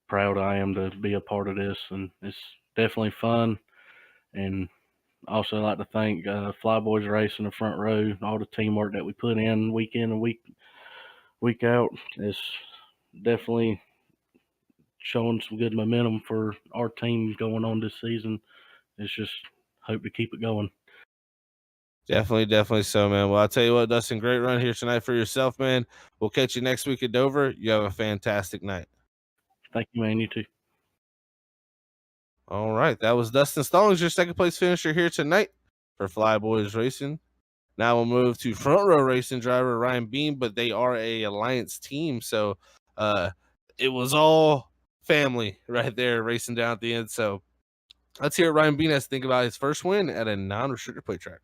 G: proud I am to be a part of this, and it's definitely fun. And also like to thank Flyboys Racing, the front row, all the teamwork that we put in week in and week out. It's definitely showing some good momentum for our team going on this season. It's just hope to keep it going.
A: Definitely so, man. Well, I'll tell you what, Dustin, great run here tonight for yourself, man. We'll catch you next week at Dover. You have a fantastic night.
G: Thank you, man. You too.
A: All right. That was Dustin Stallings, your second place finisher here tonight for Flyboys Racing. Now we'll move to front row racing driver Ryan Beam, but they are a alliance team. So it was all family right there racing down at the end. So let's hear what Ryan Beam has to think about his first win at a non-restricted plate track.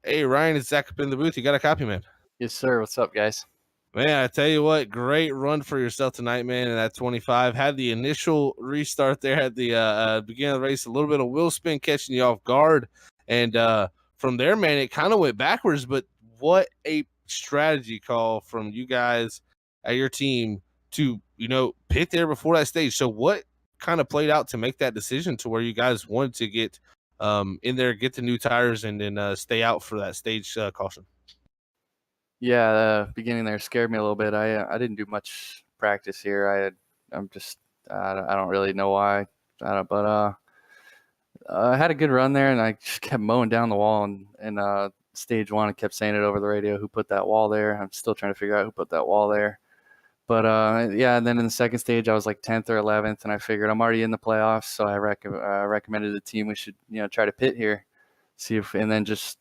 A: Hey, Ryan, it's Zach up in the booth. You got a copy, man?
H: Yes, sir. What's up, guys?
A: Man, I tell you what, great run for yourself tonight, man. And that 25 had the initial restart there at the beginning of the race, a little bit of wheel spin catching you off guard. And from there, man, it kind of went backwards. But what a strategy call from you guys at your team to, pit there before that stage. So what kind of played out to make that decision to where you guys wanted to get in there, get the new tires, and then stay out for that stage caution?
H: Yeah, the beginning there scared me a little bit. I didn't do much practice here. I don't really know why. But I had a good run there, and I just kept mowing down the wall. And stage one, I kept saying it over the radio. Who put that wall there? I'm still trying to figure out who put that wall there. But yeah, and then in the second stage, I was like 10th or 11th, and I figured I'm already in the playoffs, so I recommended the team we should try to pit here, and then just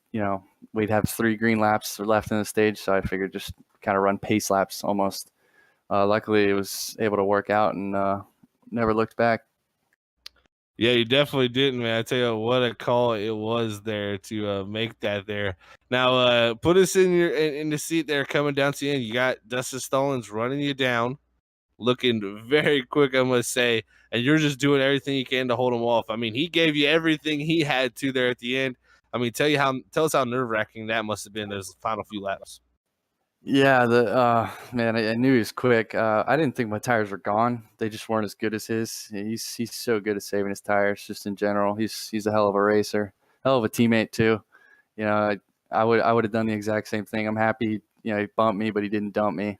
H: we'd have 3 green laps left in the stage, so I figured just kind of run pace laps almost. Luckily, it was able to work out, and never looked back.
A: Yeah, you definitely didn't, man. I tell you what a call it was there to make that there. Now, put us in the seat there coming down to the end. You got Dustin Stallings running you down, looking very quick, I must say, and you're just doing everything you can to hold him off. I mean, he gave you everything he had to there at the end. I mean, tell us how nerve-wracking that must have been those final few laps.
H: Yeah, man, I knew he was quick. I didn't think my tires were gone. They just weren't as good as his. He's so good at saving his tires, just in general. He's a hell of a racer, hell of a teammate too. I would have done the exact same thing. I'm happy, he bumped me, but he didn't dump me.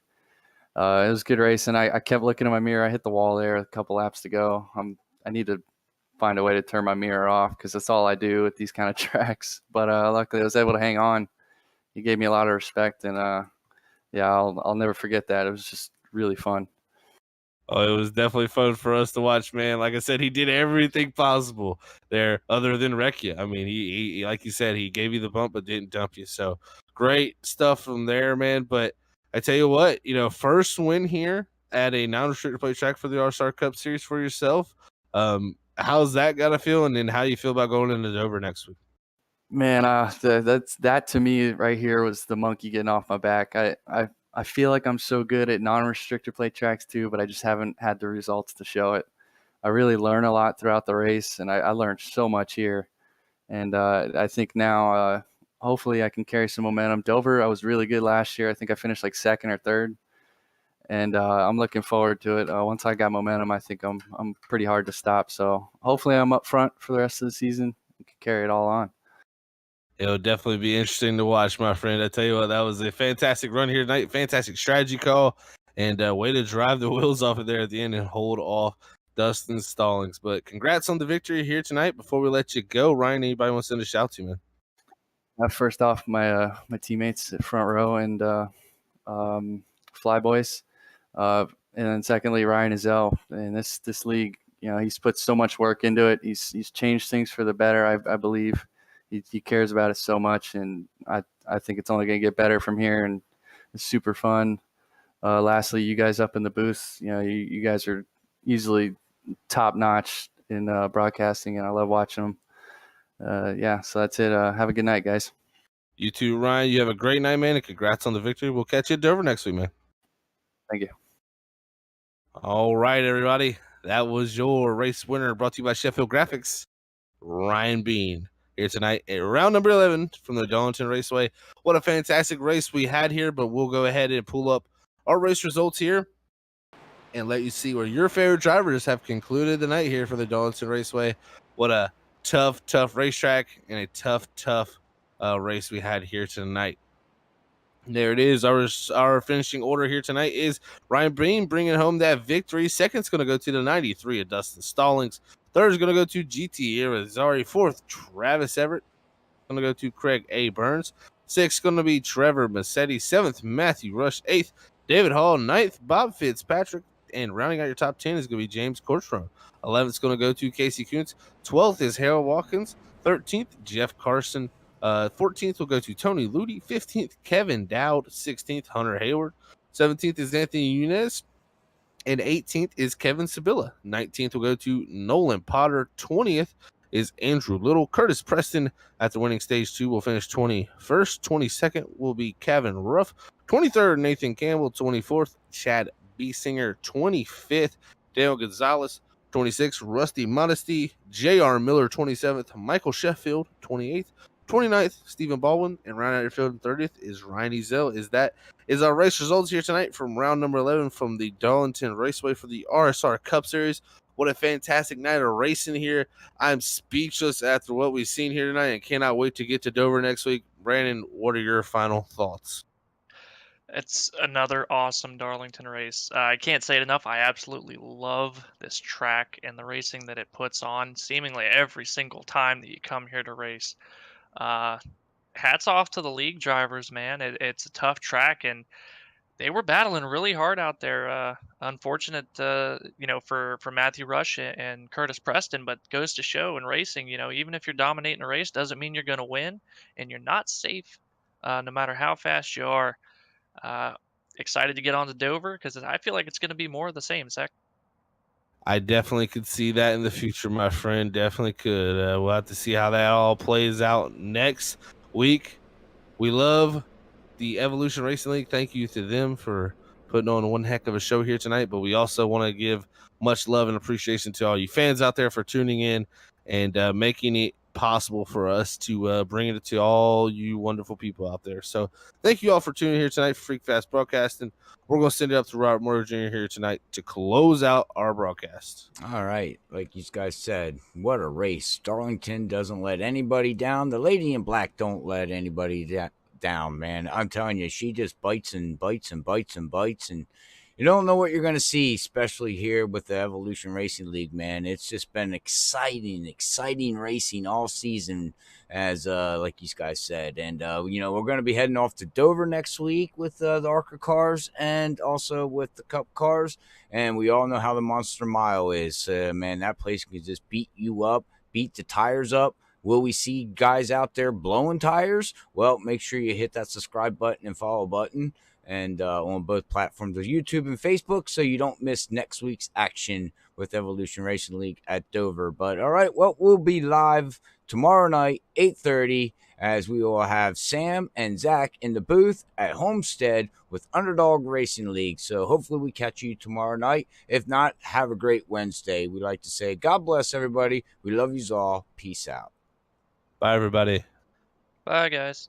H: It was good racing. I kept looking in my mirror. I hit the wall there a couple laps to go. I need to find a way to turn my mirror off because that's all I do with these kind of tracks. But luckily, I was able to hang on. He gave me a lot of respect, and yeah, I'll never forget that. It was just really fun.
A: Oh, it was definitely fun for us to watch, man. Like I said, he did everything possible there other than wreck you. I mean, he like you said, he gave you the bump but didn't dump you. So great stuff from there, man. But I tell you what, first win here at a non-restricted plate track for the RSR Cup Series for yourself. How's that got to feel? And then how do you feel about going into Dover next week?
H: Man, that to me right here was the monkey getting off my back. I feel like I'm so good at non-restricted plate tracks too, but I just haven't had the results to show it. I really learn a lot throughout the race, and I learned so much here. And I think now, hopefully, I can carry some momentum. Dover, I was really good last year. I think I finished like 2nd or 3rd, and I'm looking forward to it. Once I got momentum, I think I'm pretty hard to stop. So hopefully, I'm up front for the rest of the season and can carry it all on.
A: It'll definitely be interesting to watch, my friend. I tell you what, that was a fantastic run here tonight. Fantastic strategy call, and way to drive the wheels off of there at the end and hold off Dustin Stallings. But congrats on the victory here tonight. Before we let you go, Ryan, anybody want to send a shout to, man?
H: First off, my teammates at front row and Flyboys, and then secondly, Ryan Ozell. And this league, he's put so much work into it. He's changed things for the better. I believe he cares about it so much, and I think it's only going to get better from here, and it's super fun. Lastly, you guys up in the booth, you guys are easily top notch in broadcasting, and I love watching them. So that's it. Have a good night, guys.
A: You too, Ryan. You have a great night, man, and congrats on the victory. We'll catch you at Dover next week, man.
H: Thank you.
A: All right, everybody. That was your race winner, brought to you by Sheffield Graphics, Ryan Bean, here tonight at round number 11 from the Darlington Raceway. What a fantastic race we had here, but we'll go ahead and pull up our race results here and let you see where your favorite drivers have concluded the night here for the Darlington Raceway. What a tough racetrack and a tough race we had here tonight. There it is. Our finishing order here tonight is Ryan Bean bringing home that victory. Second's going to go to the 93 of Dustin Stallings. Third is going to go to GT Irizarry. Fourth, Travis Everett. Going to go to Craig A. Burns. Sixth going to be Trevor Massetti. Seventh, Matthew Rush. Eighth, David Hall. Ninth, Bob Fitzpatrick. And rounding out your top 10 is going to be James Kortstrom. 11th is going to go to Casey Kuntz. 12th is Harold Watkins. 13th, Jeff Carson. 14th will go to Tony Ludi. 15th, Kevin Dowd. 16th, Hunter Hayward. 17th is Anthony Yunez. And 18th is Kevin Sabilla. 19th will go to Nolan Potter. 20th is Andrew Little. Curtis Preston at the winning stage 2 will finish 21st. 22nd will be Kevin Ruff. 23rd, Nathan Campbell. 24th, Chad Singer. 25th, Dale Gonzalez. 26th, Rusty Modesty. J.R. Miller. 27th, Michael Sheffield. 28th, 29th, Stephen Baldwin, and round out your field 30th is Ryan Ezel. That is our race results here tonight from round number 11 from the Darlington Raceway for the RSR Cup Series. What a fantastic night of racing here. I'm speechless after what we've seen here tonight and cannot wait to get to Dover next week. Brandon, what are your final thoughts?
B: It's another awesome Darlington race. I can't say it enough. I absolutely love this track and the racing that it puts on seemingly every single time that you come here to race. Hats off to the league drivers, man. It's a tough track, and they were battling really hard out there. Unfortunate, for Matthew Rush and Curtis Preston, but goes to show in racing, even if you're dominating a race, doesn't mean you're going to win, and you're not safe, no matter how fast you are. Excited to get on to Dover because I feel like it's going to be more of the same, Zach.
A: I definitely could see that in the future, my friend. Definitely could. We'll have to see how that all plays out next week. We love the Evolution Racing League. Thank you to them for putting on one heck of a show here tonight. But we also want to give much love and appreciation to all you fans out there for tuning in and making it possible for us to bring it to all you wonderful people out there. So thank you all for tuning in here tonight for Freak Fast Broadcasting. We're going to send it up to Robert Moore Jr. here tonight to close out our broadcast.
D: All right. Like you guys said, what a race. Darlington doesn't let anybody down. The lady in black don't let anybody down, man. I'm telling you, she just bites and bites and bites and bites, and you don't know what you're going to see, especially here with the Evolution Racing League, man. It's just been exciting racing all season, as like you guys said. And, we're going to be heading off to Dover next week with the ARCA cars and also with the Cup cars. And we all know how the Monster Mile is. Man, that place can just beat you up, beat the tires up. Will we see guys out there blowing tires? Well, make sure you hit that subscribe button and follow button, and on both platforms of YouTube and Facebook, so you don't miss next week's action with Evolution Racing League at Dover. But all right, well, we'll be live tomorrow night, 8:30, as we will have Sam and Zach in the booth at Homestead with Underdog Racing League. So hopefully we catch you tomorrow night. If not, have a great Wednesday. We like to say, God bless everybody. We love you all. Peace out.
A: Bye, everybody.
B: Bye, guys.